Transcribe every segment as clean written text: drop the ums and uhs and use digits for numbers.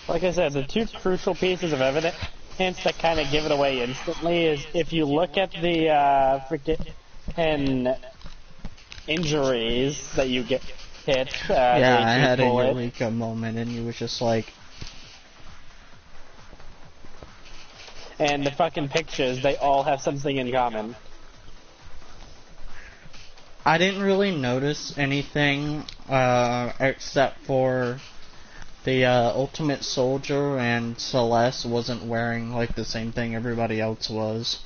Like I said, the two crucial pieces of evidence that kind of give it away instantly is if you look at the freaking injuries that you get hit. Yeah, I had a eureka moment, and you was just like. And the fucking pictures, they all have something in common. I didn't really notice anything except for the Ultimate Soldier and Celeste wasn't wearing like the same thing everybody else was.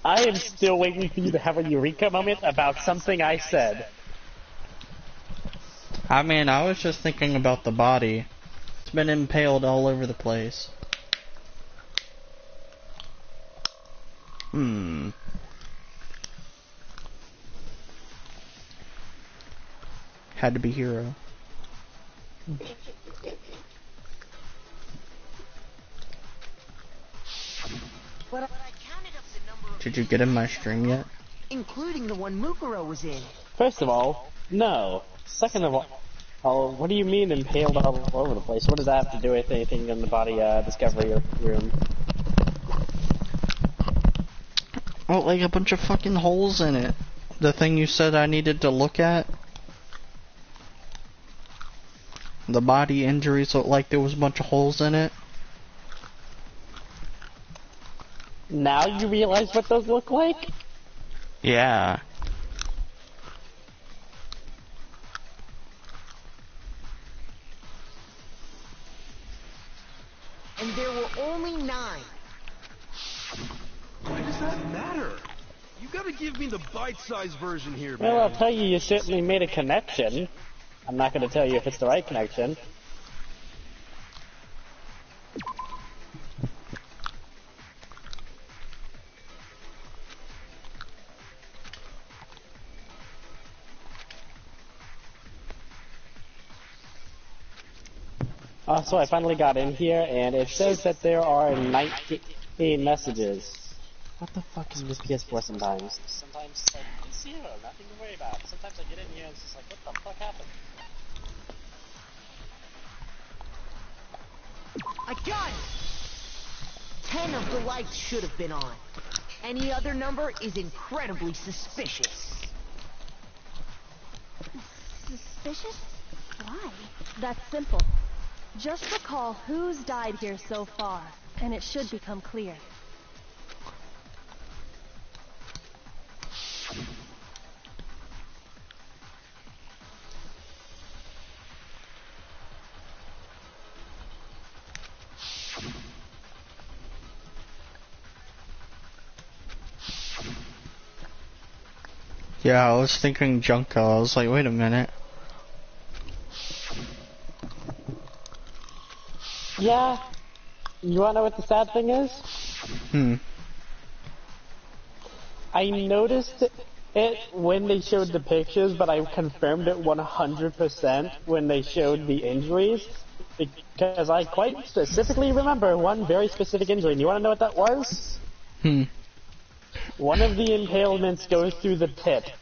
I am still waiting for you to have a eureka moment about something I said. I mean, I was just thinking about the body. It's been impaled all over the place. Had to be hero. Did you get in my stream yet? Including the one Mukuro was in. First of all, no. Second of all, what do you mean impaled all over the place? What does that have to do with anything in the body discovery room? Oh, like a bunch of fucking holes in it. The thing you said I needed to look at? The body injuries looked like there was a bunch of holes in it. Now you realize what those look like? Yeah. And there were only 9. Why does that matter? You gotta give me the bite-sized version here, man. Well, I'll tell you, you certainly made a connection. I'm not going to tell you if it's the right connection. So I finally got in here, and it says that there are 19 messages. What the fuck is this PS4 sometimes? Sometimes it's like, it's 0, nothing to worry about. Sometimes I get in here and it's just like, what the fuck happened? I got it! 10 of the lights should have been on. Any other number is incredibly suspicious. Suspicious? Why? That's simple. Just recall who's died here so far, and it should become clear. Yeah, I was thinking Junko. I was like, wait a minute. Yeah. You wanna know what the sad thing is? I noticed it when they showed the pictures, but I confirmed it 100% when they showed the injuries. Because I quite specifically remember one very specific injury. And you wanna know what that was? One of the impalements goes through the tit.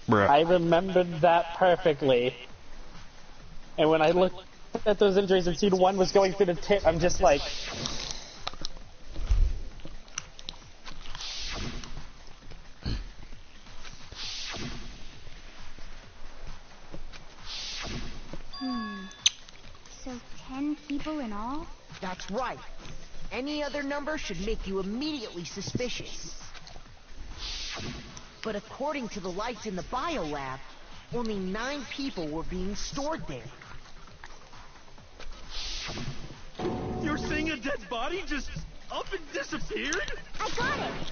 Bruh. I remembered that perfectly. And when I looked at those injuries and seen one was going through the tit, I'm just like... So 10 people in all? That's right. Any other number should make you immediately suspicious. But according to the lights in the biolab, only 9 people were being stored there. You're saying a dead body just up and disappeared? I got it!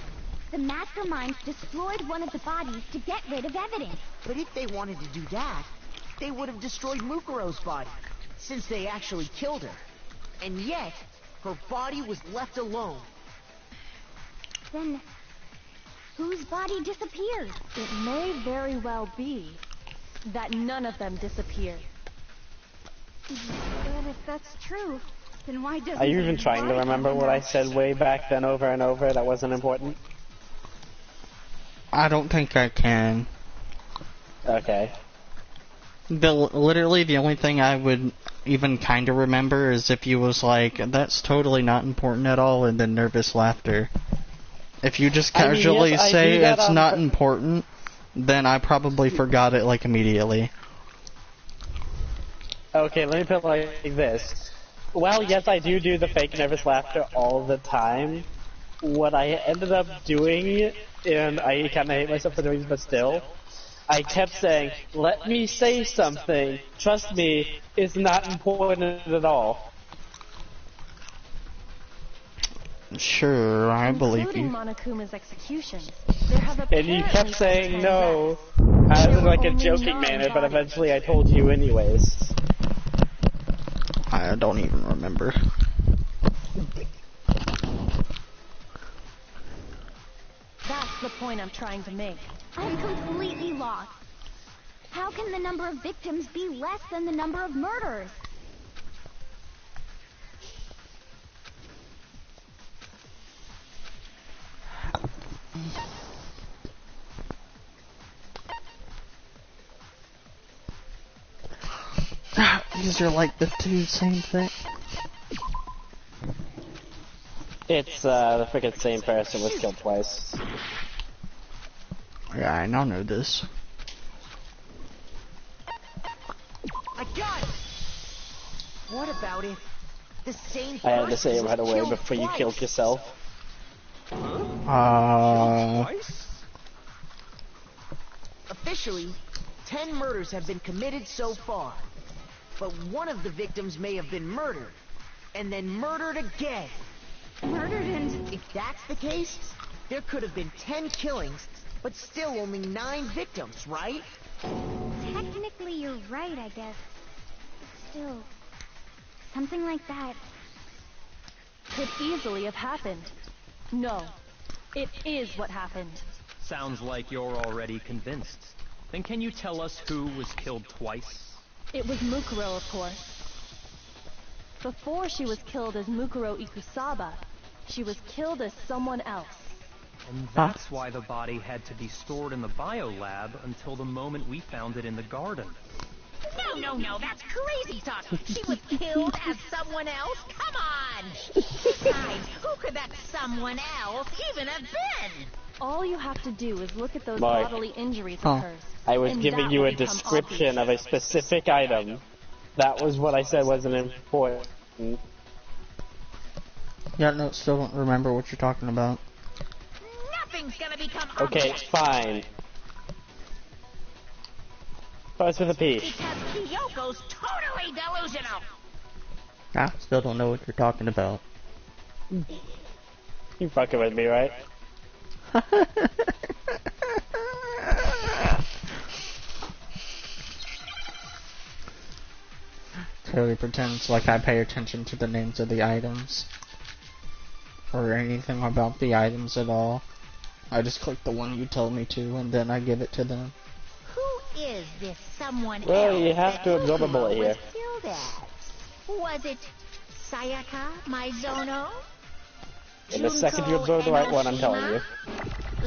The masterminds destroyed one of the bodies to get rid of evidence. But if they wanted to do that, they would have destroyed Mukuro's body, since they actually killed her. And yet, her body was left alone. Then, whose body disappeared? It may very well be that none of them disappeared. that's true, then why doesn't Are you even his trying to body remember come what I out? said way back then over and over that wasn't important? I don't think I can. Okay. Literally, the only thing I would even kind of remember is if you was like, that's totally not important at all, and then nervous laughter. If you just casually yes, I say do that it's on not important, then I probably forgot it, like, immediately. Okay, let me put it like this. Well, yes, I do the fake nervous laughter all the time. What I ended up doing, and I kind of hate myself for doing this, but still, I kept saying, let me say something. Trust me, it's not important at all. Sure, I believe Including you. Monokuma's executions. There have And you apparently kept been saying 10 no, deaths. as There in were like a only joking 9 manner, but bodies. eventually I told you anyways. I don't even remember. That's the point I'm trying to make. I'm completely lost. How can the number of victims be less than the number of murders? These are like the two same thing. It's, the freaking same person was killed twice. Yeah, I now know this. I got it! What about it? The same I had to person say it was right away killed before you twice. killed yourself. Twice? Officially, 10 murders have been committed so far. But one of the victims may have been murdered, and then murdered again. Murdered and... If that's the case, there could have been 10 killings, but still only 9 victims, right? Technically, you're right, I guess. Still, something like that. Could easily have happened. No, it is what happened. Sounds like you're already convinced. Then can you tell us who was killed twice? It was Mukuro, of course. Before she was killed as Mukuro Ikusaba, she was killed as someone else. And that's why the body had to be stored in the biolab until the moment we found it in the garden. No, that's crazy talk. She was killed as someone else? Come on! Besides, who could that someone else even have been? All you have to do is look at those Mark. bodily injuries Huh. of hers. I was and giving that you will a become description obvious. of a specific item. That was what I said wasn't important. Yeah, no, still don't remember what you're talking about. Nothing's gonna become Okay, obvious. fine. Starts with a P. Because Kyoko's totally delusional. I still don't know what you're talking about. You fucking with me, right? Totally pretends like I pay attention to the names of the items. Or anything about the items at all. I just click the one you tell me to, and then I give it to them. Who is this someone Well, else you have that to absorb a Mukuro bullet here. was killed as? Was it Sayaka Maizono? In the second you absorb the right one, I'm telling you.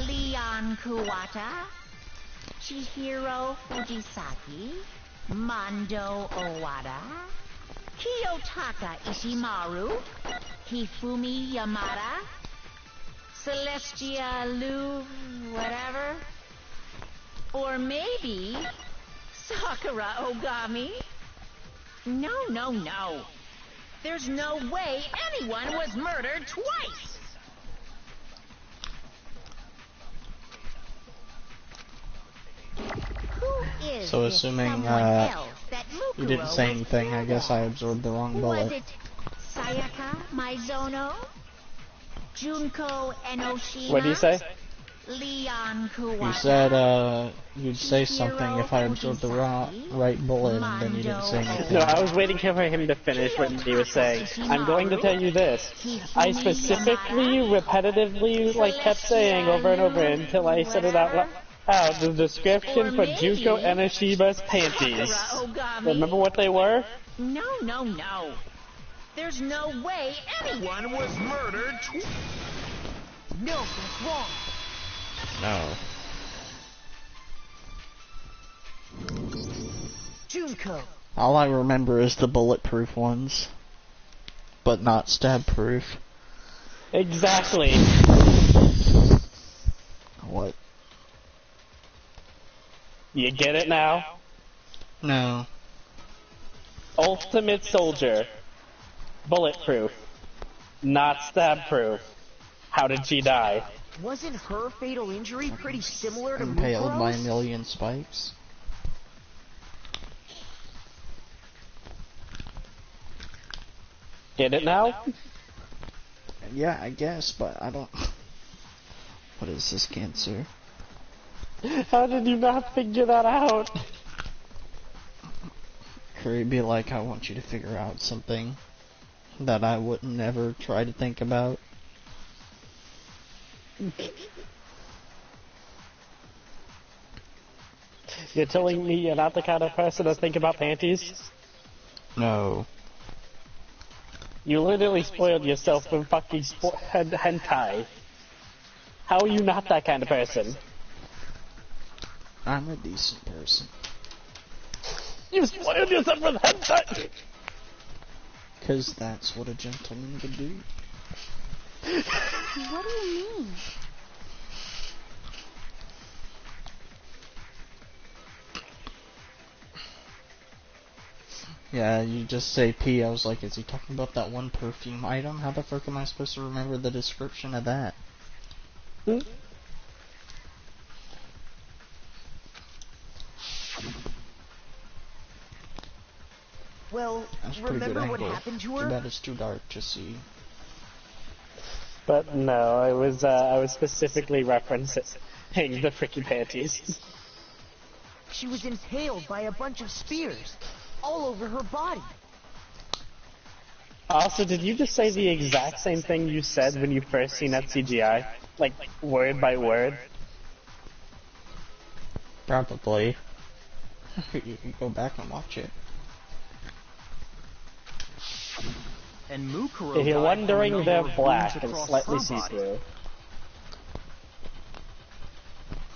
Leon Kuwata? Chihiro Fujisaki? Mondo Owada? Kiyotaka Ishimaru? Hifumi Yamada? Celestia Lu... whatever? Or maybe... Sakura Ogami? No. There's no way anyone was murdered twice! Who is So this assuming, someone else that You didn't Mukuro say was anything, I killed guess I as? absorbed the wrong Was bullet. it Sayaka Maizono? Junko Enoshima? What do you say? Leon Kuwata? You said, you'd say something if I Chihiro absorbed the Fujisaki? right bullet, and then you didn't say Mondo anything. No, I was waiting for him to finish what he was saying. I'm going to tell you this. I specifically, repetitively, kept saying over and over until I said it out loud. The description for Junko Enoshiba's panties. Sakura Ogami? Remember what they were? No. There's no way anyone was murdered. No, that's wrong. No. Junko. All I remember is the bulletproof ones. But not stab proof. Exactly. What? You get it now? No. Ultimate Soldier. Bulletproof. Not stab proof. How did she die? Wasn't her fatal injury pretty similar to Impaled by a Mukuro's? million spikes? Get it now? Yeah, I guess, but I don't... What is this cancer? How did you not figure that out? Kuri be like, I want you to figure out something that I would never try to think about. You're telling me you're not the kind of person to think about panties? No. You literally spoiled yourself with fucking hentai. How are you not that kind of person? I'm a decent person. You spoiled yourself with hentai! 'Cause that's what a gentleman would do. What do you mean? Yeah, you just say P, I was like, is he talking about that one perfume item? How the fuck am I supposed to remember the description of that? Well, That's a pretty good remember what angle. happened to Too her? bad it's too dark to see. But no, I was specifically referencing the freaking panties. She was impaled by a bunch of spears all over her body. Also, did you just say the exact same thing you said when you first seen that CGI? Like, word by word? Probably. You can go back and watch it. And Mukuro If you're died from wondering, no they're more black wounds and across slightly her body. see-through.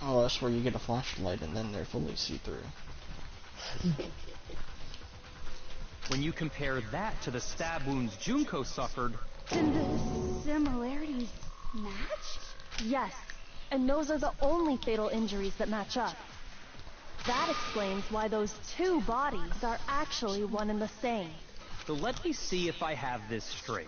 Oh, that's where you get a flashlight and then they're fully see-through. When you compare that to the stab wounds Junko suffered, Did the similarities match? Yes, and those are the only fatal injuries that match up. That explains why those two bodies are actually one and the same. so let me see if I have this straight.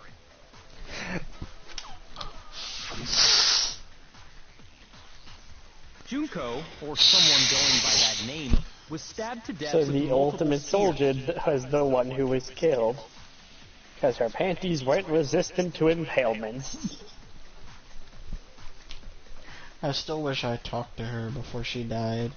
Junko, or someone going by that name, was stabbed to death So with the multiple ultimate spears. soldier was the one who was killed. Because her panties weren't resistant to impalements. I still wish I talked to her before she died.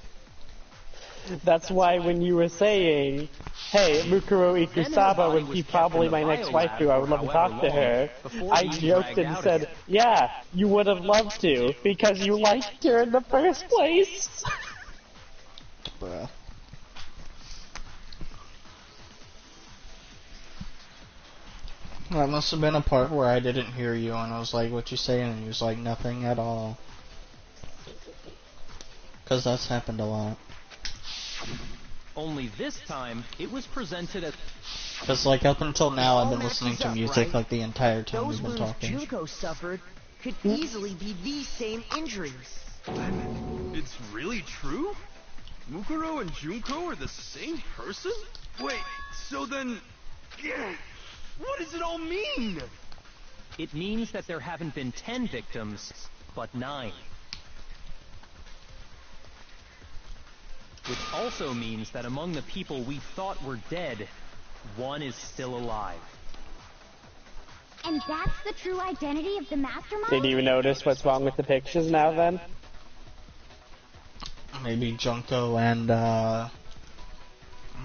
That's why when you were saying, hey, Mukuro Ikusaba would be probably my next wife too, I would love to talk to her, I joked and said, yeah, you would have loved to, because you liked her in the first place. Bruh. That must have been a part where I didn't hear you and I was like, what you saying? And he was like, nothing at all. 'Cause that's happened a lot. Only this time, it was presented as... Because like up until now I've been All listening matches to up, music right? like the entire time Those we've been wounds talking. Junko suffered could easily be these same injuries. Then it's really true? Mukuro and Junko are the same person? Wait, so then... What does it all mean? It means that there haven't been 10 victims, but 9. Which also means that among the people we thought were dead, one is still alive. And that's the true identity of the mastermind? Did you notice what's wrong with the pictures now then? Maybe Junko and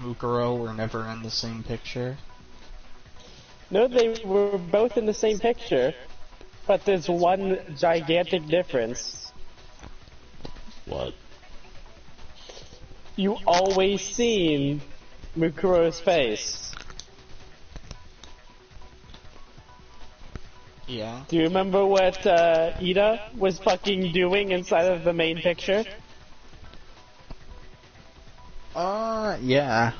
Mukuro were never in the same picture. No, they were both in the same picture, but there's one gigantic difference. What? You always seen Mukuro's face. Yeah. Do you remember what Ida was fucking doing inside of the main picture? Yeah.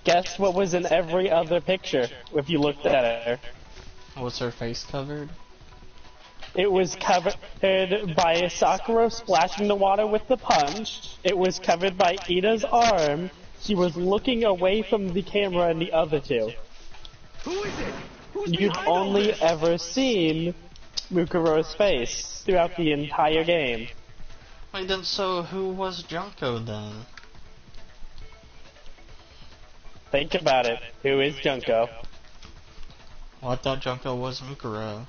Guess what was in every other picture if you looked at her? Was her face covered? It was covered by Sakura splashing the water with the punch. It was covered by Ida's arm. She was looking away from the camera in the other two. Who is it? Who's You've behind all only this? ever seen Mukuro's face throughout the entire game. Wait, then so who was Junko then? Think about it. Who is Junko? Well, I thought Junko was Mukuro.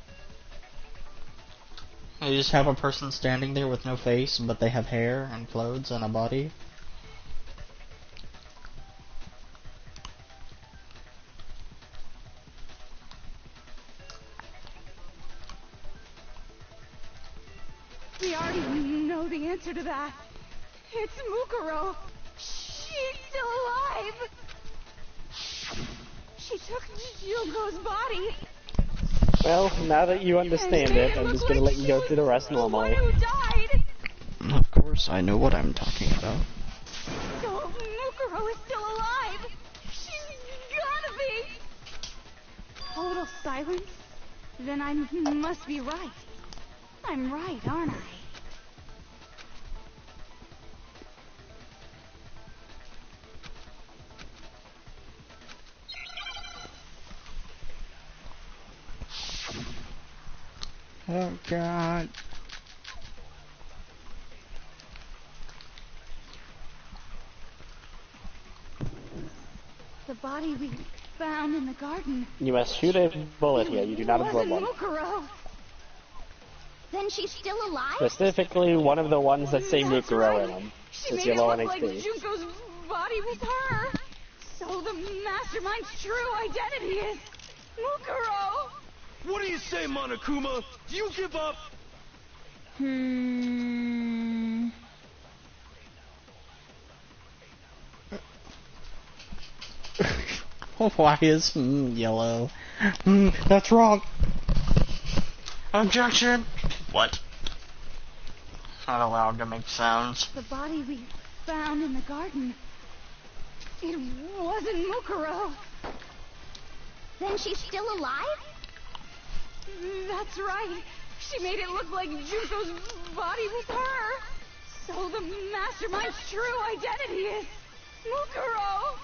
You just have a person standing there with no face, but they have hair and clothes and a body. We already know the answer to that. It's Mukuro. She's still alive. She took Junko's body. Well, now that you understand it, I'm just gonna let you go through the rest normally. Who died? Of course, I know what I'm talking about. So Mukuro is still alive. She's gotta be. Total silence? Then I must be right. I'm right, aren't I? Oh god. The body we found in the garden. You must shoot a bullet here. You do not absorb Wasn't one. Mukuro. Then she's still alive? Specifically, one of the ones that say That's Mukuro right. in them. She It's made it yellow look and like XP. Junko's body was her. So the mastermind's true identity is Mukuro. What do you say, Monokuma? Do you give up? Why is yellow? That's wrong. Objection. What? Not allowed to make sounds. The body we found in the garden. It wasn't Mukuro. Then she's still alive? That's right. She made it look like Junko's body was her. So the mastermind's true identity is Mukuro.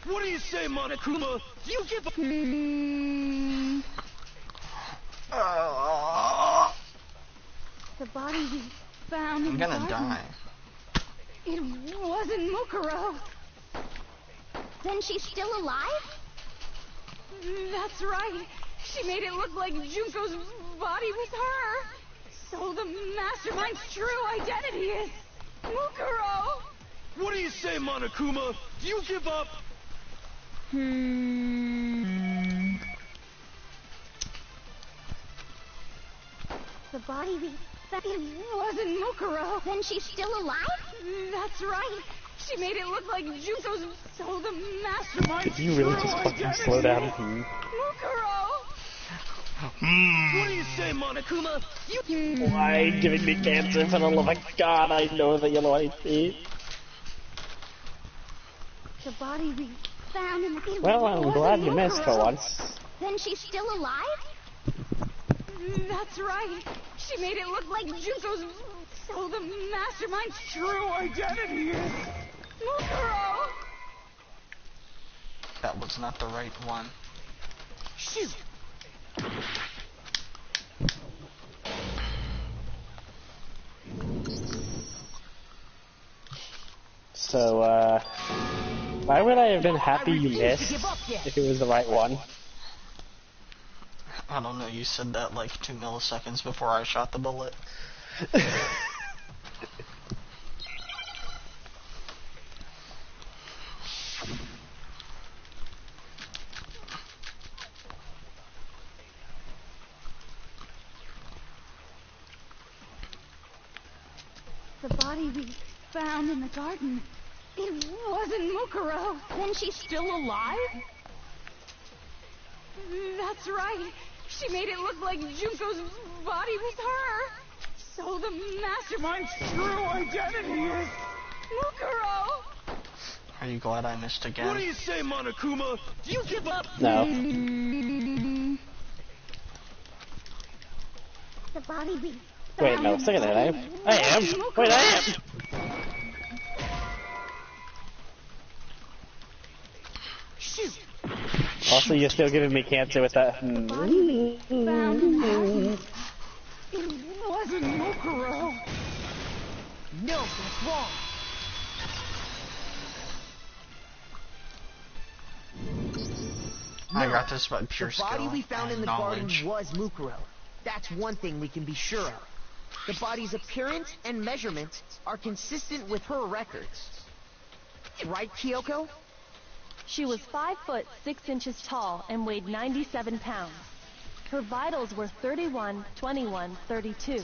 What do you say, Monokuma? Do you give up? The body we found in I'm the gonna garden. die. It wasn't Mukuro. Then she's still alive? That's right. She made it look like Junko's body was her. So the mastermind's true identity is Mukuro. What do you say, Monokuma? Do you give up? The body we found. It wasn't Mukuro. Then she's still alive? That's right. She made it look like Junko's. So the mastermind's You really true just fucking identity slow down. is Mukuro. What do you say, Monokuma? Why giving me cancer for the love of God? I know the yellow IP. The body we found in the. Well, I'm glad you missed for once. Then she's still alive? That's right. She made it look like Junko's. So the mastermind's true identity is Mukuro. That was not the right one. Shoot. So, why would I have been happy you missed if it was the right one? I don't know, you said that like 2 milliseconds before I shot the bullet. The body we found in the garden. It wasn't Mukuro. Then she's still alive? That's right. She made it look like Junko's body was her. So the mastermind's true identity is Mukuro. Are you glad I missed again? What do you say, Monokuma? Do you give up? No. The body be Wait, no, second that I am. I am. Wait, I am. Shoot! Also, you're still giving me cancer with that. Found it wasn't Mukuro. No, that's wrong. I got this by pure The skill body we found in and the knowledge. garden was Mukuro. That's one thing we can be sure of. The body's appearance and measurements are consistent with her records. Right, Kyoko? She was 5 foot 6 inches tall and weighed 97 pounds. Her vitals were 31, 21, 32.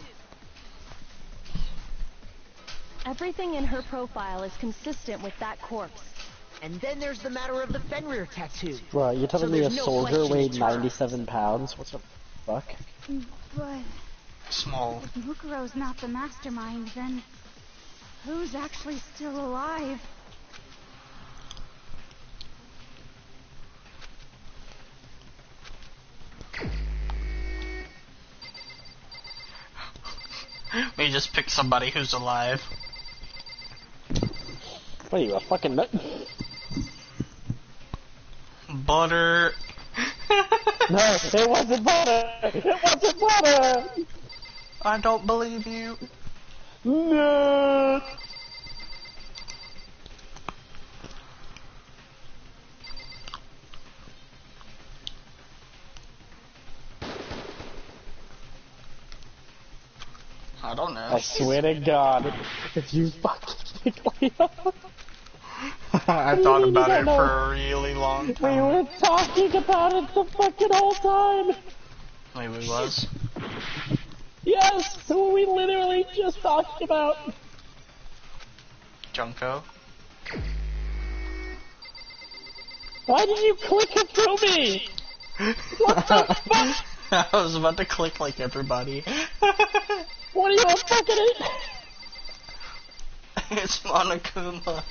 Everything in her profile is consistent with that corpse. And then there's the matter of the Fenrir tattoo. Bro, you're telling So me a there's no soldier question weighed it's her. 97 pounds? What the fuck? But Small. if Mukuro's not the mastermind, then who's actually still alive? We just pick somebody who's alive. What are you, a fucking nut? Butter. No, it wasn't butter! It wasn't butter! I don't believe you. No! I don't know. I swear to God, if you fucking pick me up. I thought about it for a really long We time. were talking about it the fucking whole time! Wait, we was? Yes! We literally just talked about. Junko? Why did you click it through me? What the fuck? I was about to click like everybody. What are you, a fucking It's Monokuma.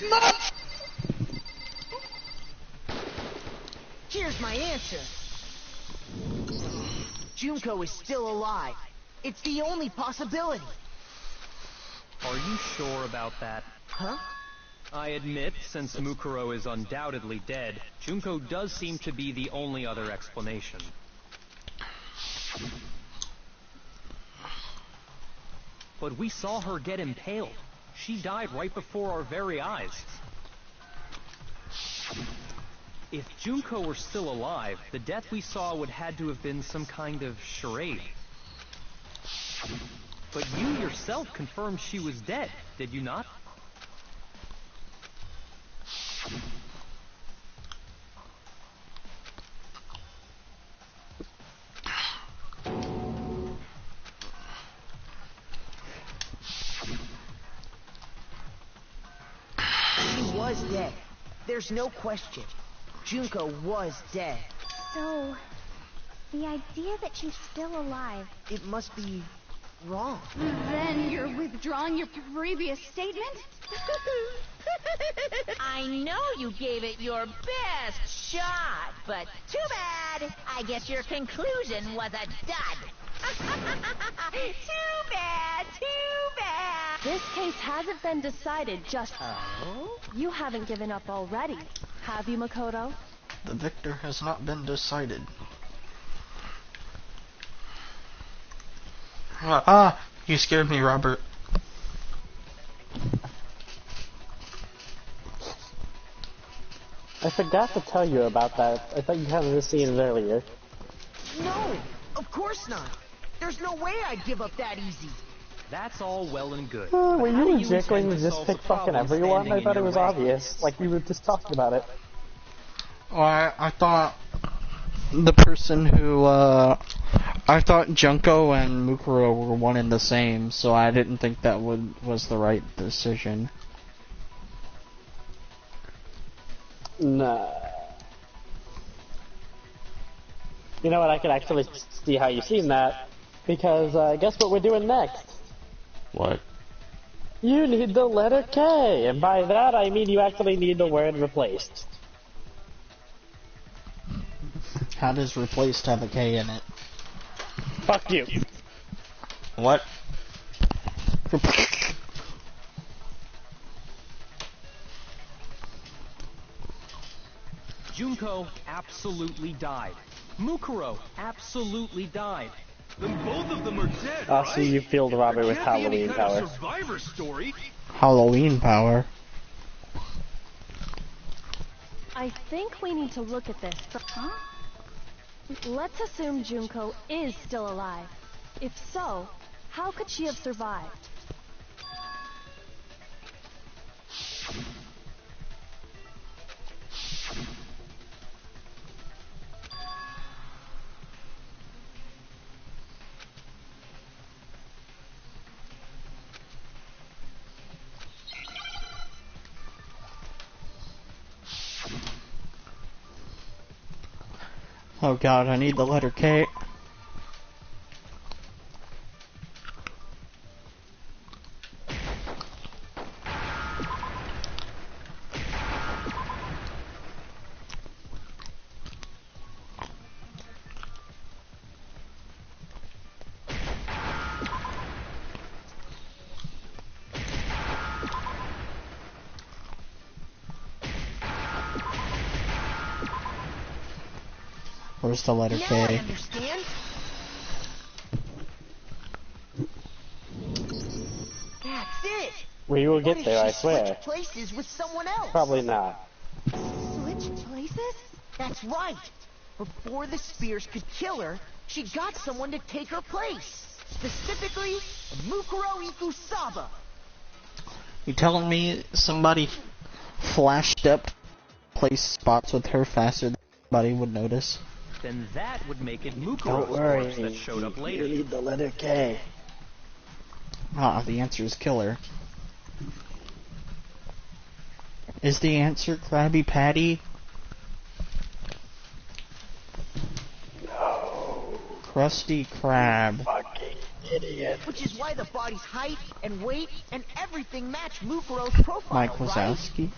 No! Here's my answer. Junko is still alive. It's the only possibility. Are you sure about that? Huh? I admit, since Mukuro is undoubtedly dead, Junko does seem to be the only other explanation. But we saw her get impaled. She died right before our very eyes. If Junko were still alive, the death we saw would had to have been some kind of charade. But you yourself confirmed she was dead, did you not? She was dead. There's no question. Junko was dead. So, the idea that she's still alive. It must be wrong. Then you're withdrawing your previous statement? I know you gave it your best shot, but too bad. I guess your conclusion was a dud. Too bad, too bad. This case hasn't been decided just... Oh? You haven't given up already, have you, Makoto? The victor has not been decided. You scared me, Robert. I forgot to tell you about that. I thought you had this scene earlier. No, of course not. There's no way I'd give up that easy. That's all well and good. Were But how you do jiggling intend to to just solve pick the fucking problem everyone? standing I thought in it was your way? obvious. Like, we were just talking about it. Well, I thought the person who, I thought Junko and Mukuro were one and the same, so I didn't think that was the right decision. Nah. You know what, I can actually see how you've seen that, because guess what we're doing next? What? You need the letter K, and by that I mean you actually need the word replaced. How does replaced have a K in it? Fuck you. What? Junko absolutely died. Mukuro absolutely died. Then both of them are dead, I'll right? see you filled Robert with There can't be any Halloween kind power. of survivor story. Halloween power. I think we need to look at this. Huh? Let's assume Junko is still alive. If so, how could she have survived? Oh god, I need the letter K. Where's the letter Now I K? understand. That's it. We will What get if there, she I swear. switched places with someone else? Probably not. Switch places? That's right. Before the spears could kill her, she got someone to take her place. Specifically, Mukuro Ikusaba. You telling me somebody flashed up place spots with her faster than anybody would notice? Then that would make it Don't Mukuro's worry, corpse that showed up you later. need the letter K. Ah, the answer is killer. Is the answer Krabby Patty? No. Krusty Krab. Fucking idiot. Which is why the body's height and weight and everything match Mukuro's profile, Mike right? Wazowski.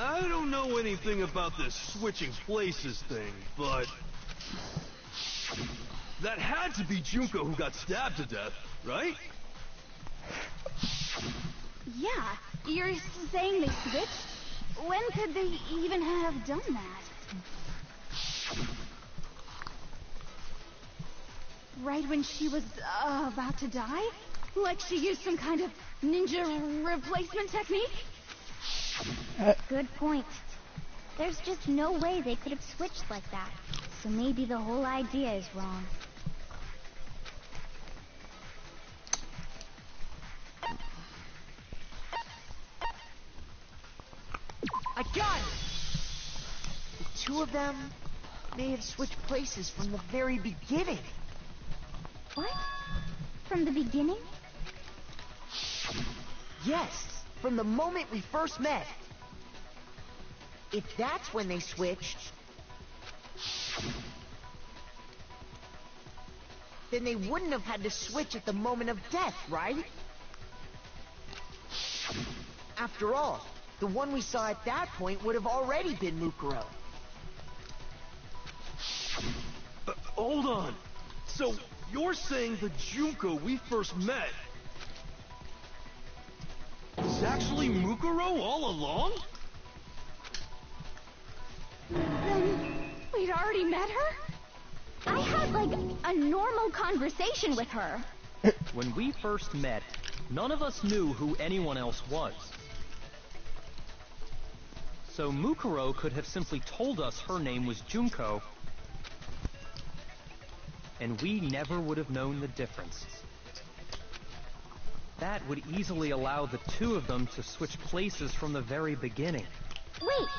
I don't know anything about this switching places thing, but that had to be Junko who got stabbed to death, right? Yeah. You're saying they switched? When could they even have done that? Right when she was about to die? Like she used some kind of ninja replacement technique? Good point. There's just no way they could have switched like that. So maybe the whole idea is wrong. I got it! The two of them may have switched places from the very beginning. What? From the beginning? Yes, from the moment we first met. If that's when they switched, then they wouldn't have had to switch at the moment of death, right? After all, the one we saw at that point would have already been Mukuro. Hold on. So, you're saying the Junko we first met is actually Mukuro all along? Then we'd already met her? I had, like, a normal conversation with her. When we first met, none of us knew who anyone else was. So Mukuro could have simply told us her name was Junko, and we never would have known the difference. That would easily allow the two of them to switch places from the very beginning. Wait,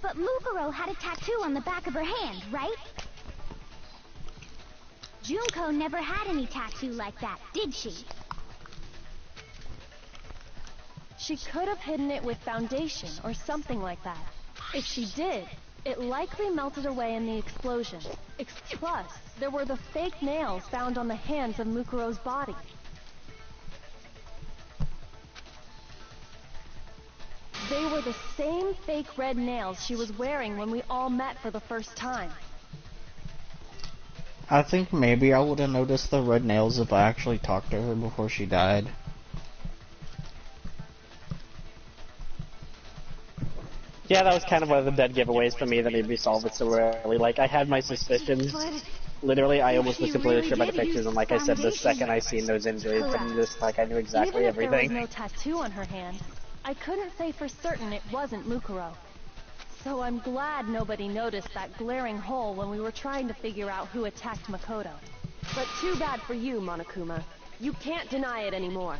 but Mukuro had a tattoo on the back of her hand, right? Junko never had any tattoo like that, did she? She could have hidden it with foundation or something like that. If she did, it likely melted away in the explosion. Plus, there were the fake nails found on the hands of Mukuro's body. They were the same fake red nails she was wearing when we all met for the first time. I think maybe I would have noticed the red nails if I actually talked to her before she died. Yeah, that was kind of one of the dead giveaways for me that made me solve it so early. Like, I had my suspicions. Literally, I almost was completely sure by the pictures, and like I said, the second I seen those injuries, and just like I knew exactly Even if everything. there was no tattoo on her hand, I couldn't say for certain it wasn't Mukuro. So I'm glad nobody noticed that glaring hole when we were trying to figure out who attacked Makoto. But too bad for you, Monokuma. You can't deny it anymore.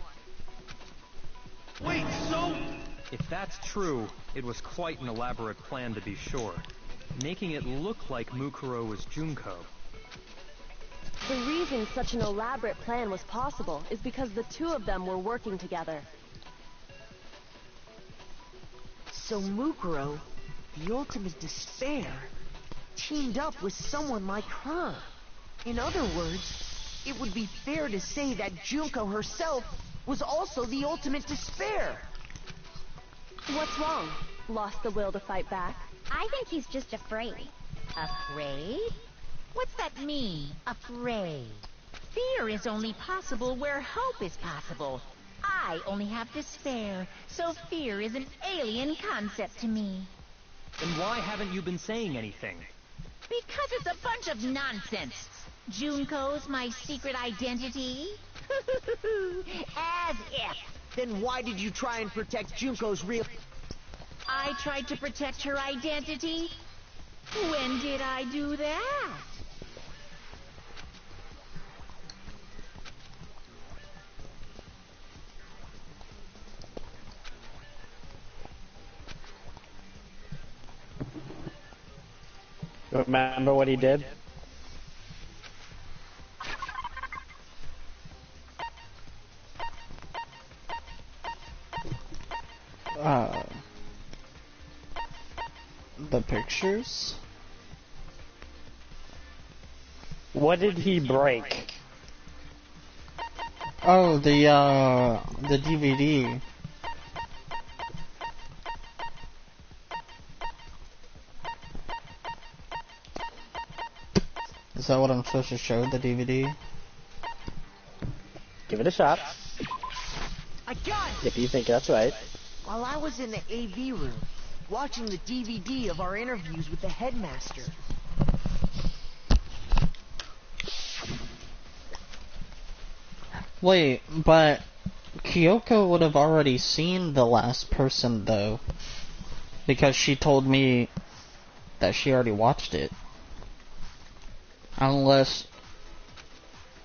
Wait, so... If that's true, it was quite an elaborate plan to be sure, making it look like Mukuro was Junko. The reason such an elaborate plan was possible is because the two of them were working together. So Mukuro, the ultimate despair, teamed up with someone like her. In other words, it would be fair to say that Junko herself was also the ultimate despair. What's wrong? Lost the will to fight back? I think he's just afraid. Afraid? What's that mean, afraid? Fear is only possible where hope is possible. I only have despair, so fear is an alien concept to me. Then why haven't you been saying anything? Because it's a bunch of nonsense. Junko's my secret identity? As if. Then why did you try and protect Junko's real... I tried to protect her identity? When did I do that? Remember what he did? The pictures? What did he break? Oh, the DVD. Is that what I'm supposed to show, the DVD? Give it a shot. I got it! If you think that's right. While I was in the AV room, watching the DVD of our interviews with the headmaster. Wait, but Kyoko would have already seen the last person, though. Because she told me that she already watched it. Unless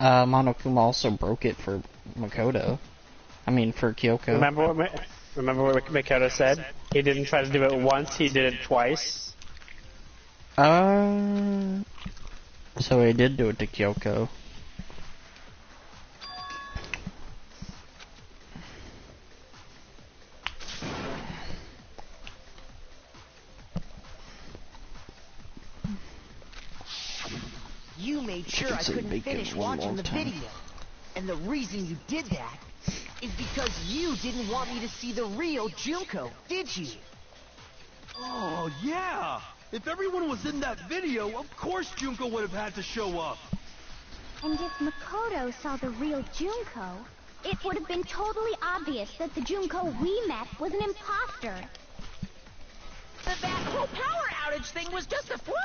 Monokuma also broke it for Makoto. I mean, for Kyoko. Remember what Makoto said? He didn't try to do it once, he did it twice. So he did do it to Kyoko. You made sure I couldn't finish watching the video. And the reason you did that is because you didn't want me to see the real Junko, did you? Oh, yeah! If everyone was in that video, of course Junko would have had to show up. And if Makoto saw the real Junko, it would have been totally obvious that the Junko we met was an imposter. That whole power outage thing was just a fluke!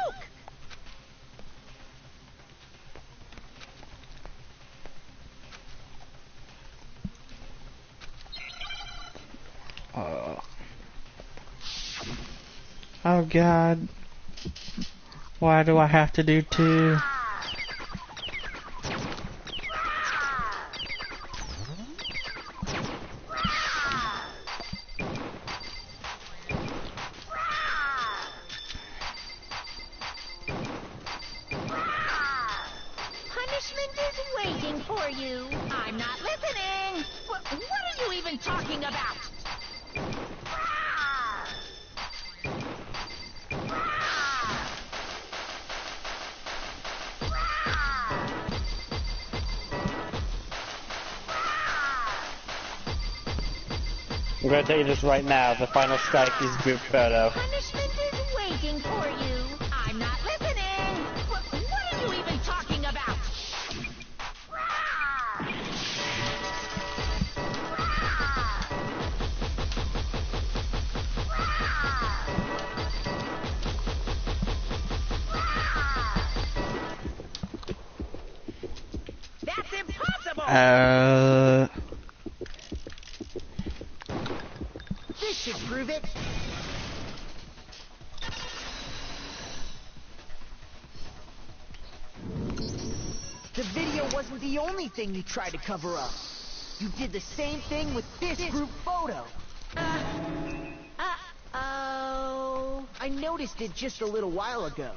Oh god. Why do I have to do two? Punishment is waiting for you. I'm not listening. What are you even talking about? I'm gonna tell you this right now. The final strike is group photo. Punishment is waiting for you. I'm not listening. What are you even talking about? That's impossible! This should prove it. The video wasn't the only thing you tried to cover up. You did the same thing with this group photo. Uh-oh. I noticed it just a little while ago,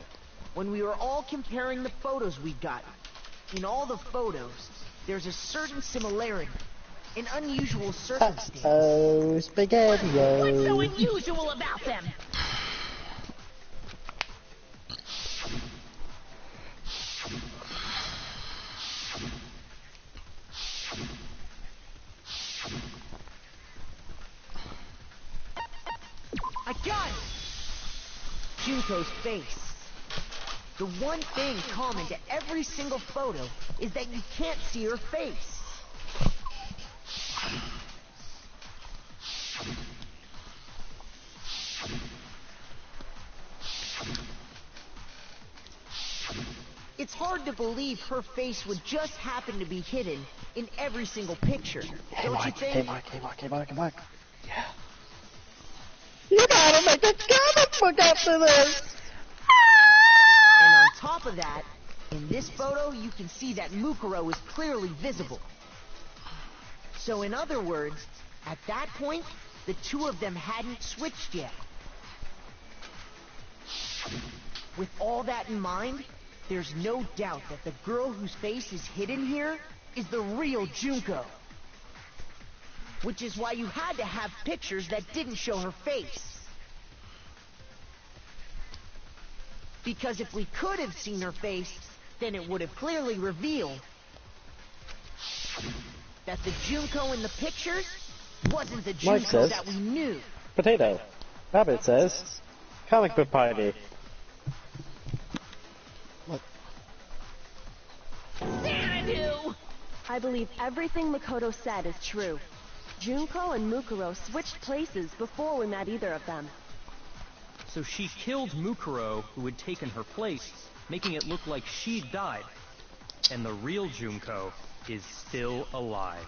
when we were all comparing the photos we'd gotten. In all the photos, there's a certain similarity, an unusual circumstance. Oh, spaghetti. What's so unusual about them? I got it! Junko's face. The one thing common to every single photo is that you can't see her face. It's hard to believe her face would just happen to be hidden in every single picture. Don't you think? Hey, Mark. Yeah. You gotta make a comic book after this! And on top of that, in this photo, you can see that Mukuro is clearly visible. So in other words, at that point, the two of them hadn't switched yet. With all that in mind, there's no doubt that the girl whose face is hidden here is the real Junko. Which is why you had to have pictures that didn't show her face. Because if we could have seen her face, then it would have clearly revealed that the Junko in the pictures wasn't the Mike Junko says, that we knew. Potato. Rabbit says, comic book party. Xanadu! I believe everything Makoto said is true. Junko and Mukuro switched places before we met either of them. So she killed Mukuro, who had taken her place, making it look like she'd died. And the real Junko is still alive.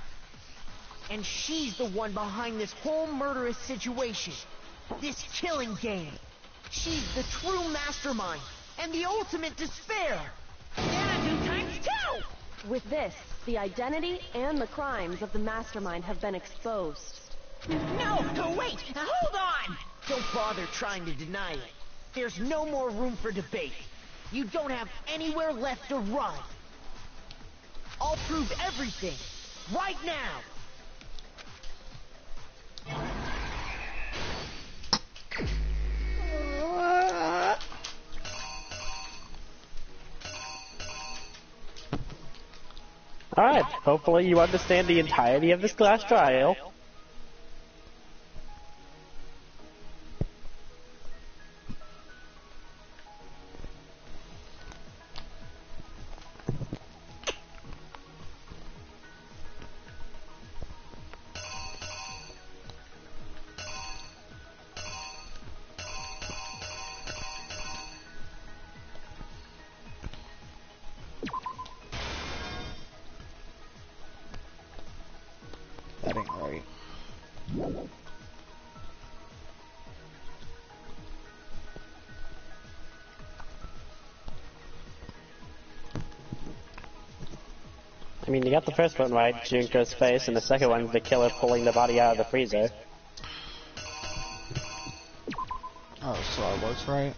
And she's the one behind this whole murderous situation. This killing game. She's the true mastermind and the ultimate despair. Xanadu times 2! With this, the identity and the crimes of the mastermind have been exposed. No, wait, hold on! Don't bother trying to deny it. There's no more room for debate. You don't have anywhere left to run. I'll prove everything, right now. Alright, hopefully you understand the entirety of this class trial. That ain't right. I mean, you got the first one right, Junko's face, and the second one's the killer pulling the body out of the freezer. Oh, so I was right?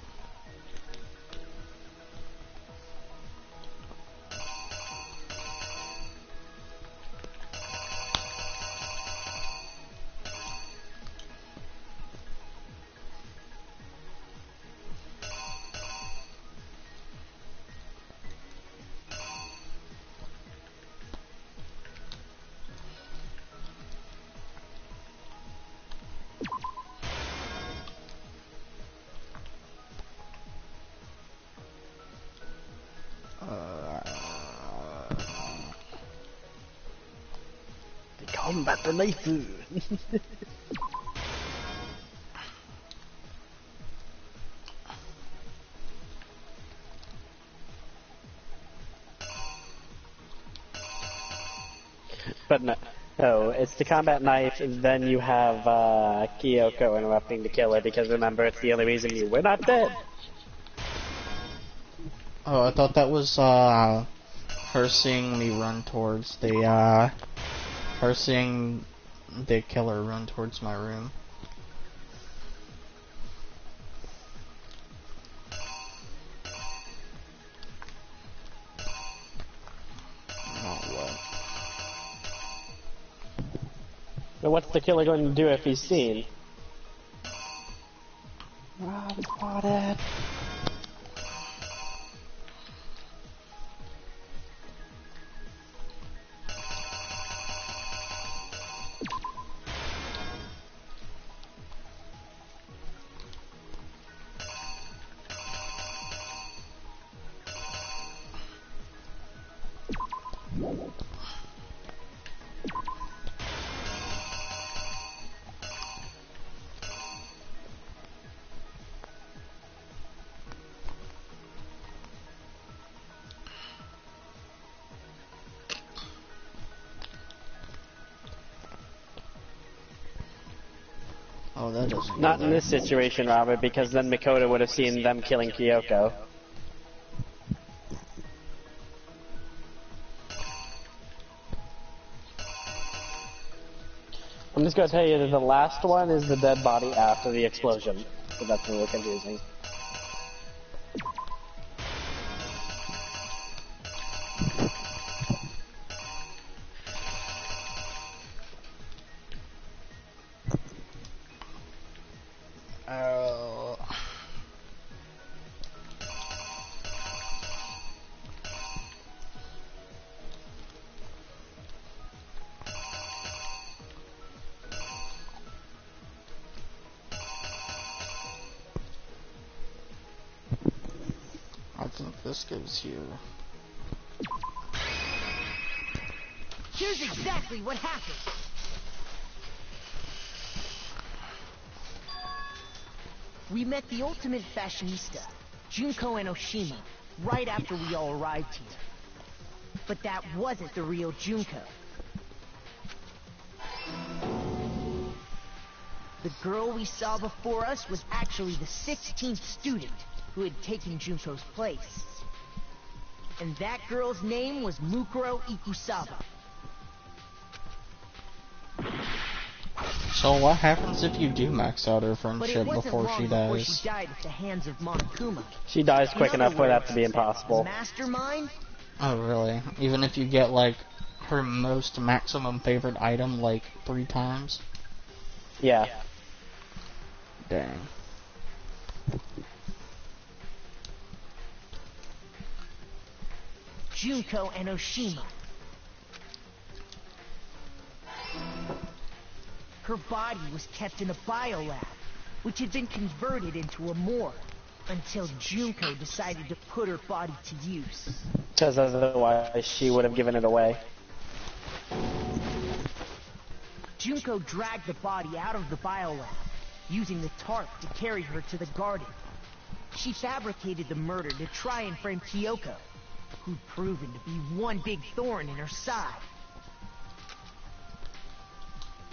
combat the knife. But no, it's the combat knife, and then you have Kyoko interrupting to kill her, because remember, it's the only reason you were not dead. Oh, I thought that was her seeing me run towards the her seeing the killer run towards my room. Oh, what? But what's the killer going to do if he's seen? Rob spotted. Oh, that doesn't. Not in this situation, Robert, because then Makoto would have seen them killing Kyoko. I'm just gonna tell you that the last one is the dead body after the explosion, so that's a little confusing. Oh. I think this gives you. Here's exactly what happened. We met the ultimate fashionista, Junko Enoshima, right after we all arrived here. But that wasn't the real Junko. The girl we saw before us was actually the 16th student who had taken Junko's place. And that girl's name was Mukuro Ikusaba. So what happens if you do max out her But it friendship wasn't before long she before dies? she died at the hands of Monokuma. She dies quick In enough other for that words, to be impossible. Mastermind? Oh, really? Even if you get, like, her most maximum favorite item, like, 3 times? Yeah. Dang. Junko Enoshima. Her body was kept in a biolab, which had been converted into a morgue, until Junko decided to put her body to use. Because otherwise she would have given it away. Junko dragged the body out of the biolab, using the tarp to carry her to the garden. She fabricated the murder to try and frame Kyoko, who'd proven to be one big thorn in her side.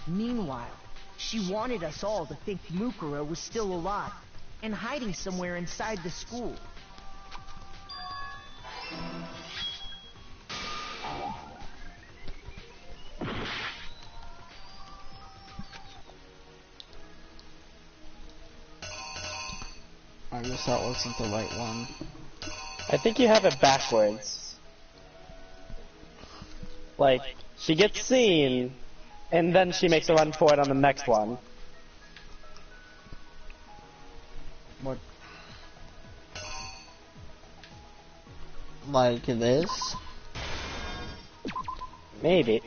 Meanwhile, she wanted us all to think Mukuro was still alive and hiding somewhere inside the school. I guess that wasn't the right one. I think you have it backwards. Like, she gets seen, and then she makes a run for it on the next one. What? Like this? Maybe.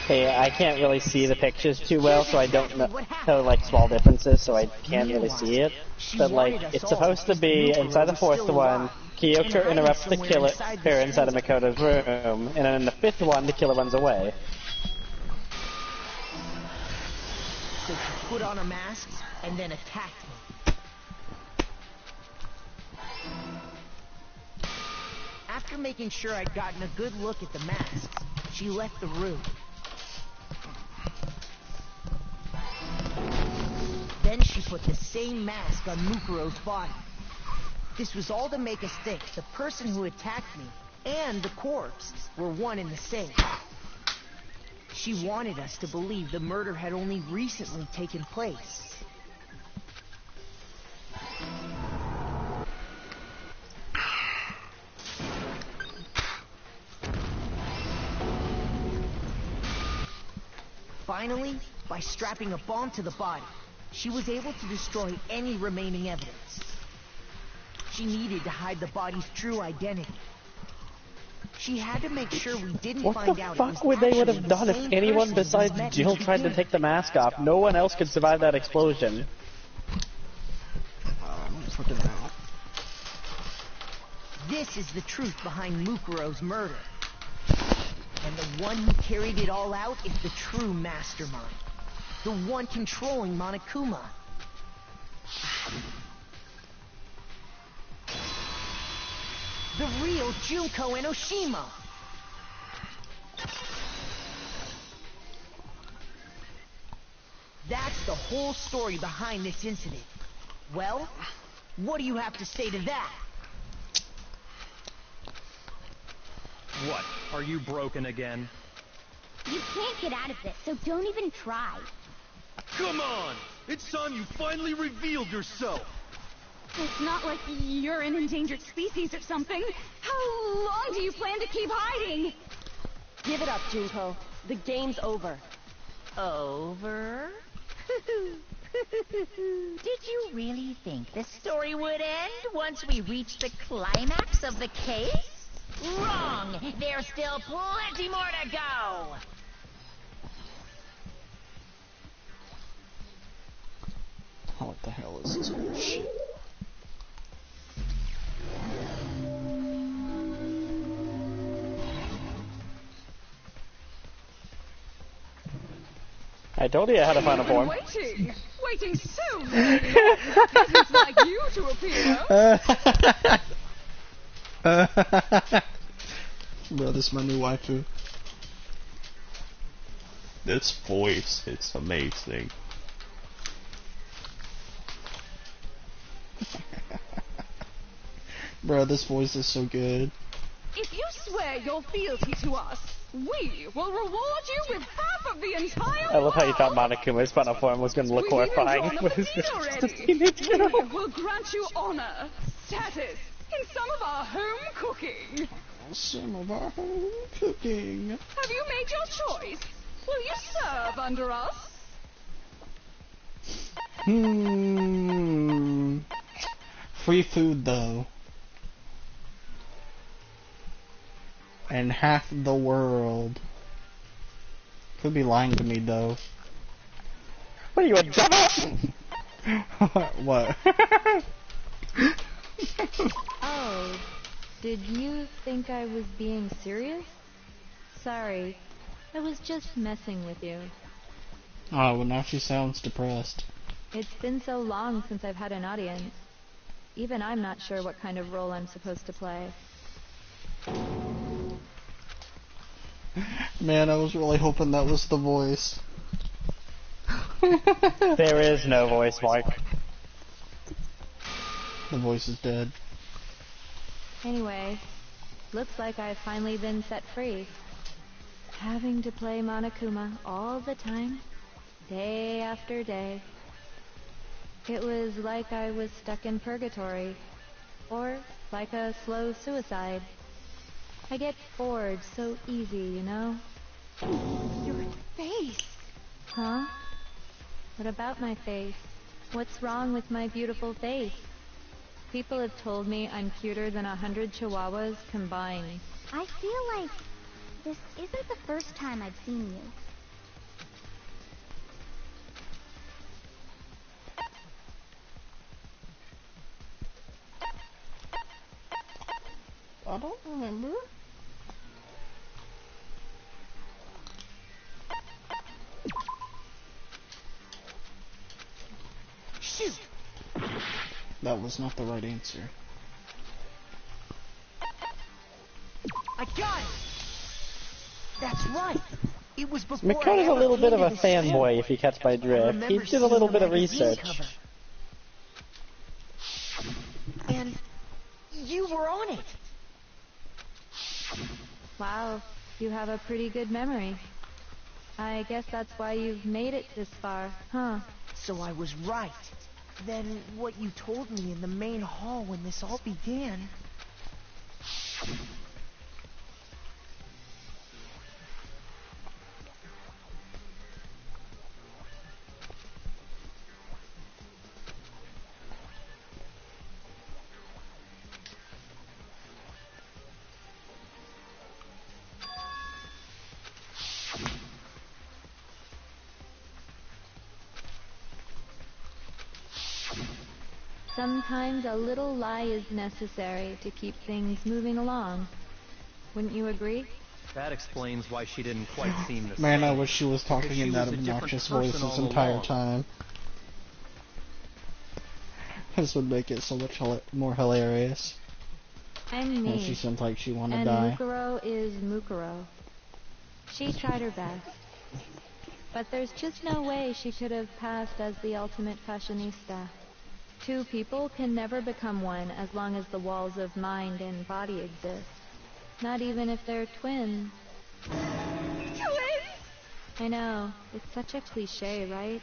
Hey, I can't really see the pictures too well, so I don't know like small differences, so I can't really see it. But like, it's supposed to be inside the fourth one, Kyoko interrupts the killer inside of Makoto's room, and then in the fifth one, the killer runs away. put on a mask, and then attacked me. After making sure I'd gotten a good look at the masks, she left the room. Then she put the same mask on Mukuro's body. This was all to make us think the person who attacked me and the corpse were one and the same. She wanted us to believe the murder had only recently taken place. Finally, by strapping a bomb to the body, she was able to destroy any remaining evidence. She needed to hide the body's true identity. She had to make sure we didn't find out. What the fuck would they would have done if anyone besides Jill tried to take the mask off? No one else could survive that explosion. This is the truth behind Mukuro's murder. And the one who carried it all out is the true mastermind. The one controlling Monokuma. The real Junko Enoshima. That's the whole story behind this incident. Well, what do you have to say to that? What? Are you broken again? You can't get out of this, so don't even try. Come on! It's time you finally revealed yourself! It's not like you're an endangered species or something. How long do you plan to keep hiding? Give it up, Junko. The game's over. Over? Did you really think the story would end once we reached the climax of the case? Wrong! There's still plenty more to go! What the hell is this bullshit? I told you I had a final form. Waiting so long. Peasants like you to appear. Bro, this is my new waifu. This voice, it's amazing. Bro, this voice is so good. If you swear your fealty to us, we will reward you with half of the entire I love how you thought world. Monokuma's final form was going to look horrifying. We'll grant you honor, status, in some of our home cooking. Some of our home cooking. Have you made your choice? Will you serve under us? Free food, though. And half the world. Could be lying to me, though. What are you, a devil? What? Oh, did you think I was being serious? Sorry, I was just messing with you. Oh, well, now she sounds depressed. It's been so long since I've had an audience. Even I'm not sure what kind of role I'm supposed to play. Man, I was really hoping that was the voice. There is no voice, Mark. The voice is dead. Anyway, looks like I've finally been set free. Having to play Monokuma all the time, day after day. It was like I was stuck in purgatory, or like a slow suicide. I get bored so easy, you know? Your face. Huh? What about my face? What's wrong with my beautiful face? People have told me I'm cuter than 100 chihuahuas combined. I feel like this isn't the first time I've seen you. I don't remember. That was not the right answer. I got it! That's right! It was before I Makoto's a ever little bit of a painted this fanboy, if you catch my I drift. He remember did a little seeing bit the of magazine research. cover. And you were on it! Wow, you have a pretty good memory. I guess that's why you've made it this far, huh? So I was right. Then what you told me in the main hall when this all began... Sometimes a little lie is necessary to keep things moving along. Wouldn't you agree? That explains why she didn't quite seem the Man, same. I wish she was talking in that obnoxious voice this entire time. This would make it so much more hilarious. I'm me. And she seems like she wanna and die. Mukuro is Mukuro. She tried her best. But there's just no way she could have passed as the ultimate fashionista. Two people can never become one as long as the walls of mind and body exist. Not even if they're twins. Twins! I know, it's such a cliche, right?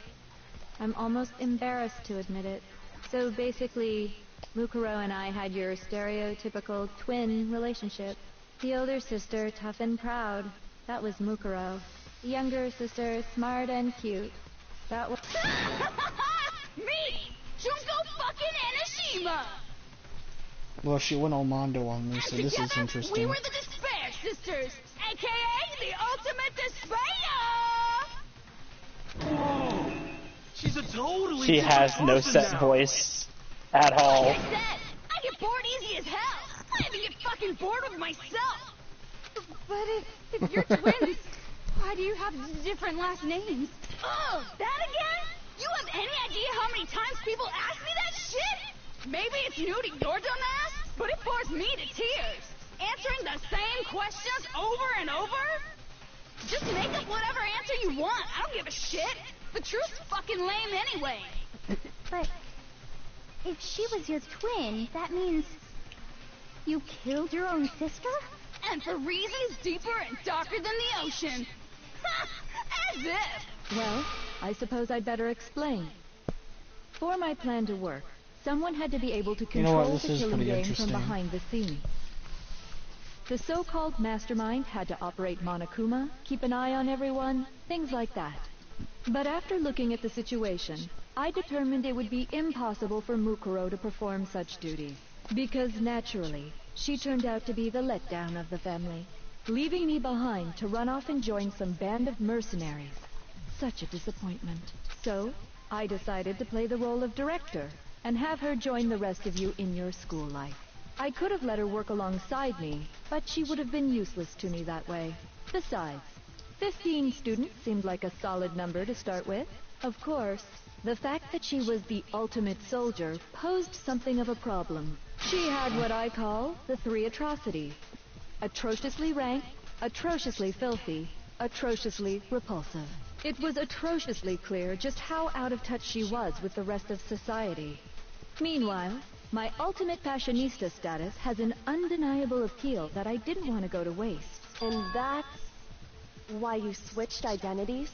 I'm almost embarrassed to admit it. So basically, Mukuro and I had your stereotypical twin relationship. The older sister, tough and proud. That was Mukuro. The younger sister, smart and cute. That was... Me! Junko fucking Anashima! Well, she went all Mondo on me, so this is Together, interesting. we were the Despair Sisters, aka the Ultimate Despair! Whoa! She's a totally She different has no person set now. voice at all. Like I said, I get bored easy as hell. I even get fucking bored with myself. But if you're twins, why do you have different last names? Oh, that again? You have any idea how many times people ask me that shit? Maybe it's new to your dumb ass, but it bores me to tears. Answering the same questions over and over? Just make up whatever answer you want. I don't give a shit. The truth's fucking lame anyway. But if she was your twin, that means you killed your own sister? And for reasons deeper and darker than the ocean. Ha! As if. Well, I suppose I'd better explain. For my plan to work, someone had to be able to You know what, control this the is killing pretty game from interesting. behind the scenes. The so-called mastermind had to operate Monokuma, keep an eye on everyone, things like that. But after looking at the situation, I determined it would be impossible for Mukuro to perform such duties. Because naturally, she turned out to be the letdown of the family, leaving me behind to run off and join some band of mercenaries. Such a disappointment. So, I decided to play the role of director and have her join the rest of you in your school life. I could have let her work alongside me, but she would have been useless to me that way. Besides, 15 students seemed like a solid number to start with. Of course, the fact that she was the ultimate soldier posed something of a problem. She had what I call the three atrocities. Atrociously rank, atrociously filthy, atrociously repulsive. It was atrociously clear just how out of touch she was with the rest of society. Meanwhile, my ultimate fashionista status has an undeniable appeal that I didn't want to go to waste. And that's why you switched identities?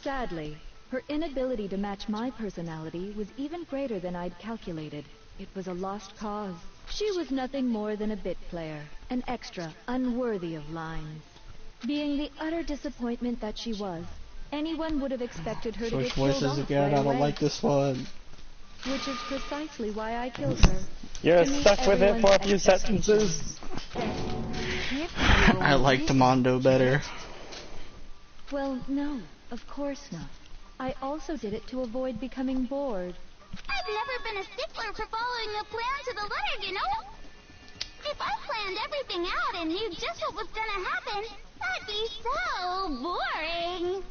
Sadly, her inability to match my personality was even greater than I'd calculated. It was a lost cause. She was nothing more than a bit player, an extra unworthy of lines. Being the utter disappointment that she was, anyone would have expected her to Switch get killed voices off again, right I don't away. like this one. Which is precisely why I killed her. You're To meet stuck with it for a few everyone's sentences. I liked Mondo better. Well, no, of course not. I also did it to avoid becoming bored. I've never been a stickler for following a plan to the letter, you know? If I planned everything out and knew just what was gonna happen, that'd be so boring.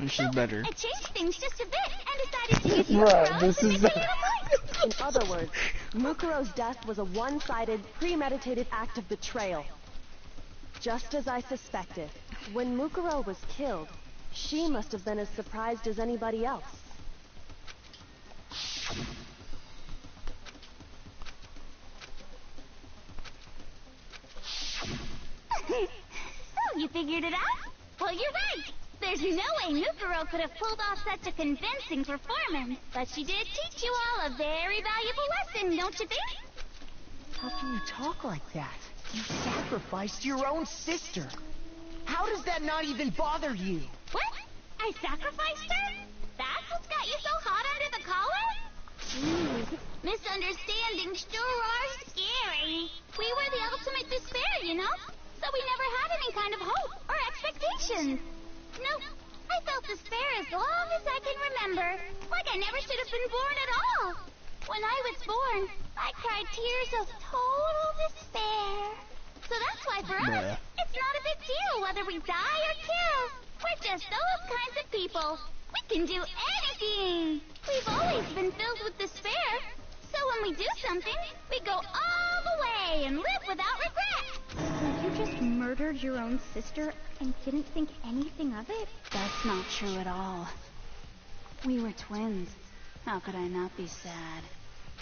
She's better. I changed things just a bit and decided to use Bruh, Mukuro this to is- make a little more. In other words, Mukuro's death was a one-sided, premeditated act of betrayal. Just as I suspected, when Mukuro was killed, she must have been as surprised as anybody else. So, you figured it out? Well, you're right. There's no way Mukuro could have pulled off such a convincing performance. But she did teach you all a very valuable lesson, don't you think? How can you talk like that? You sacrificed your own sister. How does that not even bother you? What? I sacrificed her? That's what's got you so hot under the collar? Jeez, misunderstandings sure are scary. We were the ultimate despair, you know? So we never had any kind of hope or expectations. Nope, I felt despair as long as I can remember. Like I never should have been born at all. When I was born, I cried tears of total despair. So that's why for us, it's not a big deal whether we die or kill. We're just those kinds of people. We can do anything. We've always been filled with despair. So when we do something, we go all the way and live without regret. So you just murdered your own sister and didn't think anything of it? That's not true at all. We were twins. How could I not be sad?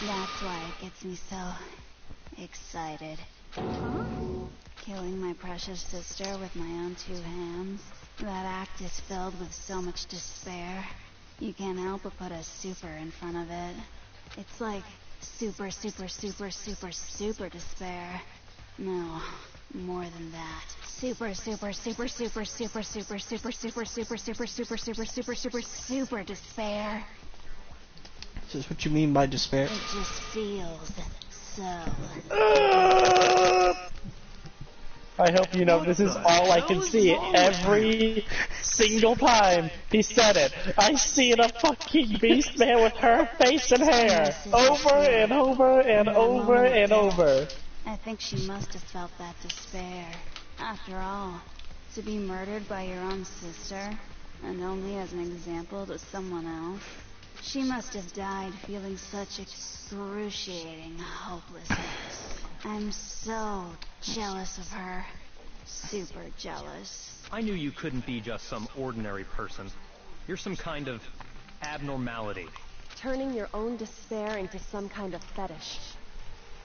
That's why it gets me so excited. Huh? Killing my precious sister with my own two hands. That act is filled with so much despair. You can't help but put a super in front of it. It's like super, super, super, super, super despair. No, more than that. Super, super, super, super, super, super, super, super, super, super, super, super, super, super, super despair. Is this what you mean by despair? It just feels so. I hope you know this is all I can see every single time he said it. I see a fucking beast man with her face and hair. Over and over and over and over. I think she must have felt that despair. After all, to be murdered by your own sister, and only as an example to someone else, she must have died feeling such excruciating hopelessness. I'm so jealous of her. Super jealous. I knew you couldn't be just some ordinary person. You're some kind of abnormality. Turning your own despair into some kind of fetish.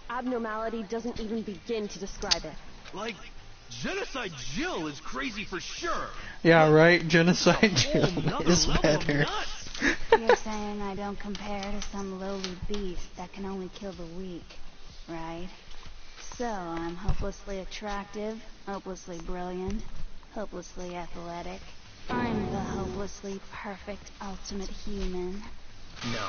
Abnormality doesn't even begin to describe it. Like, Genocide Jill is crazy for sure. Yeah, right? Genocide Jill is better. You're saying I don't compare to some lowly beast that can only kill the weak, right? So, I'm hopelessly attractive, hopelessly brilliant, hopelessly athletic. I'm the hopelessly perfect ultimate human. No.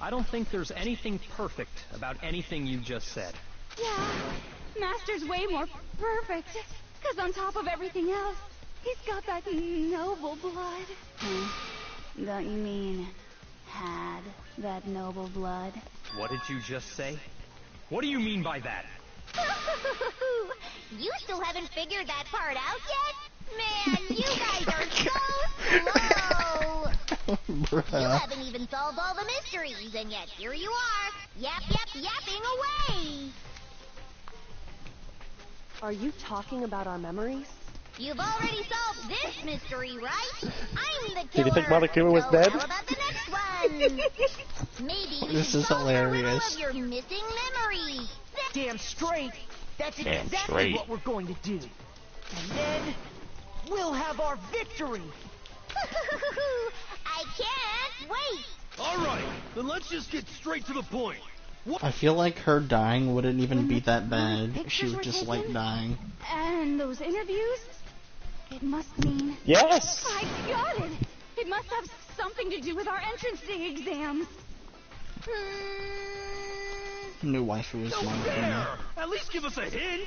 I don't think there's anything perfect about anything you just said. Yeah, Master's way more perfect. Because on top of everything else, he's got that noble blood. Don't you mean had that noble blood? What did you just say? What do you mean by that? You still haven't figured that part out yet? Man, you guys are so slow! You haven't even solved all the mysteries, and yet here you are, yapping away! Are you talking about our memories? You've already solved this mystery, right? I'm the killer. Did you think Monokuma was dead? How about the next one? Maybe you This should is solve the riddle hilarious. of your missing memory. Damn straight. That's Damn exactly straight. what we're going to do. And then we'll have our victory. I can't wait. Alright, then let's just get straight to the point. I feel like her dying wouldn't even be that bad. She pictures would were just taken? like dying. And those interviews? It must mean... Yes! I got it! It must have something to do with our entrance exams. New waifu is No Monokuma. fair! At least give us a hint!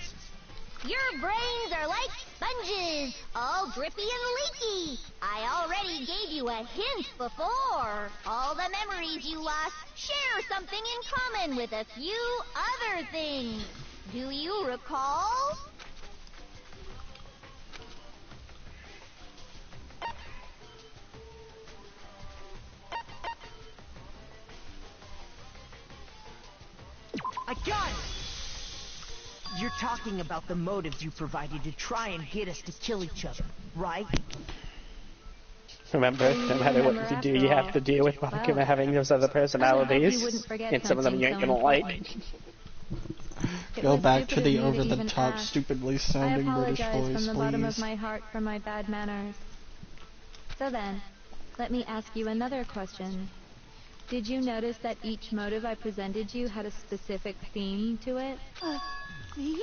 Your brains are like sponges, all drippy and leaky. I already gave you a hint before. All the memories you lost share something in common with a few other things. Do you recall? I got it! You're talking about the motives you provided to try and get us to kill each other, right? Remember, no matter what you do, you have to deal with Monokuma having those other personalities, and some of them you ain't gonna like. Go back to the over-the-top, stupidly sounding British voice, from the bottom of please. my heart for my bad manners. So then, let me ask you another question. Did you notice that each motive I presented you had a specific theme to it? Theme?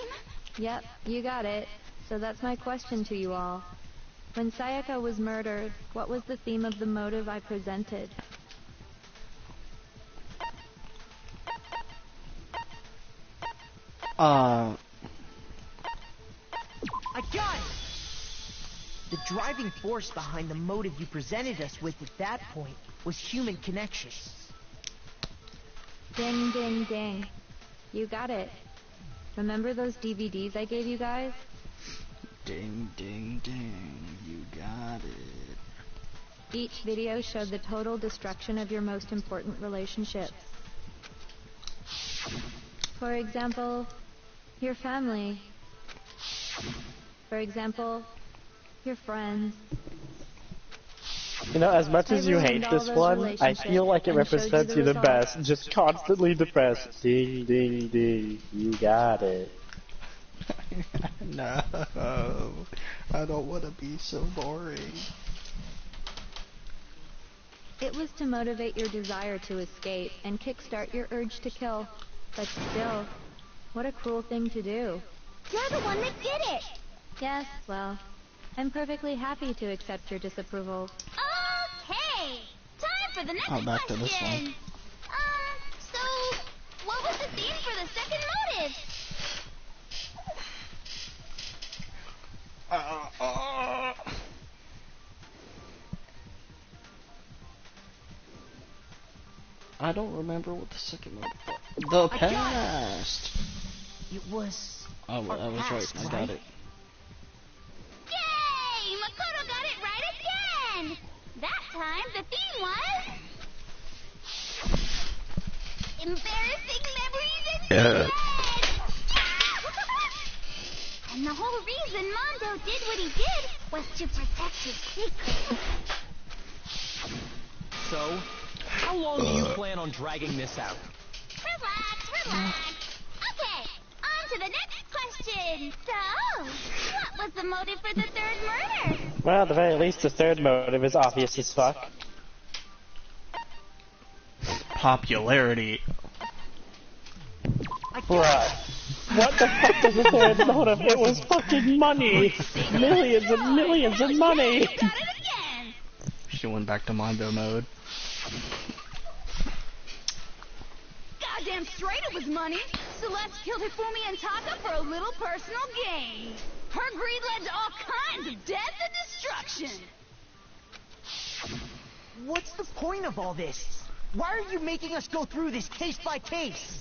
Yep, you got it. So that's my question to you all. When Sayaka was murdered, what was the theme of the motive I presented? I got it! The driving force behind the motive you presented us with at that point was human connection. Ding, ding, ding. You got it. Remember those DVDs I gave you guys? Ding, ding, ding. You got it. Each video showed the total destruction of your most important relationships. For example, your family. For example, your friends. You know, as much as you hate this one, I feel like it represents you the best. Just constantly depressed. Ding, ding, ding. You got it. No, I don't want to be so boring. It was to motivate your desire to escape and kickstart your urge to kill. But still, what a cruel thing to do. You're the one that did it! Yes, well, I'm perfectly happy to accept your disapproval. Okay! Time for the next question! Back to this one. So, what was the theme for the second motive? I don't remember what the second one was. The past! It was... Oh, I was past, right. I got it. Yay! Makoto got it right again! That time, the theme was... embarrassing memories and regrets! And the whole reason Mondo did what he did was to protect his secret. So, how long do you plan on dragging this out? Relax, relax. Okay, on to the next question. So, what was the motive for the third murder? Well, at the very least, the third motive is obvious as fuck. Popularity. Bruh. What the fuck is the third motive? It was fucking money! Millions and millions of money! Got it again! She went back to Mondo mode. Goddamn straight it was money. Celeste killed Hifumi and Taka for a little personal gain. Her greed led to all kinds of death and destruction. What's the point of all this? Why are you making us go through this case by case?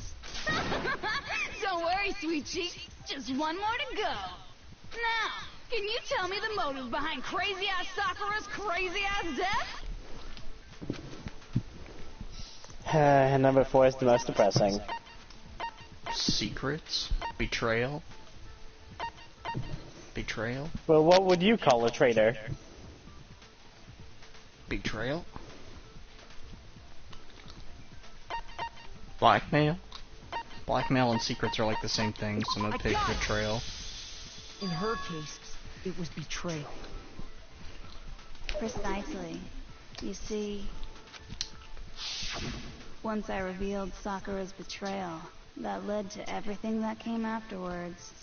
Don't worry, sweet cheeks. Just one more to go. Now, can you tell me the motive behind crazy-ass Sakura's crazy-ass death? Number 4 is the most depressing. Secrets? Betrayal? Betrayal? Well, what would you call a traitor? Betrayal? Blackmail? Blackmail and secrets are like the same thing, so I'm gonna pick betrayal. In her case, it was betrayal. Precisely. You see, once I revealed Sakura's betrayal, that led to everything that came afterwards.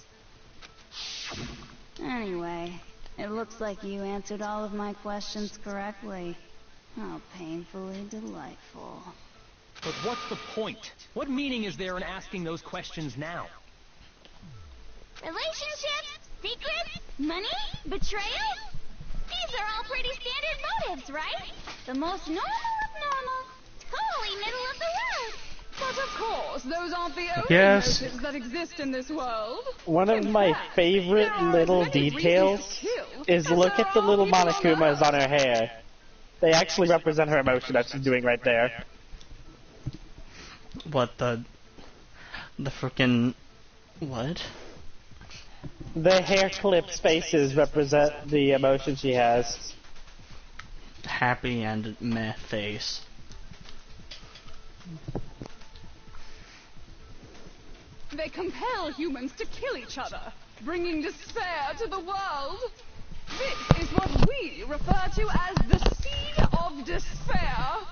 Anyway, it looks like you answered all of my questions correctly. How painfully delightful. But what's the point? What meaning is there in asking those questions now? Relationships? Secrets? Money? Betrayal? These are all pretty standard motives, right? The most normal of normal. Totally middle of the road. But of course, those aren't the only Yes. motives that exist in this world. One of my favorite little details is look at the little Monokumas on her hair. They actually represent her emotion that she's doing right there. What the... The frickin' what? The hair clip spaces represent the emotion she has. Happy and meh face. They compel humans to kill each other, bringing despair to the world. This is what we refer to as the seed of despair.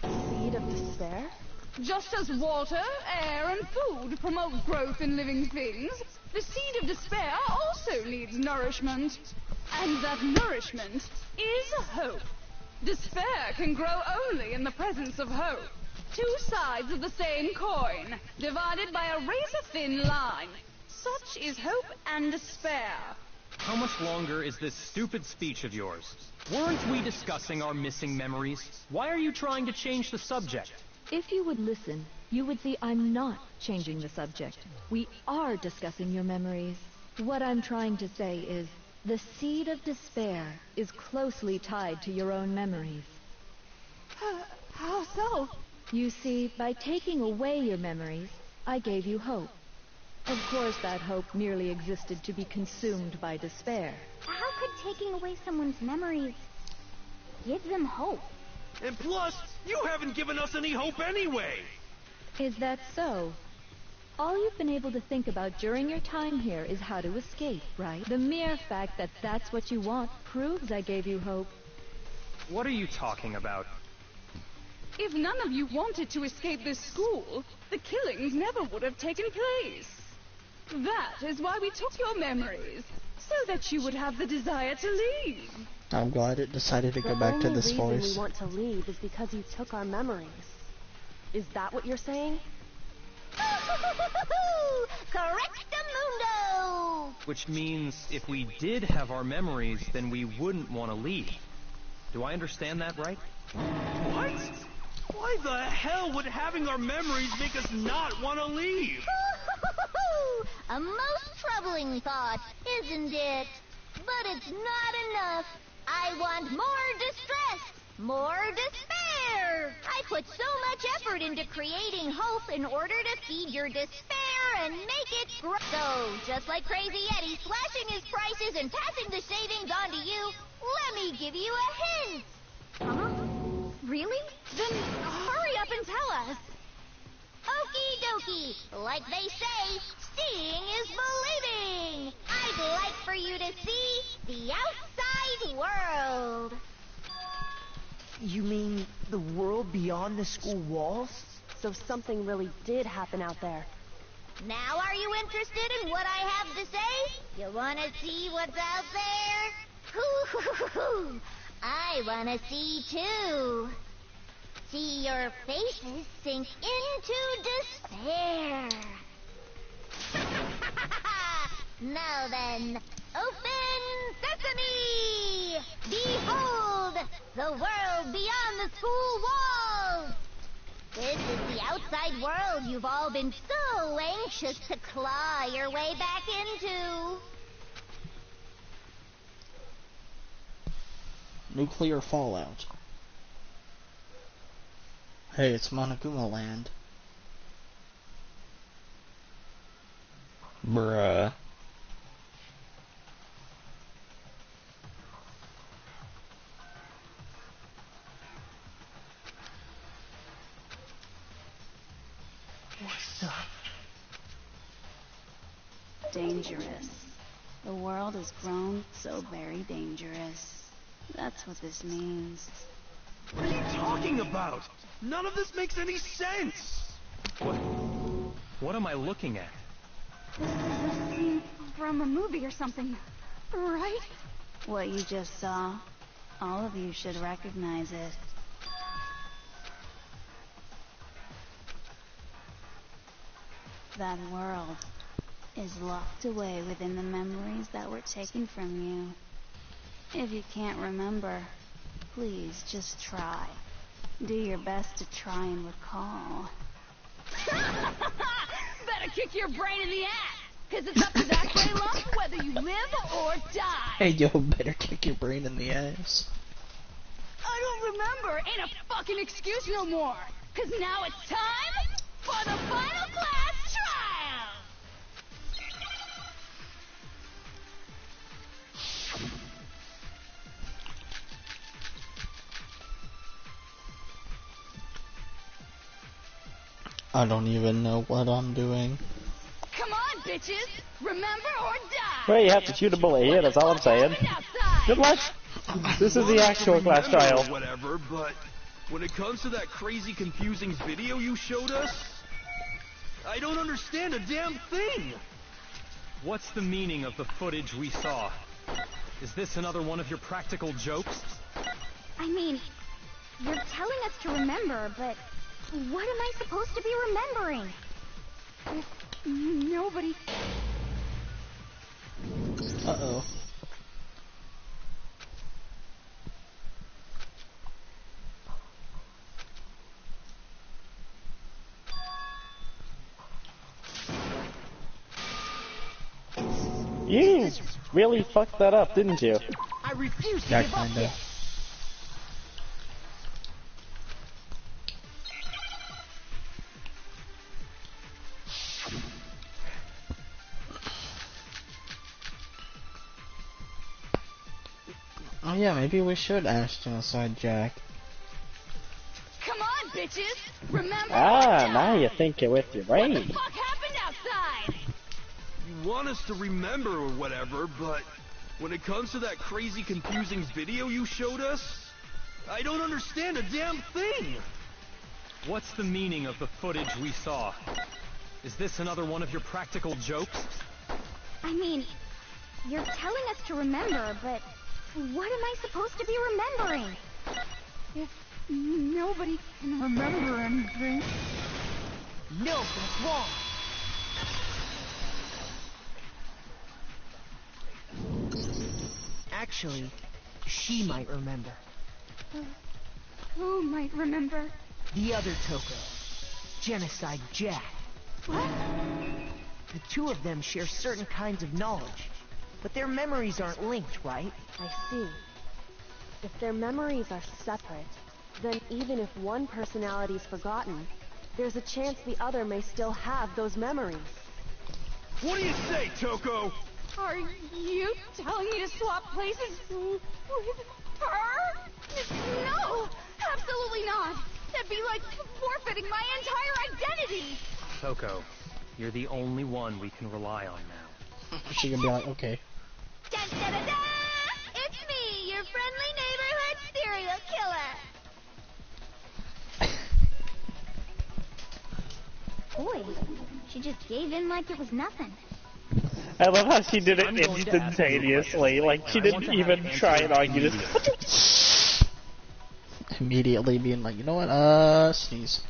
Seed of despair? Just as water, air, and food promote growth in living things, the seed of despair also needs nourishment. And that nourishment is hope. Despair can grow only in the presence of hope. Two sides of the same coin, divided by a razor-thin line. Such is hope and despair. How much longer is this stupid speech of yours? Weren't we discussing our missing memories? Why are you trying to change the subject? If you would listen, you would see I'm not changing the subject. We are discussing your memories. What I'm trying to say is, the seed of despair is closely tied to your own memories. How so? You see, by taking away your memories, I gave you hope. Of course, that hope merely existed to be consumed by despair. How could taking away someone's memories give them hope? And plus, you haven't given us any hope anyway! Is that so? All you've been able to think about during your time here is how to escape, right? The mere fact that that's what you want proves I gave you hope. What are you talking about? If none of you wanted to escape this school, the killings never would have taken place. That is why we took your memories, so that you would have the desire to leave. I'm glad it decided to go back to this The only reason voice. we want to leave is because you took our memories. Is that what you're saying? Correctamundo! Which means if we did have our memories, then we wouldn't want to leave. Do I understand that right? What? Why the hell would having our memories make us not want to leave? A most troubling thought, isn't it? But it's not enough. I want more distress, more despair. I put so much effort into creating hope in order to feed your despair and make it grow. So, just like Crazy Eddie slashing his prices and passing the savings on to you, let me give you a hint. Huh? Really? Then hurry up and tell us. Okie dokie. Like they say, seeing is believing. I'd like for you to see the outside world. You mean the world beyond the school walls? So something really did happen out there. Now are you interested in what I have to say? You want to see what's out there? Hoo-hoo-hoo-hoo. I want to see too. See your faces sink into despair. Now then, open sesame! Behold, the world beyond the school walls! This is the outside world you've all been so anxious to claw your way back into. Nuclear fallout. Hey, it's Monokuma Land. Bruh. What's up? Dangerous. The world has grown so very dangerous. That's what this means. What are you talking about? None of this makes any sense! What am I looking at? This is a scene from a movie or something, right? What you just saw, all of you should recognize it. That world is locked away within the memories that were taken from you. If you can't remember, please just try. Do your best to try and recall. Better kick your brain in the ass, because it's up to that gray lump whether you live or die. Hey yo, better kick your brain in the ass. I don't remember. Ain't a fucking excuse no more. Because now it's time for the final class try. I don't even know what I'm doing. Come on, bitches! Remember or die! Well, you have to shoot a bullet here, that's all I'm saying. Good luck! This is the actual class trial. Whatever, but when it comes to that crazy confusing video you showed us, I don't understand a damn thing! What's the meaning of the footage we saw? Is this another one of your practical jokes? I mean, you're telling us to remember, but what am I supposed to be remembering? Nobody... Uh-oh. You really fucked that up, didn't you? I refuse to Yeah, give up kinda. yet. Oh yeah, maybe we should ask Genocide Jack. Come on, bitches! Remember or Ah, die! now you're thinking with your brain. What the fuck happened outside? You want us to remember or whatever, but when it comes to that crazy confusing video you showed us, I don't understand a damn thing! What's the meaning of the footage we saw? Is this another one of your practical jokes? I mean, you're telling us to remember, but what am I supposed to be remembering? If nobody can remember anything... No, that's wrong. Actually, she might remember. Who might remember? The other Toko. Genocide Jack. What? The two of them share certain kinds of knowledge, but their memories aren't linked, right? I see. If their memories are separate, then even if one personality's forgotten, there's a chance the other may still have those memories. What do you say, Toko? Are you telling me to swap places with her? No! Absolutely not! That'd be like forfeiting my entire identity! Toko, you're the only one we can rely on now. She can be like, okay. Dun, dun, dun, dun! It's me, your friendly neighborhood serial killer. Boy, she just gave in like it was nothing. I love how she did it instantaneously, like she didn't even try and argue this. Immediately being like, you know what, sneeze.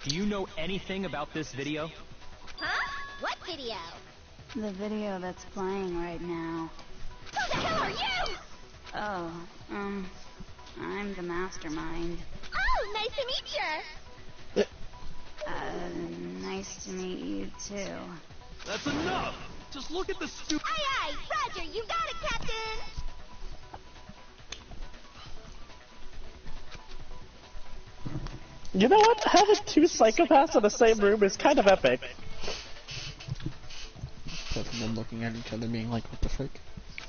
Do you know anything about this video? Huh? What video? The video that's playing right now. Who the hell are you? Oh, I'm the mastermind. Oh, nice to meet you. Nice to meet you too. That's enough! Just look at the stupid... Aye, aye, Roger, you got it, Captain. You know what? Having two psychopaths in the same room is kind of epic. Both of them looking at each other being like, what the frick?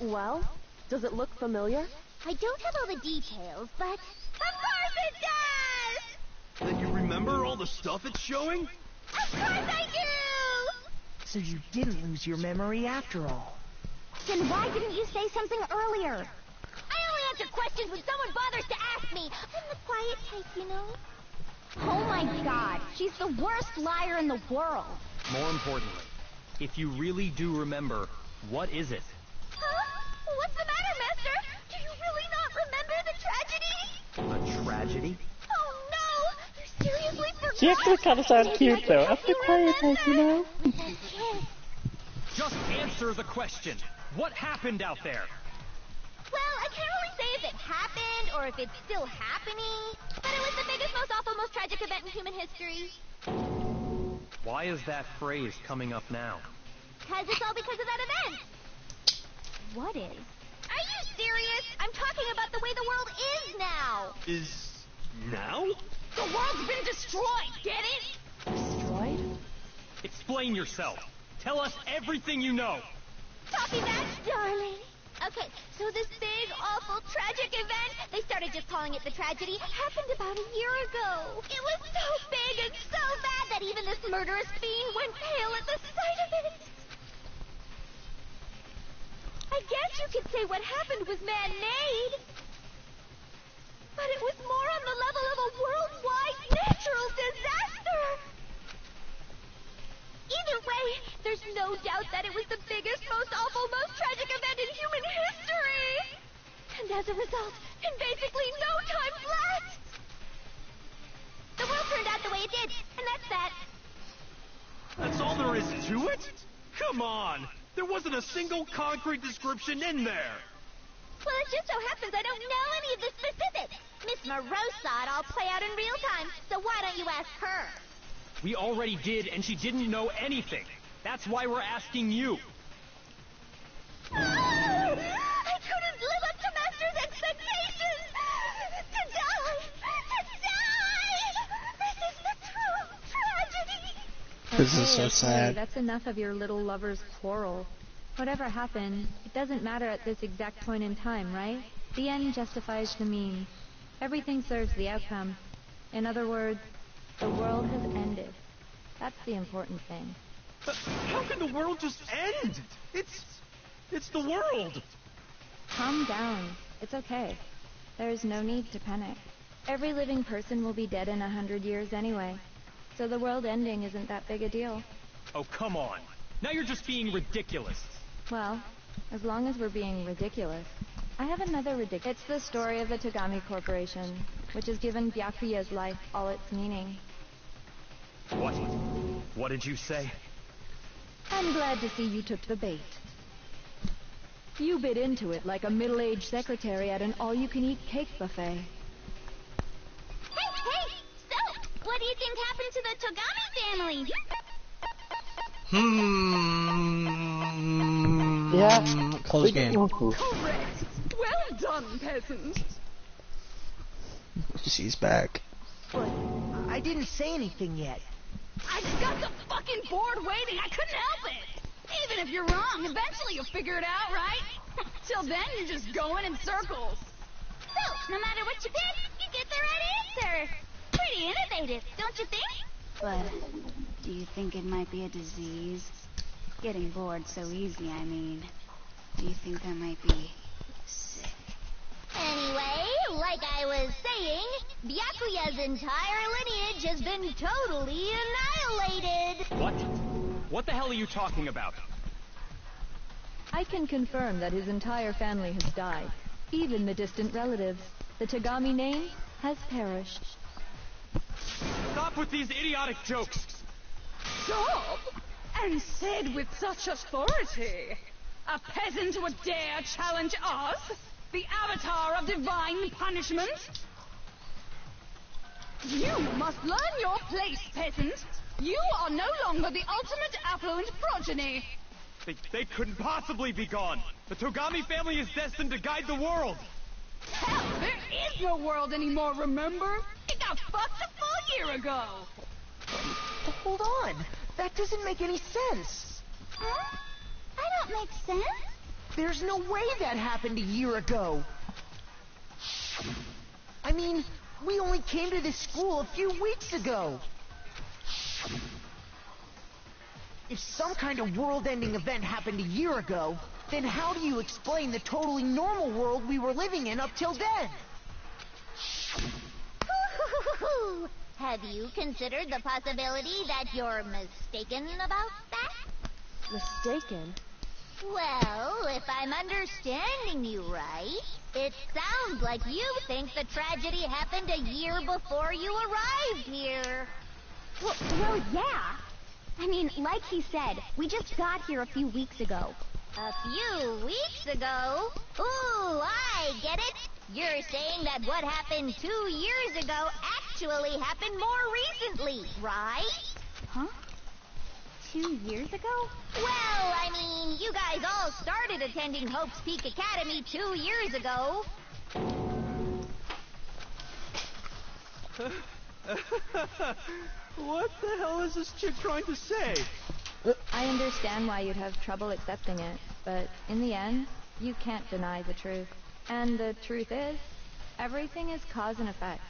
Well, does it look familiar? I don't have all the details, but... Of course it does! Then you remember all the stuff it's showing? Of course I do! So you didn't lose your memory after all. Then why didn't you say something earlier? I only answer questions when someone bothers to ask me. I'm the quiet type, you know? Oh my god, she's the worst liar in the world. More importantly, if you really do remember, what is it? Huh? What's the matter, mister? Do you really not remember the tragedy? A tragedy? Oh no! You seriously forgot? She actually kind of sounds cute though. I'm the quiet type, you know? Just answer the question. What happened out there? Well, I can't really say if it happened or if it's still happening, but it was the biggest, most awful, most tragic event in human history. Why is that phrase coming up now? Because it's all because of that event. What is? Are you serious? I'm talking about the way the world is now. Is... now? The world's been destroyed, get it? Destroyed? Explain yourself. Tell us everything you know. Copy that, darling. Okay, so this big, awful, tragic event, they started just calling it the tragedy, happened about a year ago. It was so big and so bad that even this murderous fiend went pale at the sight of it. I guess you could say what happened was man-made. But it was more on the level of a worldwide natural disaster. Either way, there's no doubt that it was the biggest, most awful, most tragic event in human history. And as a result, in basically no time flat, the world turned out the way it did, and that's that. That's all there is to it? Come on! There wasn't a single concrete description in there! Well, it just so happens I don't know any of the specifics. Miss Moreau saw it all play out in real time, so why don't you ask her? We already did, and she didn't know anything. That's why we're asking you. Oh, I couldn't live up to Master's expectations! To die! This is the true tragedy! This is so Okay, sad. that's enough of your little lover's quarrel. Whatever happened, it doesn't matter at this exact point in time, right? The end justifies the means. Everything serves the outcome. In other words, the world has ended. That's the important thing. But how can the world just end? It's the world! Calm down. It's okay. There's no need to panic. Every living person will be dead in 100 years anyway. So the world ending isn't that big a deal. Oh, come on. Now you're just being ridiculous. Well, as long as we're being ridiculous. I have another ridiculous. It's the story of the Togami Corporation, which has given Byakuya's life all its meaning. What? What did you say? I'm glad to see you took the bait. You bit into it like a middle-aged secretary at an all-you-can-eat cake buffet. Hey! So, what do you think happened to the Togami family? Yeah. Close game. Correct. Well done, peasant. She's back. But I didn't say anything yet. I just got so fucking bored waiting, I couldn't help it. Even if you're wrong, eventually you'll figure it out, right? Till then, you're just going in circles. So, no matter what you pick, you get the right answer. Pretty innovative, don't you think? But do you think it might be a disease? Getting bored so easy, I mean. Do you think I might be sick? Anyway, like I was saying, Byakuya's entire lineage has been totally annihilated. What? What the hell are you talking about? I can confirm that his entire family has died. Even the distant relatives. The Togami name has perished. Stop with these idiotic jokes! Stop! And said with such authority. A peasant would dare challenge us? The avatar of divine punishment? You must learn your place, peasant. You are no longer the ultimate affluent progeny. They couldn't possibly be gone! The Togami family is destined to guide the world! Hell, there is no world anymore, remember? It got fucked a full year ago. Hold on. That doesn't make any sense. Huh? I don't make sense. There's no way that happened a year ago. I mean, we only came to this school a few weeks ago. If some kind of world-ending event happened a year ago, then how do you explain the totally normal world we were living in up till then? Have you considered the possibility that you're mistaken about that? Mistaken? Well, if I'm understanding you right, it sounds like you think the tragedy happened a year before you arrived here. Well, yeah. I mean, like he said, we just got here a few weeks ago. A few weeks ago? Ooh, I get it. You're saying that what happened 2 years ago actually happened more recently, right? Huh? 2 years ago? Well, I mean, you guys all started attending Hope's Peak Academy 2 years ago. What the hell is this chick trying to say? I understand why you'd have trouble accepting it, but in the end, You can't deny the truth. And the truth is, everything is cause and effect.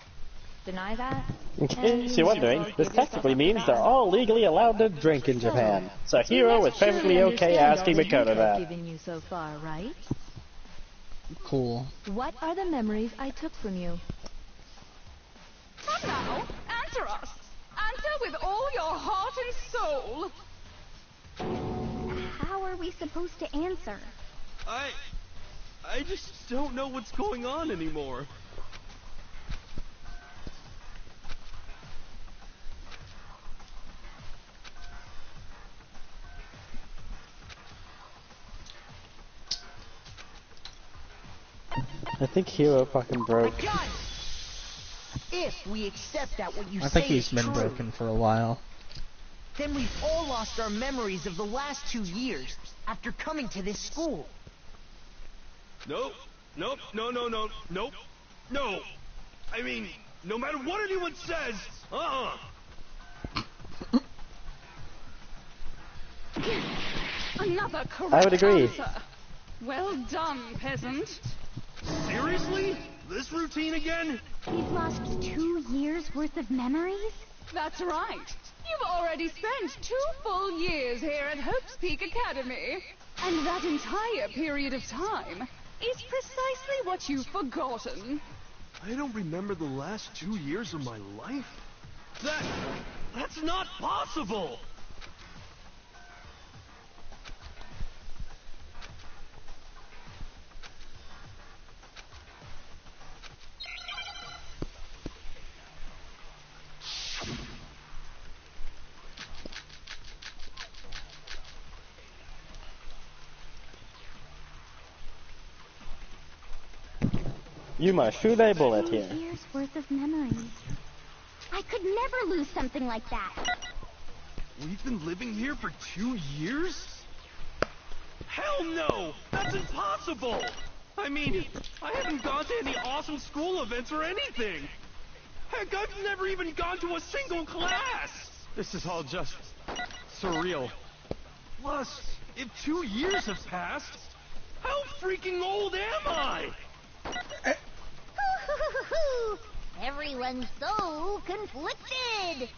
Deny that? In case you're wondering, this technically means they're all legally allowed to drink in Japan. So Hiro is perfectly okay asking Makoto that. Giving you so far, right? Cool. What are the memories I took from you? Come now, answer us. Answer with all your heart and soul. How are we supposed to answer? I just don't know what's going on anymore. I think Hiro fucking broke. If we accept that what you I say think he's is been true, broken for a while. then we've all lost our memories of the last 2 years after coming to this school. Nope. Nope. No. Nope. No. I mean, no matter what anyone says, Another correct I would agree. answer. Well done, peasant. Seriously? This routine again? We've lost 2 years worth of memories? That's right. You've already spent 2 full years here at Hope's Peak Academy. And that entire period of time is precisely what you've forgotten. I don't remember the last 2 years of my life? That's not possible! You must shoot a bullet 2 here. years worth of memories. I could never lose something like that. We've been living here for 2 years? Hell no! That's impossible! I mean, I haven't gone to any awesome school events or anything! Heck, I've never even gone to a single class! This is all just surreal. Plus, if 2 years have passed, how freaking old am I? Everyone's so conflicted.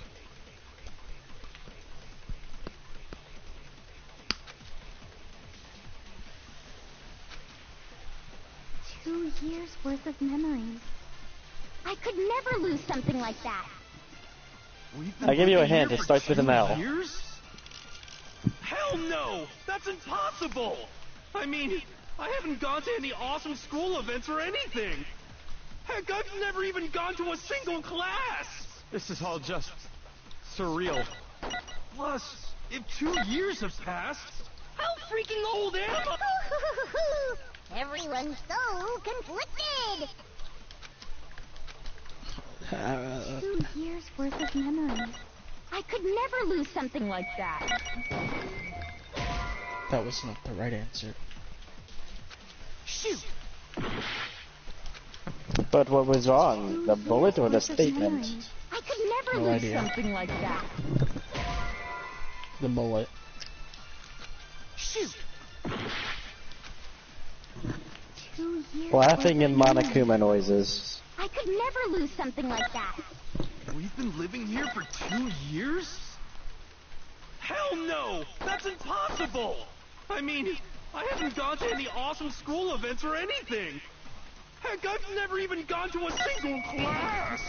2 years worth of memories. I could never lose something like that. I'll give you a hint, it starts with an L. Years? Hell no! That's impossible! I mean, I haven't gone to any awesome school events or anything! Heck, I've never even gone to a single class! This is all just surreal. Plus, if 2 years have passed, how freaking old am I? Everyone's so conflicted. 2 years worth of memories. I could never lose something like that. That was not the right answer. Shoot! But what was wrong? The bullet or the statement? I could never No lose idea. something like that. The bullet. Shoot! 2 years Laughing worth and of memories. Monokuma noises. I could never lose something like that. We've been living here for 2 years? Hell no! That's impossible! I mean, I haven't gone to any awesome school events or anything! Heck, I've never even gone to a single class!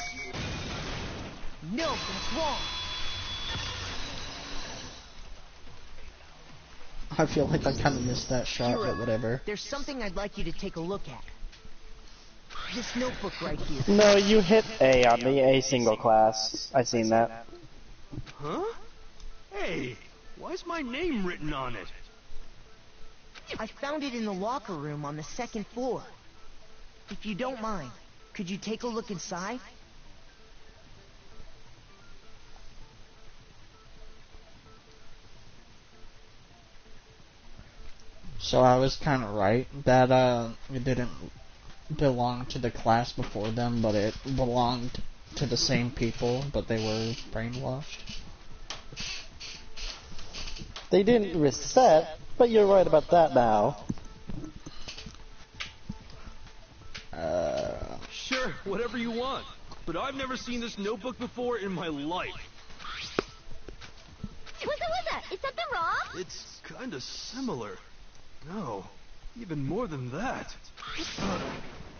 No, that's wrong. I feel like I kind of missed that shot, but whatever. There's something I'd like you to take a look at. This notebook right here. No, you hit A on the A single class. I seen that. Huh? Hey, why's my name written on it? I found it in the locker room on the 2nd floor. If you don't mind, could you take a look inside? So I was kind of right that it didn't belong to the class before them, but it belonged to the same people, but they were brainwashed. They didn't reset, but you're right about that now. whatever you want. But I've never seen this notebook before in my life. What's that? Is something wrong? It's kinda similar. No, even more than that.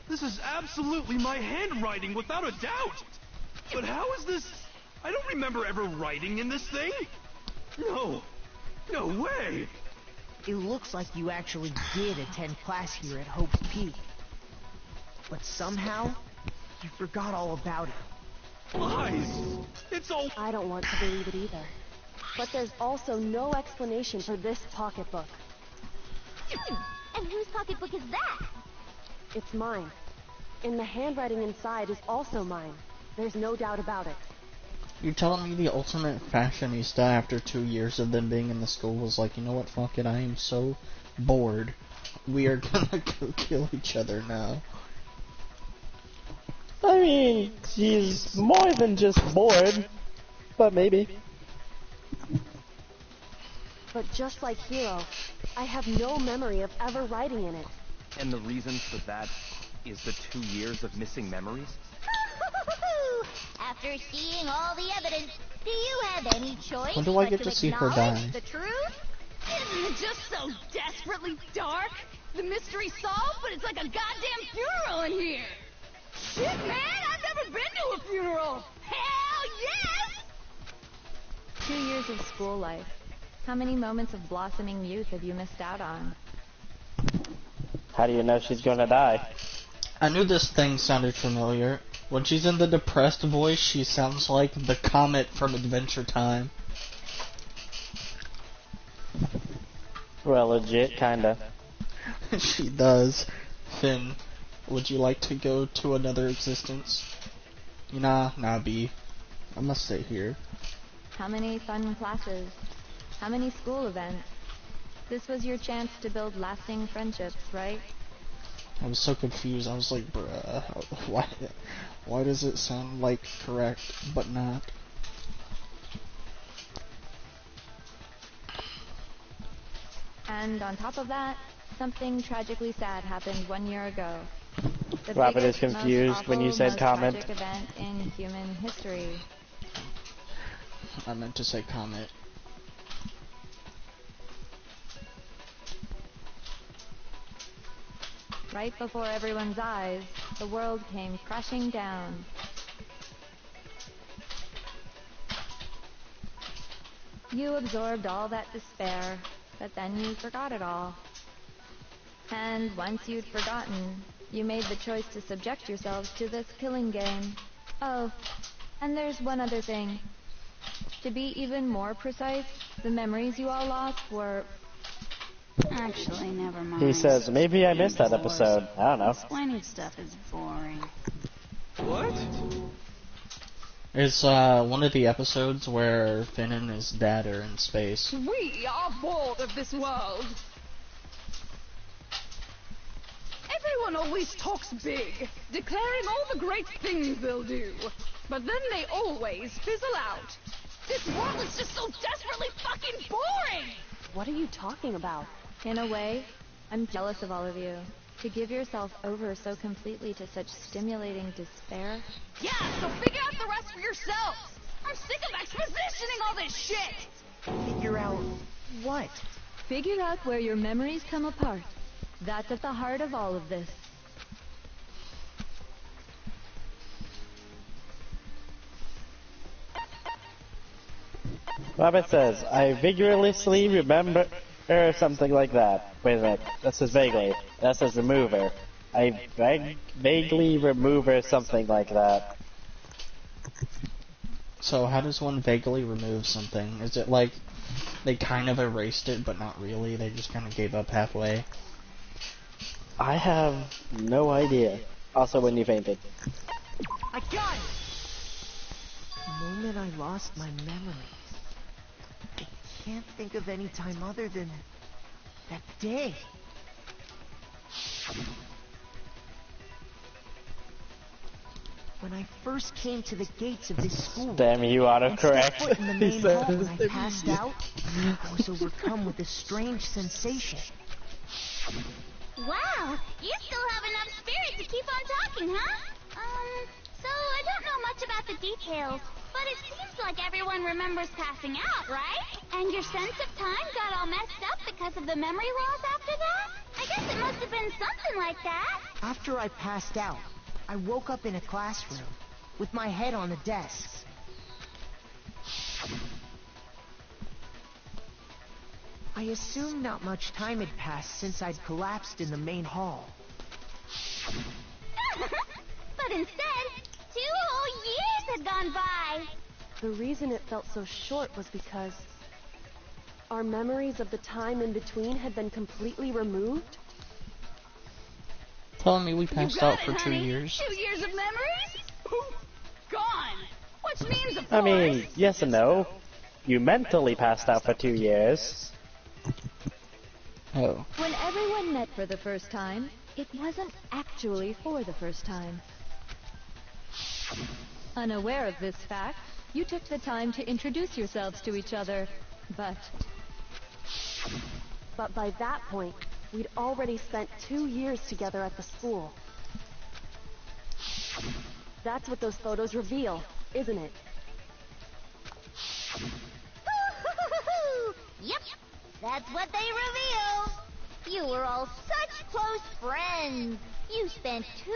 This is absolutely my handwriting, without a doubt! But how is this? I don't remember ever writing in this thing! No! No way! It looks like you actually did attend class here at Hope's Peak. But somehow, you forgot all about it. Lies! It's all— I don't want to believe it either. But there's also no explanation for this pocketbook. And whose pocketbook is that? It's mine. And the handwriting inside is also mine. There's no doubt about it. You're telling me the ultimate fashionista after 2 years of them being in the school was like, you know what, fuck it, I am so bored. We are gonna go kill each other now. I mean, she's more than just bored, but maybe. But just like Hero, I have no memory of ever writing in it. And the reason for that is the 2 years of missing memories? After seeing all the evidence, do you have any choice When do I but get to see her acknowledge die? the truth? Isn't it just so desperately dark? The mystery solved, but it's like a goddamn funeral in here. Shit, man, I've never been to a funeral. Hell yes! 2 years of school life. How many moments of blossoming youth have you missed out on? How do you know she's gonna die? I knew this thing sounded familiar. When she's in the depressed voice, she sounds like the Comet from Adventure Time. Well, legit, kinda. She does. Finn, would you like to go to another existence? Nah, B. I must stay here. How many fun classes? How many school events? This was your chance to build lasting friendships, right? I was so confused. I was like, bruh, why does it sound like correct, but not? And on top of that, something tragically sad happened 1 year ago. The Robert is biggest, confused most when you awful, said most Comet. tragic event in human history. I meant to say Comet. Right before everyone's eyes, the world came crashing down. You absorbed all that despair, but then you forgot it all. And once you'd forgotten, you made the choice to subject yourselves to this killing game. Oh, and there's one other thing. To be even more precise, the memories you all lost were... Actually, never mind. He says, maybe I missed that episode. I don't know. Explaining stuff is boring. What? It's one of the episodes where Finn and his dad are in space. We are bored of this world. Everyone always talks big, declaring all the great things they'll do. But then they always fizzle out. This world is just so desperately fucking boring! What are you talking about? In a way, I'm jealous of all of you. To give yourself over so completely to such stimulating despair. Yeah, so figure out the rest for yourselves! I'm sick of expositioning all this shit! Figure out what? Figure out where your memories come apart. That's at the heart of all of this. Robert says, I vigorously remember something like that. Wait a minute. That says vaguely. That says remover. I vaguely remove something like that. So how does one vaguely remove something? Is it like they kind of erased it, but not really? They just kind of gave up halfway? I have no idea. Also, when you fainted. I got it! The moment I lost my memories. I can't think of any time other than that day. When I first came to the gates of this school, Damn you, and stepped autocorrect. foot in the He main hall says. when I passed out, I was overcome with a strange sensation. Wow, you still have enough spirit to keep on talking, huh? So I don't know much about the details, but it seems like everyone remembers passing out, right? And your sense of time got all messed up because of the memory loss after that? I guess it must have been something like that. After I passed out, I woke up in a classroom with my head on the desk. I assumed not much time had passed since I'd collapsed in the main hall. But instead, 2 whole years had gone by. The reason it felt so short was because our memories of the time in between had been completely removed. Telling me we passed out for 2 years. 2 years of memories? Gone. Which means, of I course... mean, yes and no. You mentally passed out for 2 years. Oh. When everyone met for the first time, it wasn't actually for the first time. Unaware of this fact, you took the time to introduce yourselves to each other, but by that point, we'd already spent 2 years together at the school. That's what those photos reveal, isn't it? Yep, that's what they reveal. You were all such close friends. You spent 2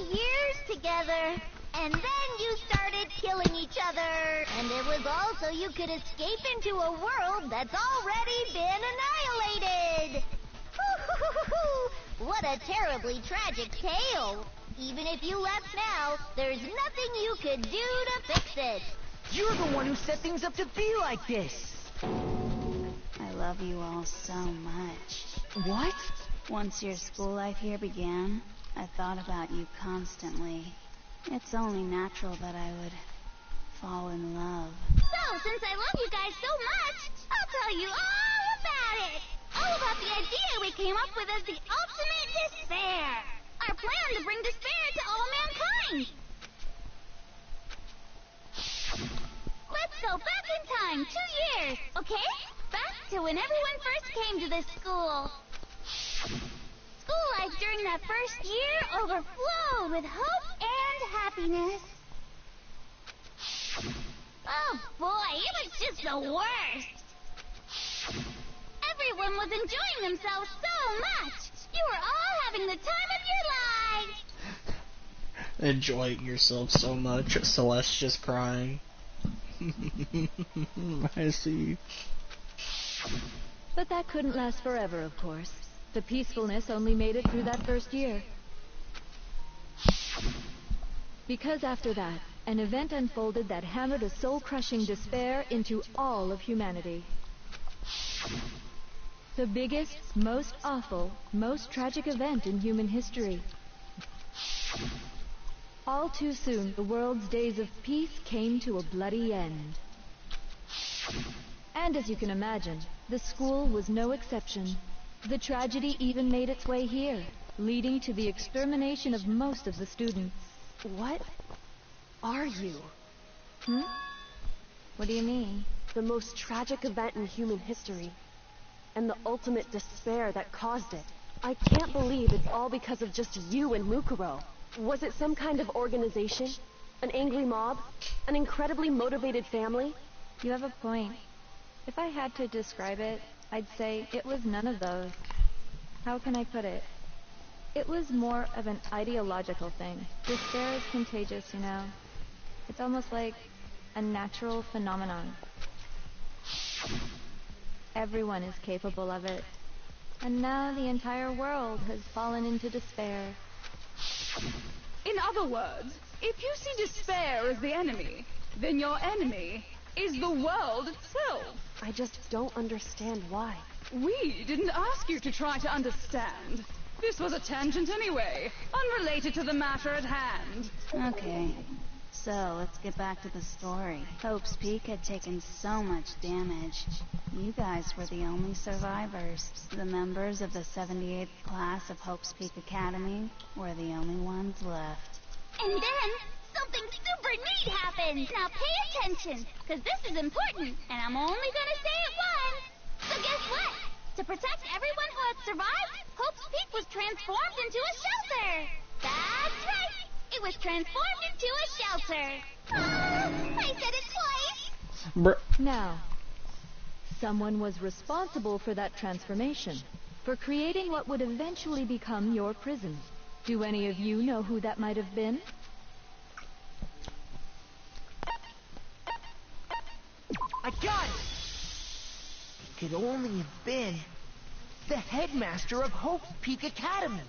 years together, and then you started killing each other. And it was all so you could escape into a world that's already been annihilated. What a terribly tragic tale. Even if you left now, there's nothing you could do to fix it. You're the one who set things up to be like this! I love you all so much. What? Once your school life here began, I thought about you constantly. It's only natural that I would fall in love. So, since I love you guys so much, I'll tell you all about it. All about the idea we came up with as the ultimate despair. Our plan to bring despair to all mankind. Let's go back in time 2 years, okay? Back to when everyone first came to this school. School life during that first year overflowed with hope and happiness. Oh boy, it was just the worst. Everyone was enjoying themselves so much. You were all having the time of your lives. Enjoying yourself so much. Celeste just crying. I see. But that couldn't last forever, of course. The peacefulness only made it through that first year. Because after that, an event unfolded that hammered a soul-crushing despair into all of humanity. The biggest, most awful, most tragic event in human history. All too soon, the world's days of peace came to a bloody end. And as you can imagine, the school was no exception. The tragedy even made its way here, leading to the extermination of most of the students. What are you? What do you mean? The most tragic event in human history, and the ultimate despair that caused it. I can't believe it's all because of just you and Mukuro. Was it some kind of organization? An angry mob? An incredibly motivated family? You have a point. If I had to describe it, I'd say it was none of those. How can I put it? It was more of an ideological thing. Despair is contagious, you know. It's almost like a natural phenomenon. Everyone is capable of it. And now the entire world has fallen into despair. In other words, if you see despair as the enemy, then your enemy is the world itself. I just don't understand why. We didn't ask you to try to understand. This was a tangent anyway, unrelated to the matter at hand. Okay, so let's get back to the story. Hope's Peak had taken so much damage. You guys were the only survivors. The members of the 78th class of Hope's Peak Academy were the only ones left. And then, something super neat happened. Now pay attention, because this is important, and I'm only gonna say it once. So guess what? To protect everyone who had survived, Hope's Peak was transformed into a shelter. That's right. It it was transformed into a shelter. I said it twice. Now, someone was responsible for that transformation, for creating what would eventually become your prison. Do any of you know who that might have been? I got it! It could only have been the headmaster of Hope Peak Academy.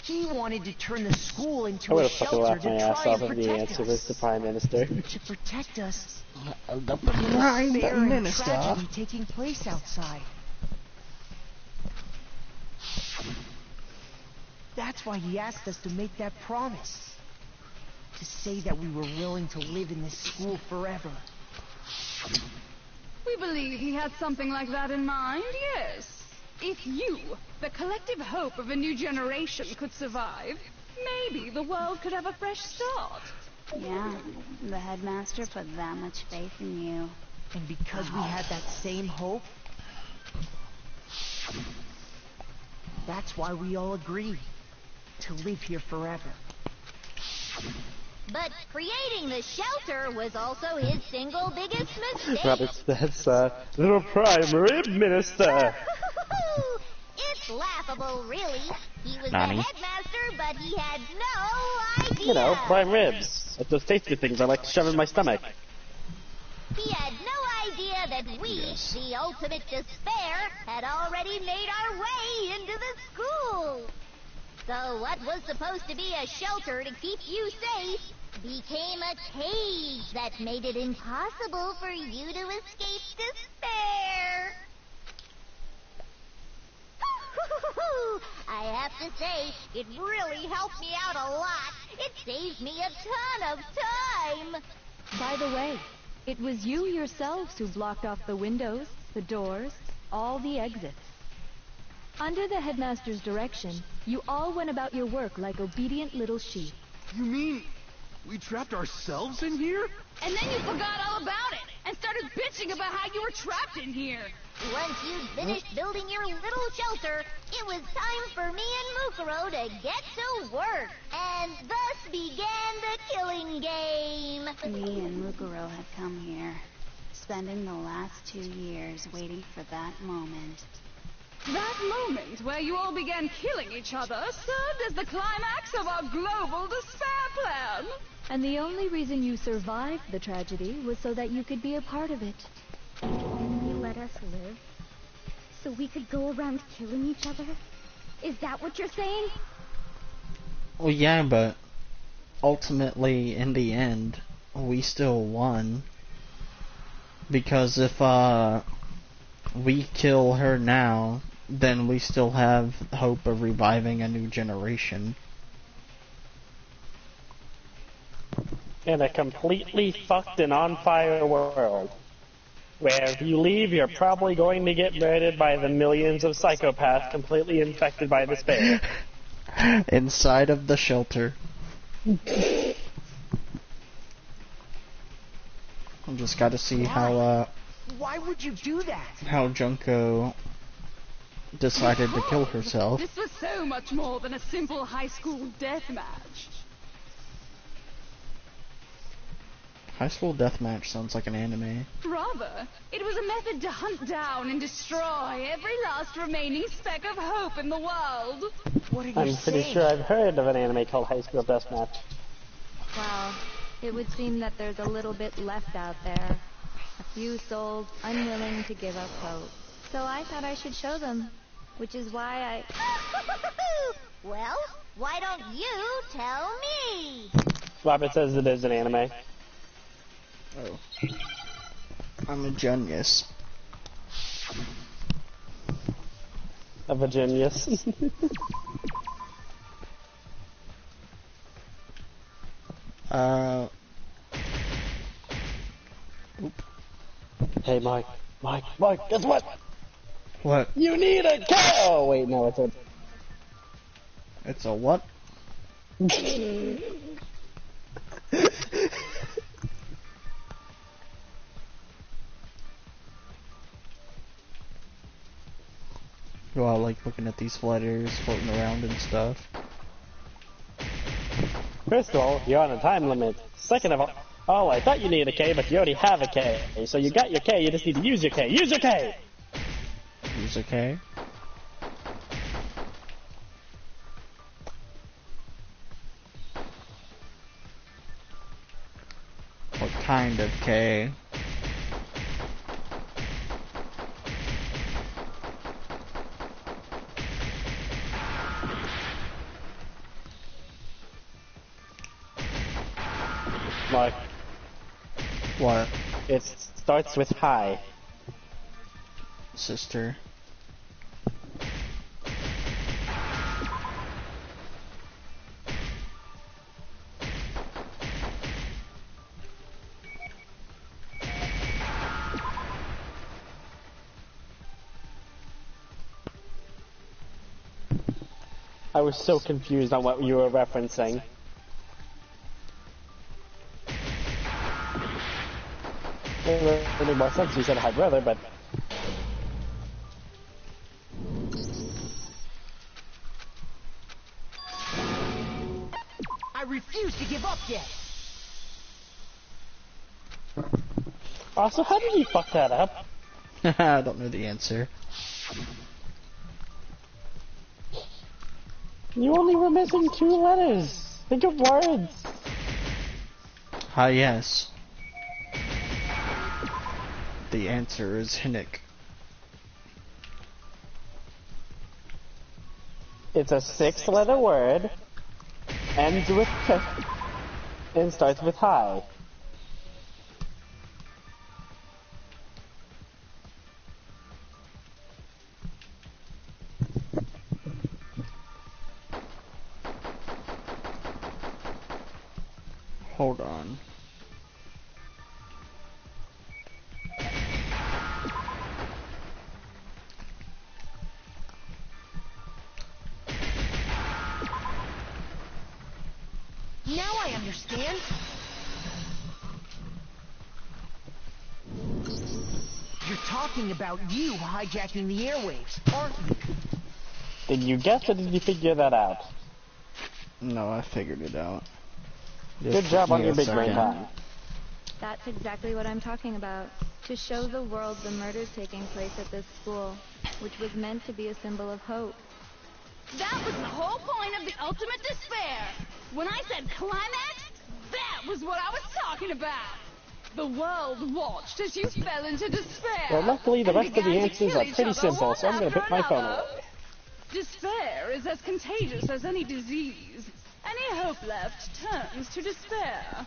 He wanted to turn the school I into would a have fucking shelter laughed my to ass try off and if the protect answer was the us. Prime Minister. To protect us The from the Prime despair and Minister. tragedy taking place outside. That's why he asked us to make that promise. To say that we were willing to live in this school forever. We believe he had something like that in mind, yes. If you, the collective hope of a new generation, could survive, maybe the world could have a fresh start. Yeah, the headmaster put that much faith in you. And because we had that same hope, that's why we all agreed to live here forever. But creating the shelter was also his single biggest mistake. Rabbit, that's the Prime Minister. It's laughable, really. He was Nani? the headmaster, but he had no idea. You know, prime ribs. Like those tasty things I like to shove in my stomach. He had no idea that we, the ultimate despair, had already made our way into the school. So what was supposed to be a shelter to keep you safe became a cage that made it impossible for you to escape despair. I have to say, it really helped me out a lot. It saved me a ton of time. By the way, it was you yourselves who blocked off the windows, the doors, all the exits. Under the headmaster's direction, you all went about your work like obedient little sheep. You mean we trapped ourselves in here? And then you forgot all about it and started bitching about how you were trapped in here. Once you'd finished building your little shelter, it was time for me and Mukuro to get to work. And thus began the killing game. Me and Mukuro had come here, spending the last 2 years waiting for that moment. That moment where you all began killing each other served as the climax of our global despair plan. And the only reason you survived the tragedy was so that you could be a part of it. And you let us live? So we could go around killing each other? Is that what you're saying? Well, yeah, but ultimately, in the end, we still won. Because if, we kill her now, then we still have hope of reviving a new generation. In a completely fucked and on fire world, where if you leave, you're probably going to get murdered by the millions of psychopaths completely infected by despair. Inside of the shelter. I just gotta see how, Why would you do that? how Junko decided to kill herself. This was so much more than a simple high school death match. High School Deathmatch sounds like an anime. Rather, it was a method to hunt down and destroy every last remaining speck of hope in the world. What are you I'm pretty saying? sure I've heard of an anime called High School Deathmatch. Well, it would seem that there's a little bit left out there. A few souls unwilling to give up hope. So I thought I should show them, which is why Well, why don't you tell me? Robert says it is an anime. Oh. I'm a genius. A Virginius. Oop. Hey, Mike, guess what? What? You need a cat! Oh, wait, no, it's a... It's a what? while like looking at these letters floating around and stuff. First of all, you're on a time limit. Second of all, oh, I thought you needed a K, but you already have a K. So you got your K, you just need to use your K. Use your K! Use a K. What kind of K? Mark, What? it starts with hi. Sister. I was so confused on what you were referencing. It made more sense you said hi brother, but... I refuse to give up yet. Also, how did you fuck that up? I don't know the answer. You only were missing 2 letters. Think of words. Ah, yes. The answer is Hinnick. It's a 6-letter word, ends with K, and starts with hi. Hold on. Now I understand. You're talking about you hijacking the airwaves, aren't you? Did you guess or did you figure that out? No, I figured it out. Good job on your big brain time. That's exactly what I'm talking about. To show the world the murders taking place at this school, which was meant to be a symbol of hope. That was the whole point of the ultimate despair. When I said climax, that was what I was talking about. The world watched as you fell into despair. Well, luckily the and rest of the began to answers kill are each pretty other simple, one so I'm gonna after put my phone another. away. Despair is as contagious as any disease. Any hope left turns to despair.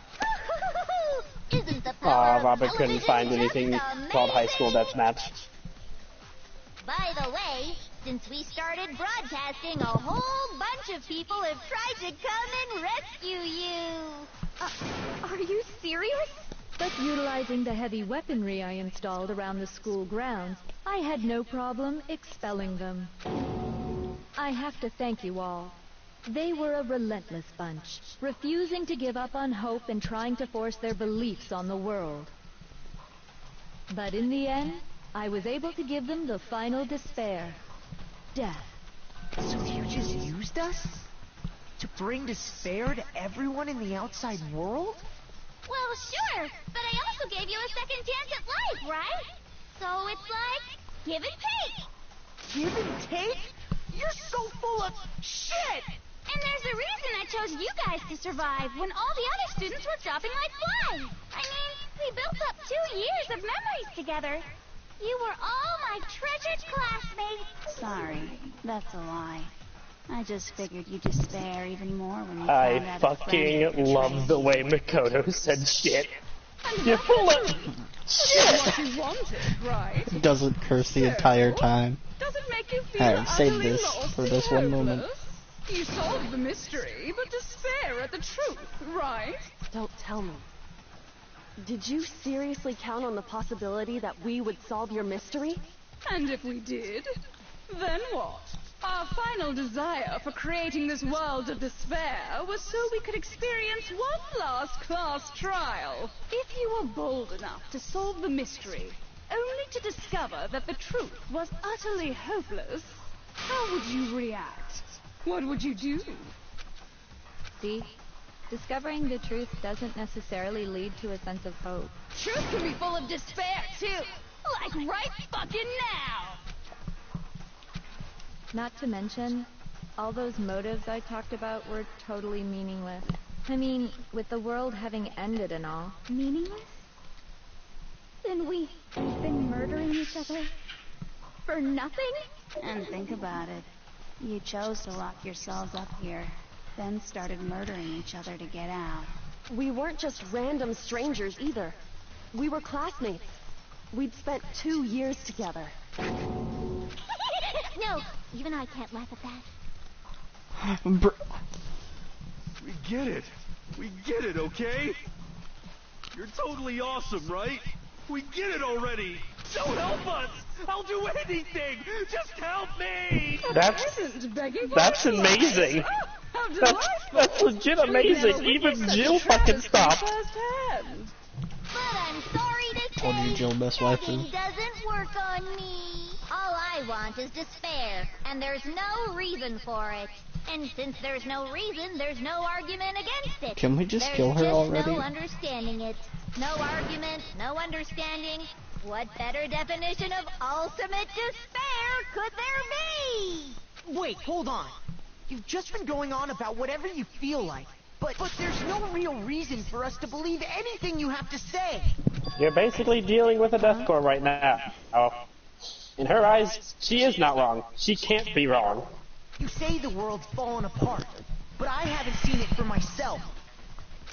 Isn't the Aw, power of Robert couldn't television find just anything called High School amazing? Deathmatch. By the way, since we started broadcasting, a whole bunch of people have tried to come and rescue you. Are you serious? But utilizing the heavy weaponry I installed around the school grounds, I had no problem expelling them. I have to thank you all. They were a relentless bunch, refusing to give up on hope and trying to force their beliefs on the world. But in the end, I was able to give them the final despair. Death. So you just used us? To bring despair to everyone in the outside world? Well, sure, but I also gave you a second chance at life, right? So it's like, give and take. Give and take? You're so full of shit! And there's a reason I chose you guys to survive when all the other students were dropping like flies. I mean, we built up 2 years of memories together. You were all my treasured classmates. Sorry, that's a lie. I just figured you'd despair even more when you I found out a friend fucking had love betrayed the you. way Makoto said shit. You're full of shit! What you wanted, right? He doesn't curse the entire time. Does it make you feel I've saved utterly this lost for and this one moment. hopeless? You solved the mystery, but despair at the truth, right? Don't tell me. Did you seriously count on the possibility that we would solve your mystery? And if we did, then what? Our final desire for creating this world of despair was so we could experience one last class trial. If you were bold enough to solve the mystery, only to discover that the truth was utterly hopeless, How would you react? What would you do? See? Discovering the truth doesn't necessarily lead to a sense of hope. Truth can be full of despair, too. Like right fucking now. Not to mention, all those motives I talked about were totally meaningless. I mean, with the world having ended and all. Meaningless? Then we've been murdering each other for nothing? And think about it. You chose to lock yourselves up here, then started murdering each other to get out. We weren't just random strangers either. We were classmates. We'd spent 2 years together. No, even I can't laugh at that. We get it. We get it, okay? You're totally awesome, right? We get it already. So help us. I'll do anything. Just help me. That's amazing. That's legit amazing. Even Jill fucking stopped. But I'm sorry to Told you say, Jill best waifu. begging doesn't work on me. All I want is despair, and there's no reason for it. And since there's no reason, there's no argument against it. Can we just There's kill her just already? no understanding it. No argument, no understanding. What better definition of ultimate despair could there be? Wait, hold on. You've just been going on about whatever you feel like. But there's no real reason for us to believe anything you have to say. You're basically dealing with a deathcore right now. In her eyes, she is not wrong. She can't be wrong. You say the world's fallen apart, but I haven't seen it for myself.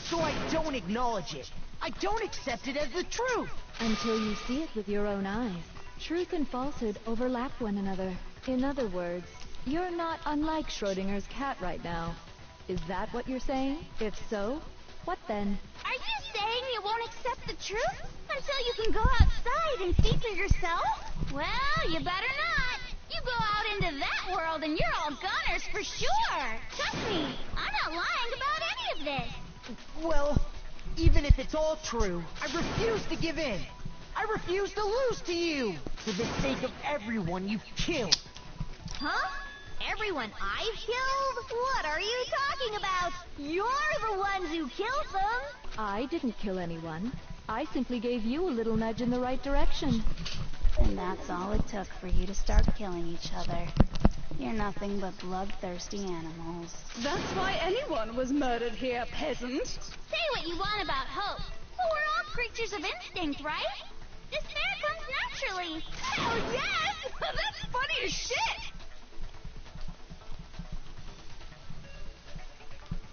So I don't acknowledge it. I don't accept it as the truth. Until you see it with your own eyes. Truth and falsehood overlap one another. In other words, you're not unlike Schrodinger's cat right now. Is that what you're saying? If so, what then? Are you saying you won't accept the truth until you can go outside and see for yourself? Well, you better not. You go out into that world and you're all goners for sure. Trust me, I'm not lying about any of this. Well, even if it's all true, I refuse to give in. I refuse to lose to you. For the sake of everyone you've killed. Huh? Everyone I've killed? What are you talking about? You're the ones who killed them. I didn't kill anyone. I simply gave you a little nudge in the right direction. And that's all it took for you to start killing each other. You're nothing but bloodthirsty animals. That's why anyone was murdered here, peasant. Say what you want about hope, but we're all creatures of instinct, right? Despair comes naturally. Hell yes! That's funny as shit!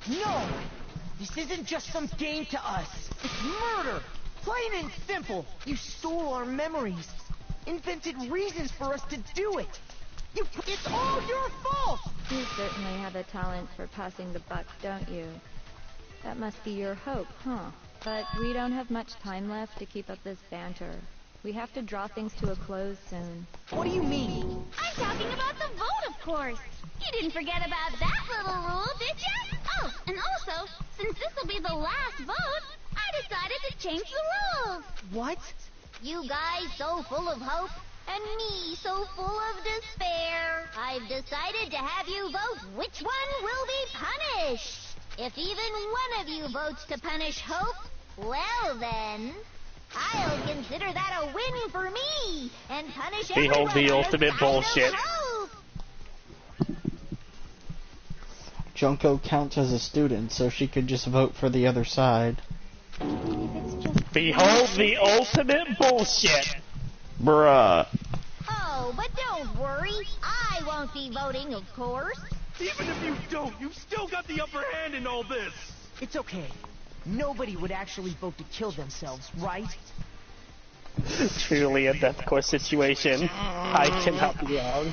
No! This isn't just some game to us. It's murder! Plain and simple. You stole our memories. Invented reasons for us to do it. It's all your fault! You certainly have a talent for passing the buck, don't you? That must be your hope, huh? But we don't have much time left to keep up this banter. We have to draw things to a close soon. What do you mean? I'm talking about the vote, of course. You didn't forget about that little rule, did you? Oh, and also, since this will be the last vote, I decided to change the rules. What? You guys so full of hope, and me so full of despair. I've decided to have you vote which one will be punished. If even one of you votes to punish hope, well then, I'll consider that a win for me, and punish Behold everyone the on ultimate side bullshit. of hope. Junko counts as a student, so she could just vote for the other side. Behold the ultimate bullshit. Bruh. Oh, but don't worry. I won't be voting, of course. Even if you don't, you've still got the upper hand in all this. It's okay. Nobody would actually vote to kill themselves, right? Truly a deathcore situation. I cannot be wrong.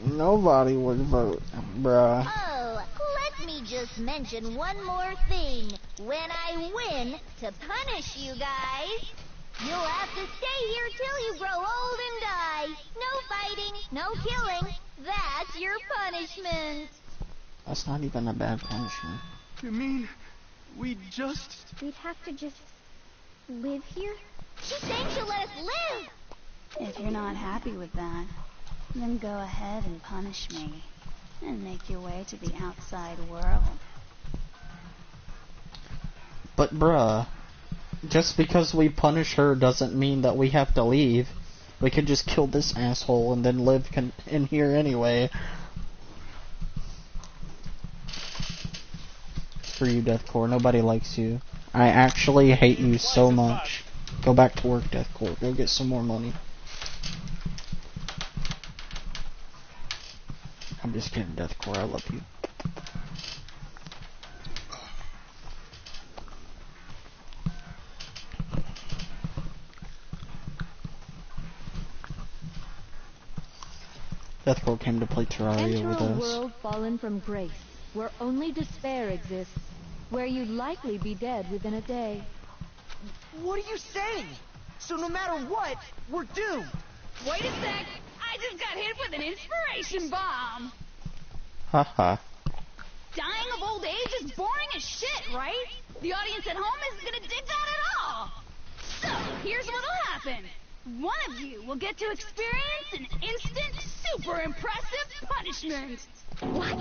Nobody would vote, bruh. Oh, let me just mention one more thing. When I win, to punish you guys, you'll have to stay here till you grow old and die. No fighting, no killing. That's your punishment. That's not even a bad punishment. You mean we'd have to just live here? She's saying she'll let us live. If you're not happy with that, Then go ahead and punish me, and make your way to the outside world. But bruh, just because we punish her doesn't mean that we have to leave. We could just kill this asshole and then live in here anyway. For you, Deathcore. Nobody likes you. I actually hate you so much. Go back to work, Deathcore. Go get some more money. I'm just kidding, Deathcore. I love you. Deathcore came to play Terraria Enter with a us. world fallen from grace, where only despair exists, where you'd likely be dead within a day. What are you saying? So no matter what, we're doomed. Wait a sec. I just got hit with an inspiration bomb. Haha. Dying of old age is boring as shit, right? The audience at home isn't gonna dig that at all. So, here's what'll happen. One of you will get to experience an instant, super impressive punishment. What?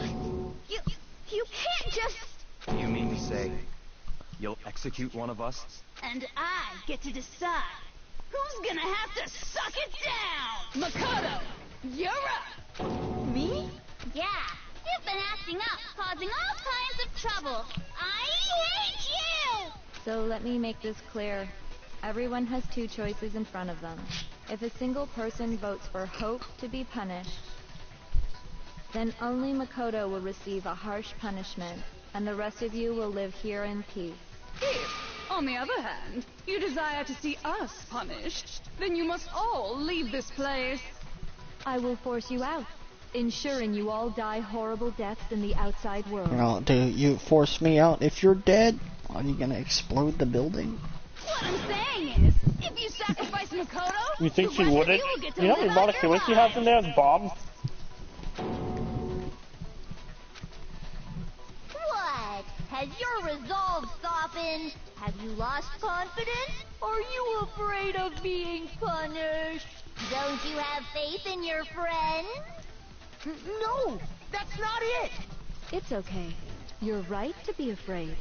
You can't just... You mean to say you'll execute one of us? And I get to decide who's gonna have to suck it down. Makoto, you're up. Me? Yeah, you've been acting up, causing all kinds of trouble. I hate you! So let me make this clear. Everyone has two choices in front of them. If a single person votes for Hope to be punished, then only Makoto will receive a harsh punishment, and the rest of you will live here in peace. If, on the other hand, you desire to see us punished, then you must all leave this place. I will force you out, ensuring you all die horrible deaths in the outside world. Well, do you force me out if you're dead? Are you gonna explode the building? What I'm saying is, if you sacrifice Makoto, You think the she rest of wouldn't? you will get to You know how live many out Monica your Lewinsky has in there as lives. bombs? What? Has your resolve softened? Have you lost confidence? Are you afraid of being punished? Don't you have faith in your friend? No, that's not it. It's okay. You're right to be afraid.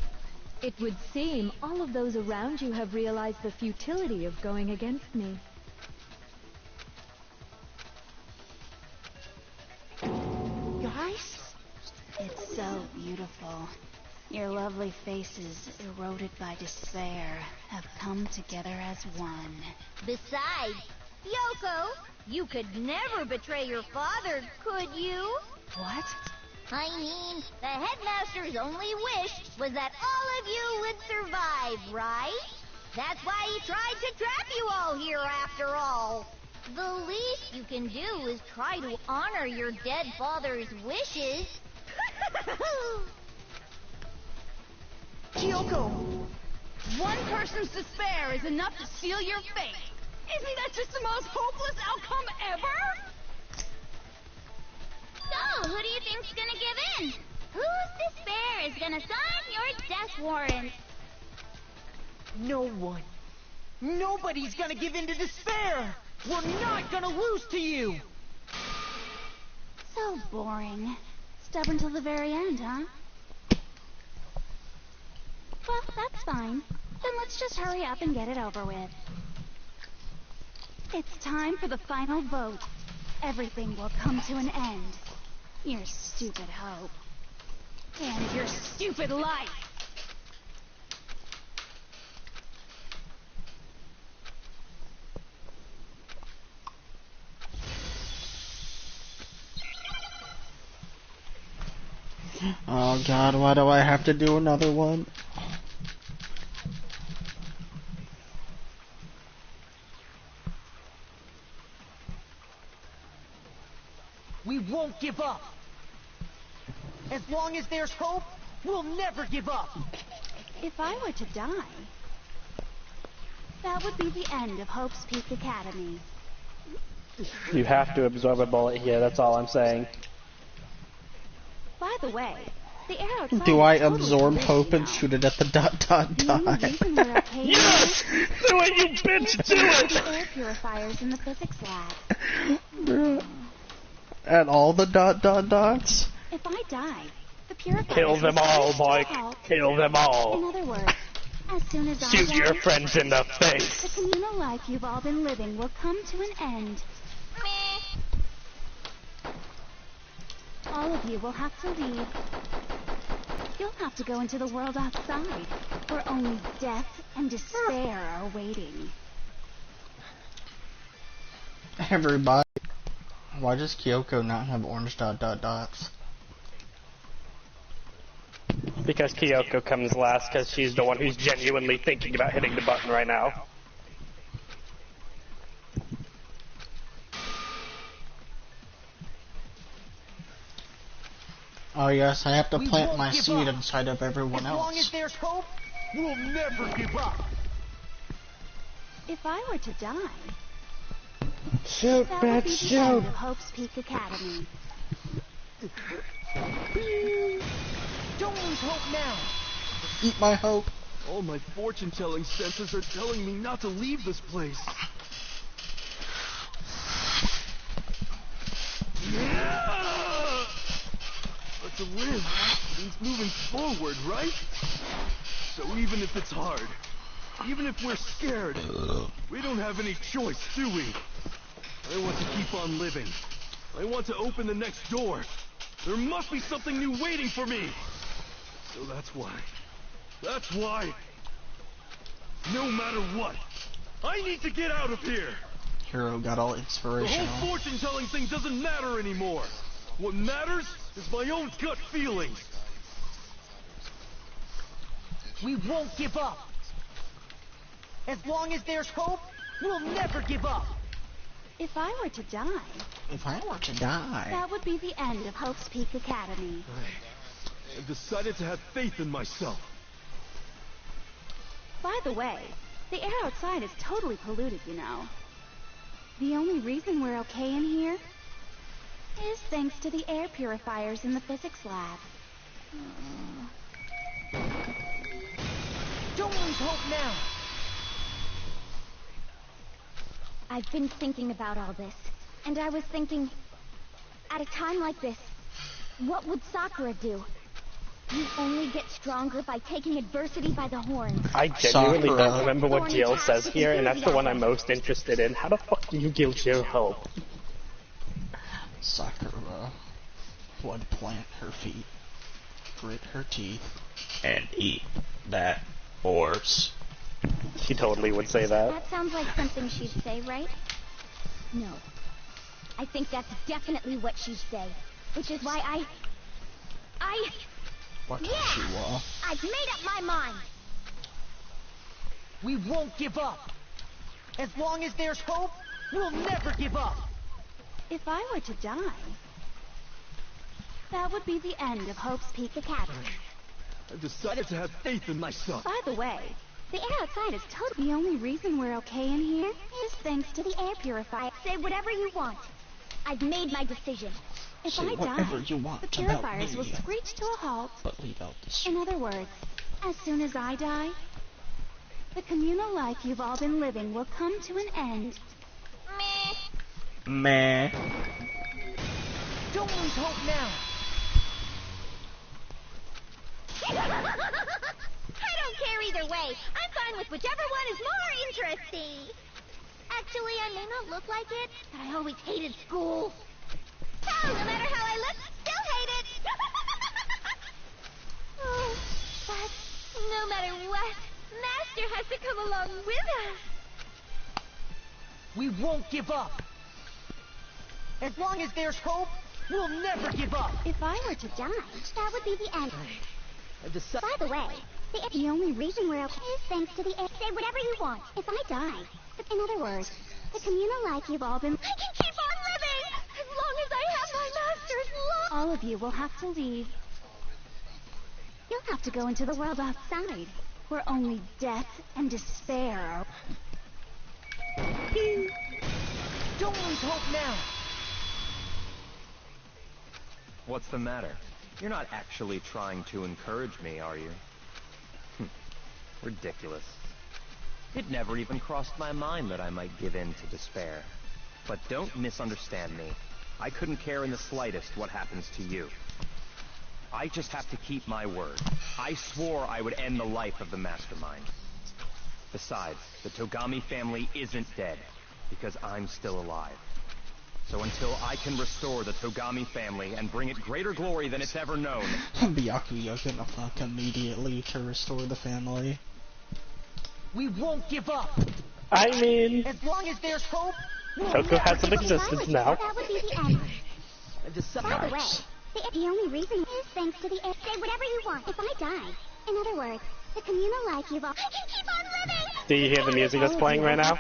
It would seem all of those around you have realized the futility of going against me. Guys? It's so beautiful. Your lovely faces, eroded by despair, have come together as one. Besides, Yoko, you could never betray your father, could you? What? I mean, the headmaster's only wish was that all of you would survive, right? That's why he tried to trap you all here after all. The least you can do is try to honor your dead father's wishes. Kyoko! One person's despair is enough to seal your fate. Isn't that just the most hopeless outcome ever? So, who do you think's gonna give in? Whose despair is gonna sign your death warrant? No one. Nobody's gonna give in to despair! We're not gonna lose to you! So boring. Stubborn till the very end, huh? Well, that's fine. Then let's just hurry up and get it over with. It's time for the final vote. Everything will come to an end. Your stupid hope. And your stupid life. Oh god, why do I have to do another one? We won't give up! As long as there's hope, we'll never give up! If I were to die, that would be the end of Hope's Peak Academy. You have to absorb a bullet here, that's all I'm saying. By the way, the air outside Do I is totally absorb polluted, hope you and know. shoot it at the ... The only reason we're okay Yes! Do it, you bitch, do is it! the air purifiers in the physics lab. Bruh. At all the ... dots? If I died, the purifiers Kill them all, Mike. Kill them In all. other words, as soon as Shoot I your die, friends in the the face. communal life you've all been living will come to an end. All of you will have to leave. You'll have to go into the world outside, where only death and despair are waiting. Everybody. Why does Kyoko not have orange ... dots? Because Kyoko comes last, because she's the one who's genuinely thinking about hitting the button right now. Oh yes, I have to plant my seed inside of everyone else. As long as there's hope, we'll never give up. If I were to die, Shoot, that would be bitch, the end shoot. of Hope's Peak Academy. Don't lose hope now. Eat my hope. All my fortune-telling senses are telling me not to leave this place. But to live means moving forward, right? So even if it's hard, even if we're scared, we don't have any choice, do we? I want to keep on living. I want to open the next door. There must be something new waiting for me. So that's why, no matter what, I need to get out of here. Hero got all The inspirational. whole fortune-telling thing doesn't matter anymore. What matters is my own gut feelings. We won't give up. As long as there's hope, we'll never give up. If I were to die, that would be the end of Hope's Peak Academy. I've decided to have faith in myself. By the way, the air outside is totally polluted, you know. The only reason we're okay in here is thanks to the air purifiers in the physics lab. Don't lose hope now. I've been thinking about all this, and I was thinking, at a time like this, what would Sakura do? You only get stronger by taking adversity by the horns. I genuinely Sakura. don't remember what Gil says here, and that's the one I'm most interested in. How the fuck do you give your hope? Sakura would plant her feet, grit her teeth, and eat that horse. She totally would say that. That sounds like something she'd say, right? No. I think that's definitely what she'd say. Which is why What yeah! Chihuahua? I've made up my mind! We won't give up. As long as there's hope, we'll never give up. If I were to die, that would be the end of Hope's Peak Academy. I've decided to have faith in myself. By the way, the air outside is totally... The only reason we're okay in here is thanks to the air purifier. Say whatever you want. I've made my decision. If Say I whatever die, you want the about purifiers me, will screech to a halt. but leave out the In other words, as soon as I die, the communal life you've all been living will come to an end. meh. Don't lose hope now. I don't care either way. I'm fine with whichever one is more interesting. Actually, I may not look like it, but I always hated school. Hell, no matter how I look, still hate it. Oh, but no matter what, Master has to come along with us. We won't give up. As long as there's hope, we'll never give up. If I were to die, That would be the end. I decided. By the way, the only reason we're okay is thanks to the air. Say whatever you want. If I die, in other words, the communal life you've all been... I can keep on living as long as I have my master's love. all of you will have to leave. You'll have to go into the world outside, where only death and despair are... Don't lose hope now. What's the matter? You're not actually trying to encourage me, are you? Ridiculous. It never even crossed my mind that I might give in to despair. But don't misunderstand me. I couldn't care in the slightest what happens to you. I just have to keep my word. I swore I would end the life of the Mastermind. Besides, the Togami family isn't dead, because I'm still alive. So until I can restore the Togami family and bring it greater glory than it's ever known... Byakuya's gonna fuck immediately to restore the family. We won't give up. I mean, As long as there's hope, Toko has some existence now. That would be the end. By the way, the only reason is thanks to the air. Say whatever you want if I die. In other words, the communal life you've all... I can keep on living! Do you hear the music that's playing right now?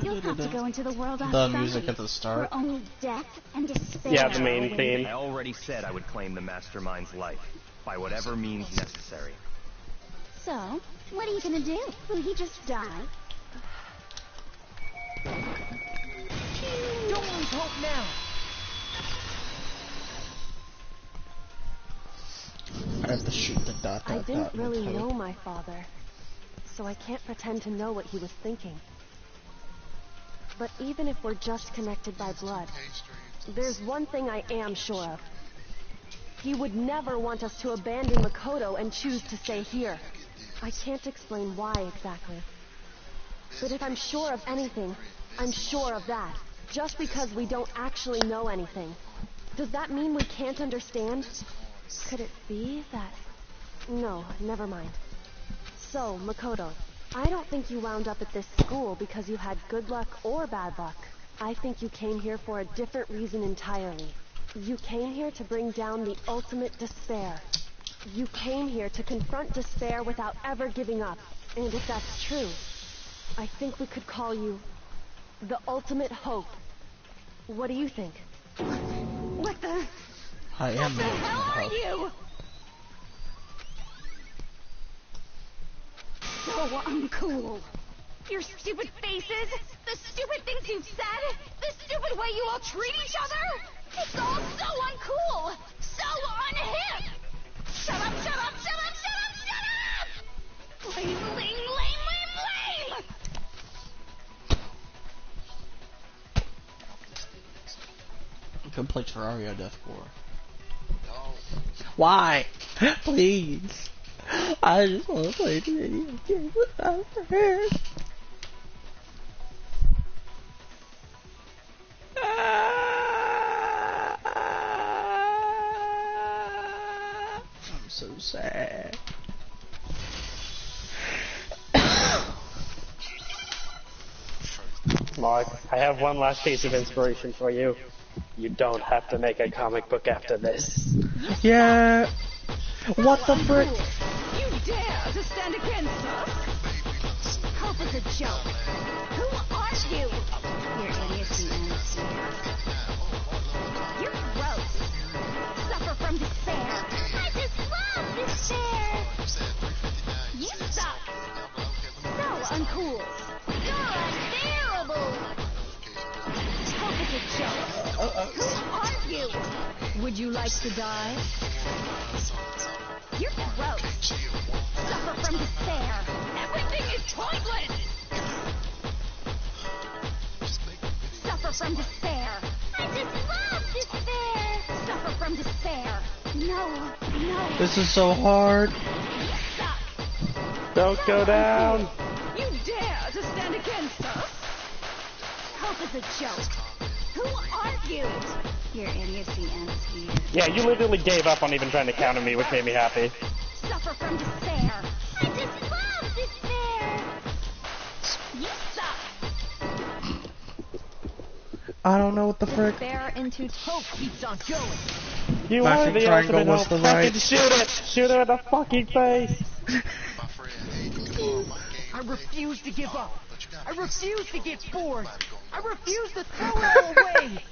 You'll have to go into the world The outside, music at the start. where only death and despair. Yeah, the main theme. I already said I would claim the Mastermind's life, by whatever means necessary. So, what are you gonna do? Will he just die? don't lose hope now. I have to shoot the dot. I didn't really know my father, so I can't pretend to know what he was thinking. But even if we're just connected by blood, there's one thing I am sure of. He would never want us to abandon Makoto and choose to stay here. I can't explain why exactly. But if I'm sure of anything, I'm sure of that. Just because we don't actually know anything. Does that mean we can't understand? Could it be that... No, never mind. So, Makoto, I don't think you wound up at this school because you had good luck or bad luck. I think you came here for a different reason entirely. You came here to bring down the ultimate despair. You came here to confront despair without ever giving up. And if that's true, I think we could call you the ultimate hope. What do you think? What the... I am What the hell are you? So uncool. Your stupid faces, the stupid things you've said, the stupid way you all treat each other. It's all so uncool, so unhip. Shut up, shut up, shut up, shut up, shut up! Lame, lame, lame, lame, lame! Complete Terraria Deathcore. Why? Please. I just want to play the video game with my friends. I'm so sad. Mark, I have one last piece of inspiration for you. You don't have to make a comic book after this. Yeah. What the frick? You dare to stand against us? Hope is a joke. Who are you? Your idiocy ends here. You're gross. Suffer from despair. I just love despair. You suck. So uncool. You're unbearable. Hope is a joke. Who are you? Would you like to die? You're gross. Suffer from despair. Everything is pointless. Suffer from despair. I just love despair. Suffer from despair. No, no. This is so hard. You suck. Don't go down. You dare to stand against us? Hope is a joke. Who are you? Your idiocy ends here. Yeah, you literally gave up on even trying to counter me, which made me happy. Suffer from despair. I just love despair. You suck. I don't know what the frick. Despair into Hope keeps on going. You Smashing are the triangle ultimate was hope. the Fucking right. shoot it! Shoot her in the fucking face! I refuse to give up. I refuse to get bored. I refuse to throw it all away.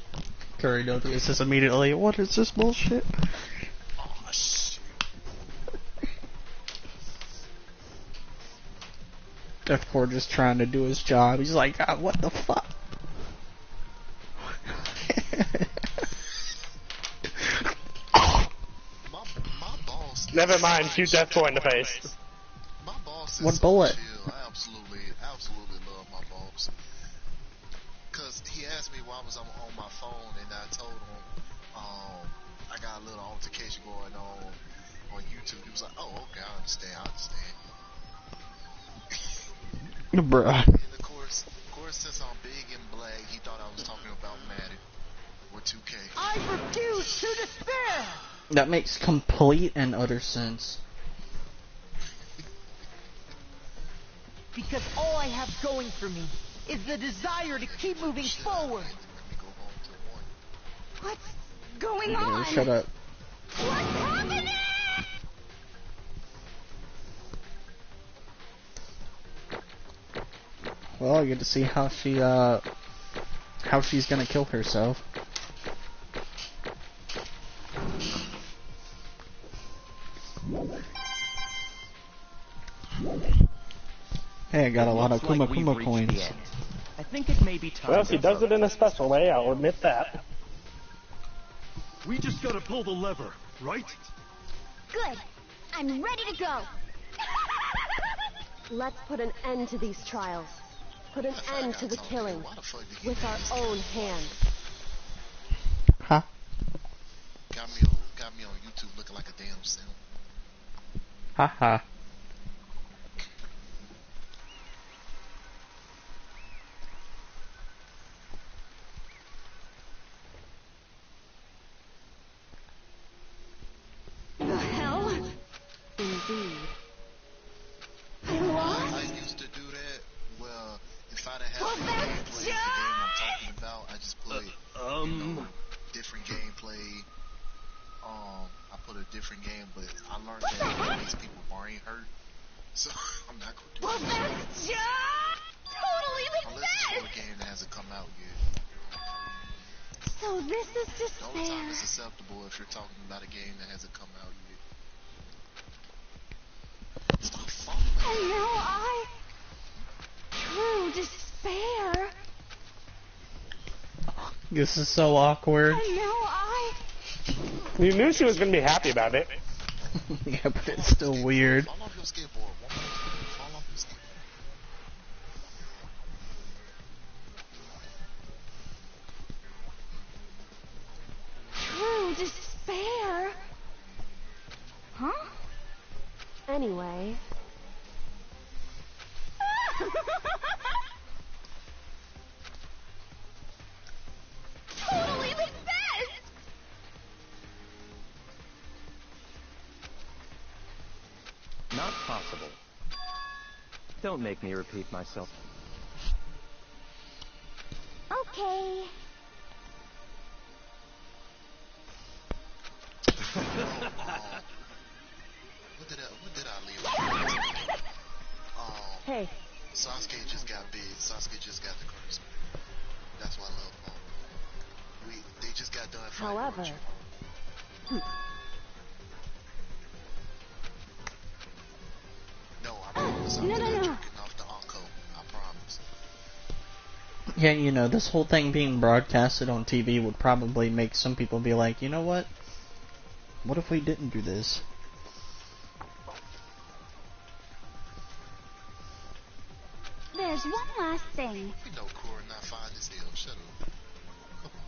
Kuri notices immediately. What is this bullshit? Deathcore just trying to do his job. He's like, God, what the fuck? Never mind, shoot Deathcore in the face. My boss is What so bullet? chill. I absolutely love my boss. Cause he asked me why I was on my phone, and I told him, I got a little altercation going on YouTube. He was like, "Oh, okay, I understand. Bruh. And of course, since I'm big and black, he thought I was talking about Madden or 2K. I refuse to despair! That makes complete and utter sense. Because all I have going for me is the desire to keep moving forward. What's going on? Shut up. What's happening? Well, I get to see how she's gonna kill herself. Hey, I got a lot of Kuma Kuma coins. I think it may be time. Well, she does it in a special way, I'll admit that. We just gotta pull the lever, right? Good. I'm ready to go. Let's put an end to these trials. Put an end to the killing. With our own hands. Huh? Got me on YouTube looking like a damn simp. Haha. The hell? Indeed. I lost? I used to do that. Well, if I'd have had the gameplay of the game I'm talking about, I just put different gameplay. I put a different game, but I learned that it makes people brain hurt, so I'm not gonna do Well, it. that's just totally the Unless it's for a best. game that hasn't come out yet. So this is The only time despair. it's acceptable if you're talking about a game that hasn't come out yet. Stop falling. And now true despair. This is so awkward. And now You knew she was going to be happy about it. Yeah, but it's still weird. Fall off your skateboard. One more time. Fall off your skateboard. true despair. Huh? Anyway, Totally the best. Not possible. Don't make me repeat myself. Okay. What did I leave? hey, Sasuke just got big. Sasuke just got the curse. That's why I love Paul. They just got done fighting. however, No, I promise. I'm No. jerking off the Anko. I promise. Yeah, you know, this whole thing being broadcasted on TV would probably make some people be like, you know what? What if we didn't do this? There's one last thing. We know Kuri not fine as hell. Shut up. Come on.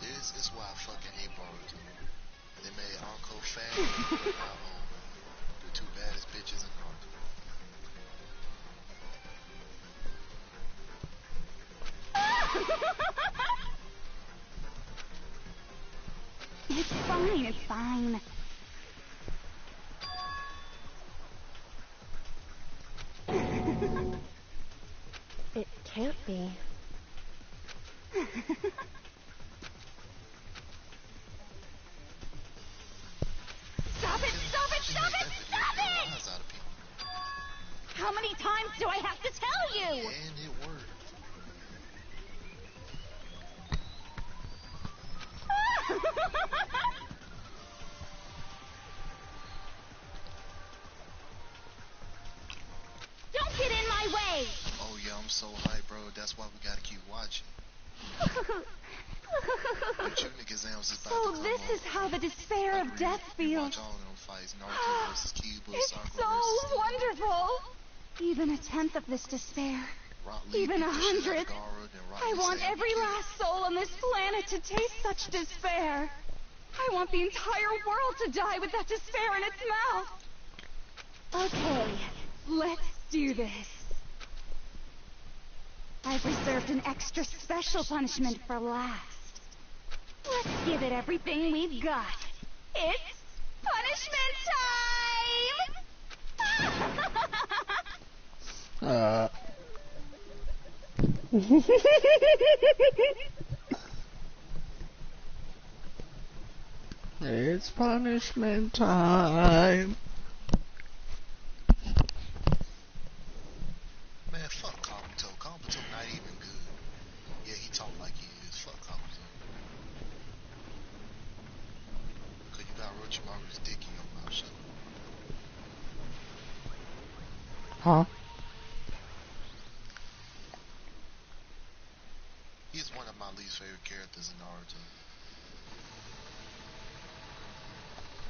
This is why I fucking hate Boruto. They made Anko fat. The two baddest bitches in Naruto. It's fine, it's fine. it can't be. Stop it! Stop it! Stop it! Stop it! Lies out of people. How many times do I have to tell you? And it worked. Don't get in my way. Oh yeah, I'm so hyped, bro. That's why we gotta keep watching. Your tunic exams is about So to come this up. is how the despair of death You feels. watch all them fights, Naruto versus Kiba, It's Sakura so versus wonderful. Even a tenth of this despair. Rock Lee Even beat the shit out 100. of Gaara, then Rock I Lee want said, every last soul on this planet to taste such despair. I want the entire world to die with that despair in its mouth. Okay, let's do this. I've reserved an extra special punishment for last. Let's give it everything we've got. It's punishment time! It's punishment time. Man, fuck Kabuto. Kabuto not even good. Yeah, he talk like he is. Fuck Kabuto. Cause you got Orochimaru's dick in your mouth, shut up. Huh? He's one of my least favorite characters in Naruto.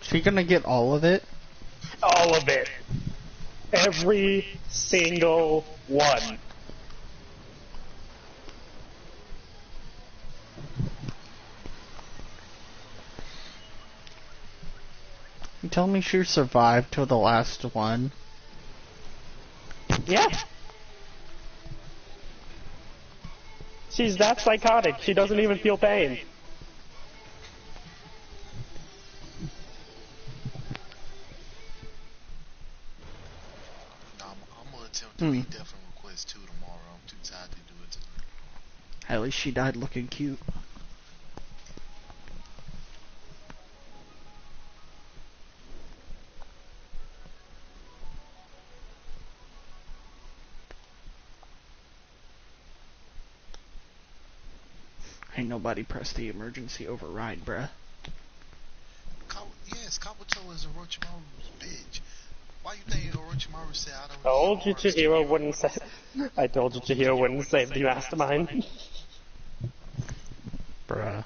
She gonna get all of it? All of it. Every single one. You tell me she survived till the last one? Yeah. She's that psychotic, she doesn't even feel pain. I'm gonna attempt to read Death and Request 2 tomorrow. I'm too tired to do it tonight. At least she died looking cute. Ain't nobody pressed the emergency override, bruh. Yes, Kabuto is Orochimaru's bitch. Why you think Orochimaru said I don't Told you need arms? Chihiro wouldn't say. I told you Chihiro wouldn't save the mastermind. Bruh.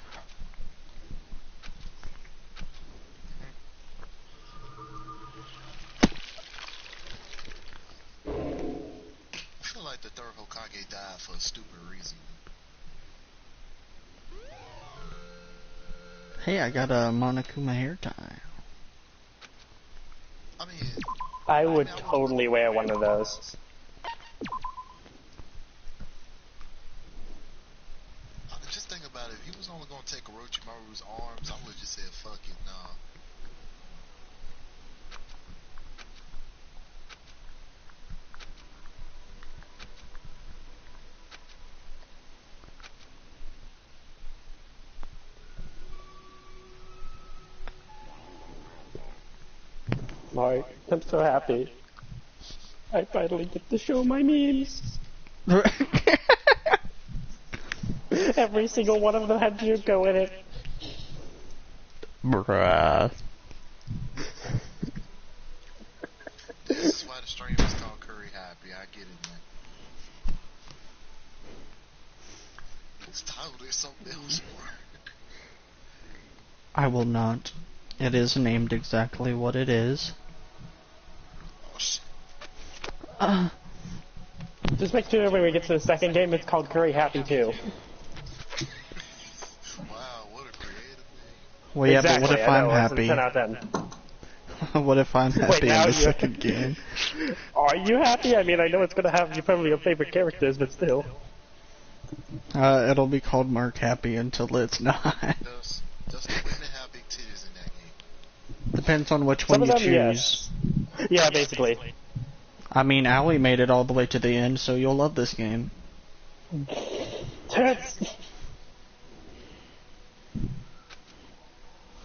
I feel like the third Hokage died for a stupid reason. Hey, I got a Monokuma hair tie. I mean, I would totally wear one of those. just think about it. If he was only gonna take Orochimaru's arms, I would just said, fuck it, nah. Mark, I'm so happy. I finally get to show my memes. Every single one of them had Junko in it. Bruh. This is why the stream is called Kuri Happy. I get it, man. It's titled as something else. I will not. It is named exactly what it is. Oh, shit. Just make sure when we get to the second game, it's called Kuri Happy too. Wow, what a creative name. Well, yeah, exactly, but what if I I'm know, happy? 10 out of 10. What if I'm happy in the second game? Are you happy? I mean, I know it's gonna have probably your favorite characters, but still. It'll be called Mark Happy until it's not. Does the women have big titties in that game? Depends on which Some one of you them, choose. yes. Yeah, basically. I mean, Allie made it all the way to the end, so you'll love this game. Tits.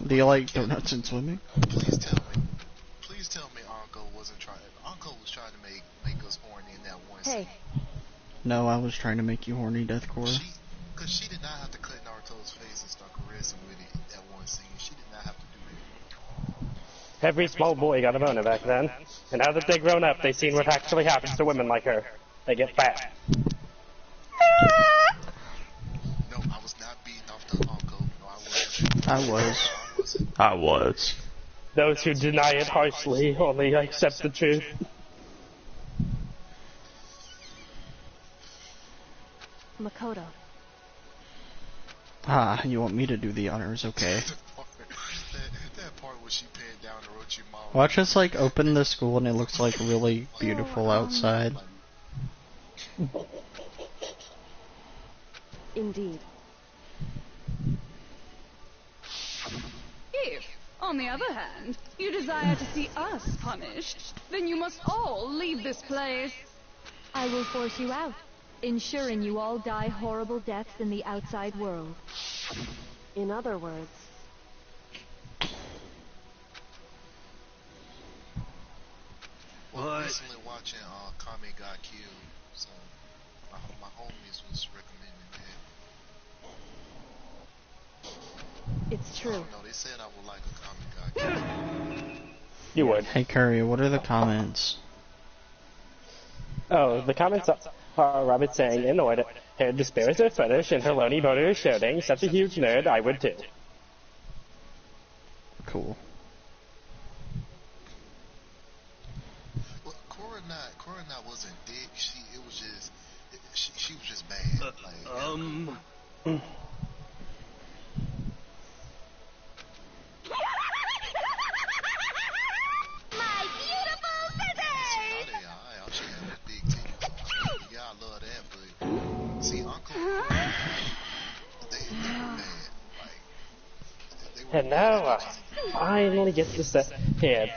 Do you like donuts and swimming? Please tell me Anko wasn't trying. Anko was trying to make us horny in that one scene. No, I was trying to make you horny, Deathcore. Because she did not have to cut Naruto's face and start caressing with it that one scene. She did not have to do that. Every small boy got a boner back then. And now that they've grown up, they've seen what actually happens to women like her. They get fat. No, I was not beating off the I was. Those who deny it harshly only accept the truth. Makoto. Ah, you want me to do the honors, okay. that part where she pinned down Orochimaru. Watch us, like, open the school and it looks, like, really beautiful outside. Indeed. If, on the other hand, you desire to see us punished, then you must all leave this place. I will force you out, ensuring you all die horrible deaths in the outside world. In other words... Well, I'm recently watching Kami Got Killed, so my homies was recommending that. It's true. No, they said I would like a Kami Got Killed. You would. Hey, Kuri, what are the comments? Oh, the comments are Robert saying, in order, her despair is her fetish and her lonely boner is shouting, such a huge nerd, I would too. Cool. Well, Kuri not wasn't dick, it was just, she was just bad. My beautiful scissors! She had that big titties. Yeah, I love that, but see, Uncle, they were bad. And now, finally get to set here.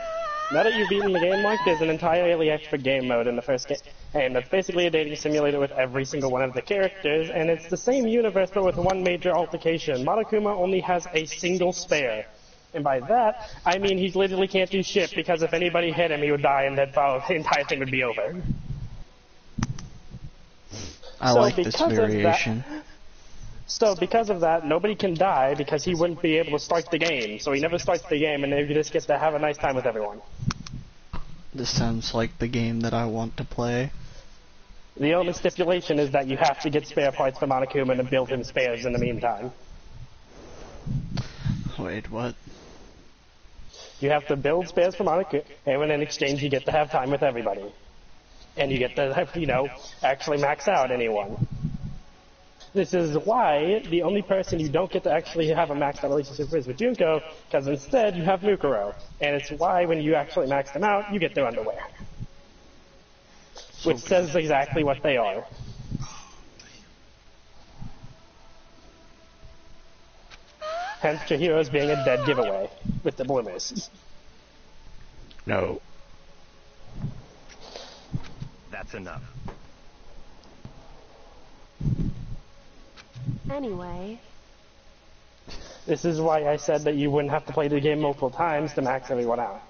Now that you've beaten the game, Mark, there's an entirely extra game mode in the first game, and it's basically a dating simulator with every single one of the characters, and it's the same universe but with one major altercation. Monokuma only has a single spare. And by that, I mean he literally can't do shit, because if anybody hit him, he would die, and then the entire thing would be over. I like this variation. So because of that, nobody can die because he wouldn't be able to start the game. So he never starts the game, and then he just gets to have a nice time with everyone. This sounds like the game that I want to play. The only stipulation is that you have to get spare parts for Monokuma and build him spares in the meantime. Wait, what? You have to build spares for Monokuma, and in exchange you get to have time with everybody. And you get to, actually max out anyone. This is why the only person you don't get to actually have a maxed out relationship with Junko, because instead you have Mukuro. And it's why when you actually max them out, you get their underwear. Which says exactly what they are. Hence Chihiro's being a dead giveaway with the bloomers. No. That's enough. Anyway... This is why I said that you wouldn't have to play the game multiple times to max everyone out.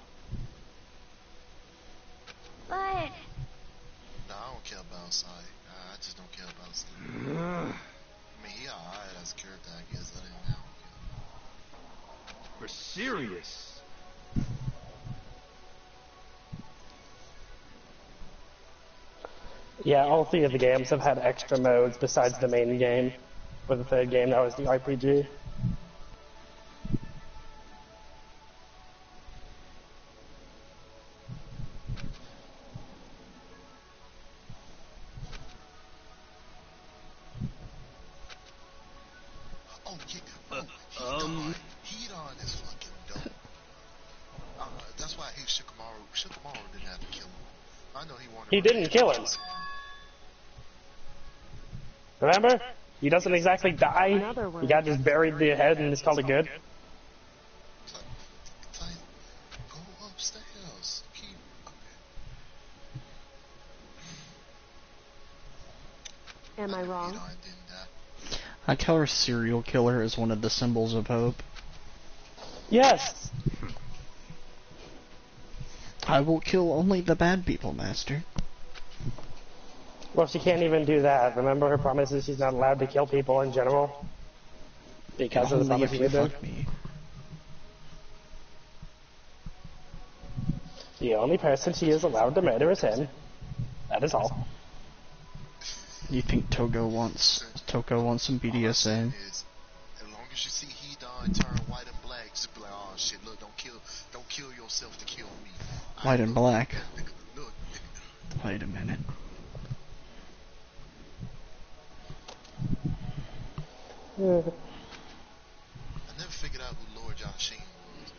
But... No, I don't care about Sai. I just don't care about Steve. I mean, he alright as a character, I guess. Other than that, I don't care. We're serious. Yeah, all three of the games have had extra modes besides the main game. For the third game, that was the RPG. Oh, yeah. Hedon is fucking dope. That's why I hate Shikamaru. Shikamaru didn't have to kill him. I know he wanted He didn't kill him. Remember? He doesn't exactly die. The guy just buried the head and it's called it good. Go upstairs. Am I wrong? I like how our serial killer is one of the symbols of hope. Yes! I will kill only the bad people, Master. Well, she can't even do that. Remember her promises she's not allowed to kill people in general? Because of the promise she made them? The only person she is allowed to murder is him. That is all. You think Toko wants some BDSM? As long as you see Hedon turn white like, oh shit, look, don't kill yourself to kill me. White and black. Look. Wait a minute. I never figured out who Lord John Sheen was.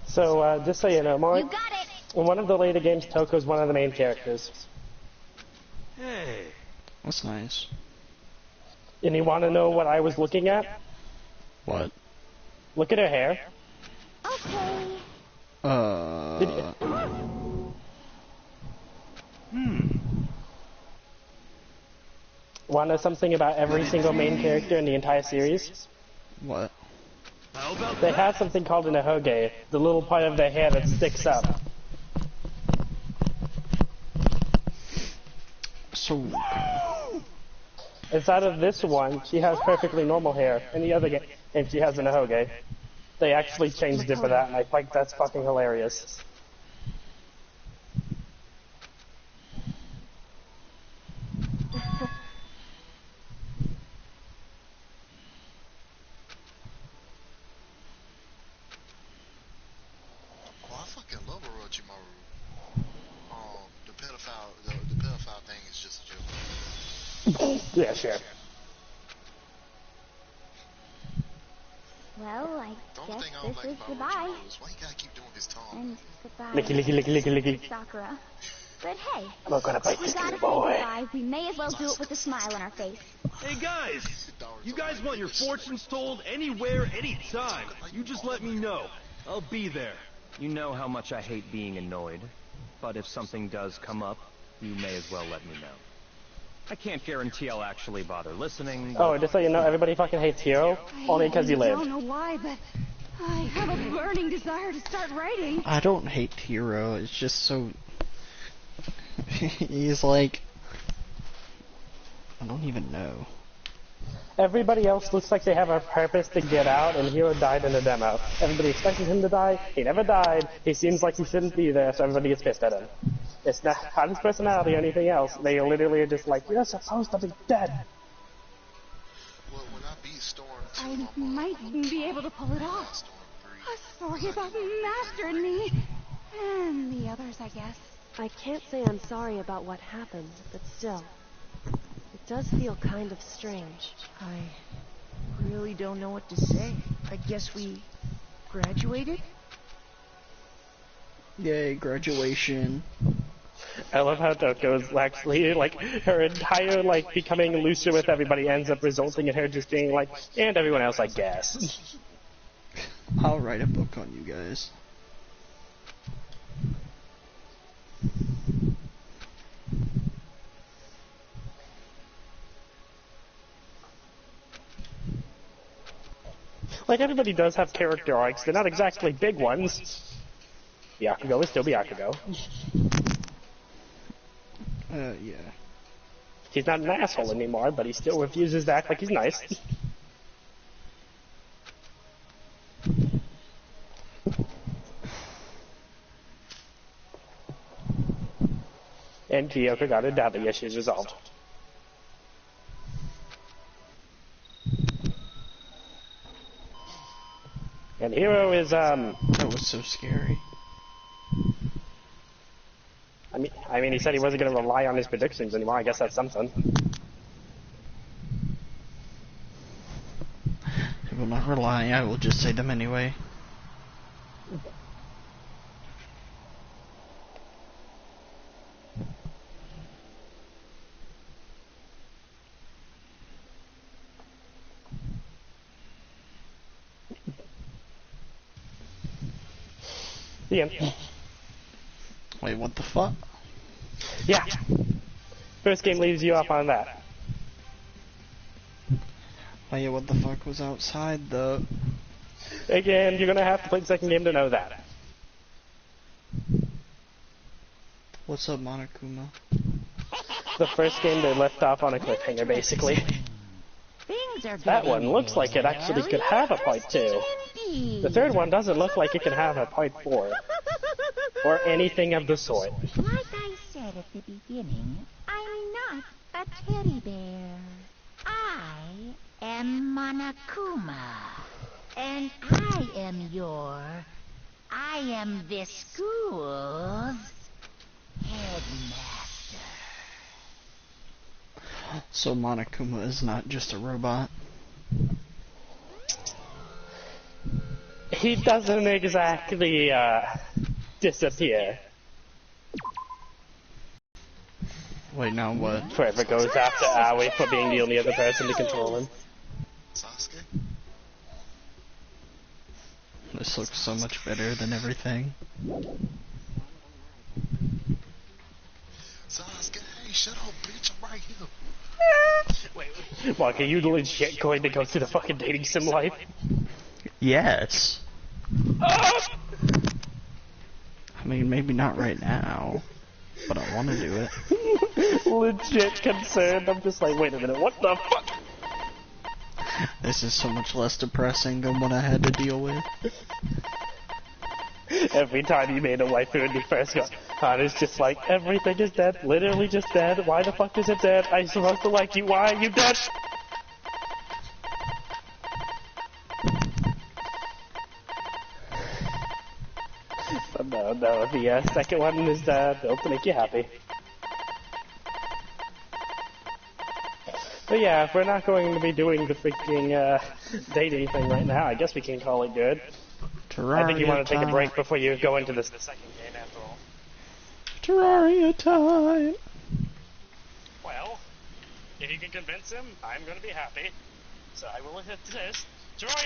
So, just so you know, Mark, You got it. in one of the later games, Toko's one of the main characters. Hey. That's nice. And you want to know what I was looking at? What? Look at her hair. Okay. Want to know something about every single main character in the entire series? What? How about They that? have something called an ahoge, the little part of their hair that sticks up. So... Inside of this one, she has perfectly normal hair. In the other game, and she has an ahoge. They actually changed it for that, and I think that's fucking hilarious. Oh, I fucking love Orochimaru. The pedophile thing is just a joke. Yeah, sure. Well, I The only guess thing I don't this like is about goodbye. Orochimaru is why you gotta keep doing his tongue. And goodbye. Licky, licky, licky, licky, licky. Sakura. But hey, I'm not gonna bite we this gotta little say boy. goodbye. We may as well do it with a smile on our face. Hey guys! You guys want your fortunes told anywhere, anytime. You just let me know. I'll be there. You know how much I hate being annoyed, but if something does come up, you may as well let me know. I can't guarantee I'll actually bother listening. Oh, just so you know, everybody fucking hates Hero, only because he I lived. don't know why, but I have a burning desire to start writing. I don't hate Hero, it's just so... He's like... I don't even know. Everybody else looks like they have a purpose to get out, and Hero died in the demo. Everybody expected him to die, he never died, he seems like he shouldn't be there, so everybody gets pissed at him. It's not his personality or anything else, they literally are just like, you're supposed to be dead. Well, when I beat Storm 2, I might be able to pull it off. Storm 3. A story about Master and me. And the others, I guess. I can't say I'm sorry about what happened, but still, it does feel kind of strange. I really don't know what to say. I guess we graduated? Yay, graduation. I love how Toko's actually, like, her entire, like, becoming looser with everybody ends up resulting in her just being like, and everyone else, I guess. I'll write a book on you guys. Like, everybody does have character arcs, they're not exactly big ones. Byakugo is still Byakugo. Yeah. He's not an asshole anymore, but he still refuses to act like he's nice. And Kyoko got her daddy issues resolved. And Hero is, That was so scary. I mean, he said he wasn't going to rely on his predictions anymore. I guess that's something. I will not rely, I will just say them anyway. The end. Wait, what the fuck? Yeah. First game leaves you off on that. Wait, what the fuck was outside though? Again, you're going to have to play the second game to know that. What's up, Monokuma? The first game they left off on a cliffhanger, basically. Things are That one getting looks like it actually could have a part 2. The third one doesn't look like it can have a part 4. Or anything of the sort. Like I said at the beginning, I'm not a teddy bear. I am am Monokuma, and I am this school's headmaster. So Monokuma is not just a robot. He doesn't exactly, disappear. Wait, now what? Forever goes after Aoi for being the only other person to control him. Sasuke? This looks so much better than everything. Sasuke, hey, shut up, bitch, I'm right here. Wait. Mark, are you legit going to go through the fucking dating sim life? Yes. I mean, maybe not right now, but I want to do it. Legit concerned. I'm just like, wait a minute, what the fuck? This is so much less depressing than what I had to deal with. Every time you made a waifu and you first got hot, it's just like, everything is dead, literally just dead. Why the fuck is it dead? I'm supposed to like you, why are you dead? But no, the second one is built to make you happy. But yeah, if we're not going to be doing the freaking dating thing right now, I guess we can call it good. I think you want to take a break before you go into the second game after all. Terraria time! Well, if you can convince him, I'm going to be happy. So I will hit this. Terraria!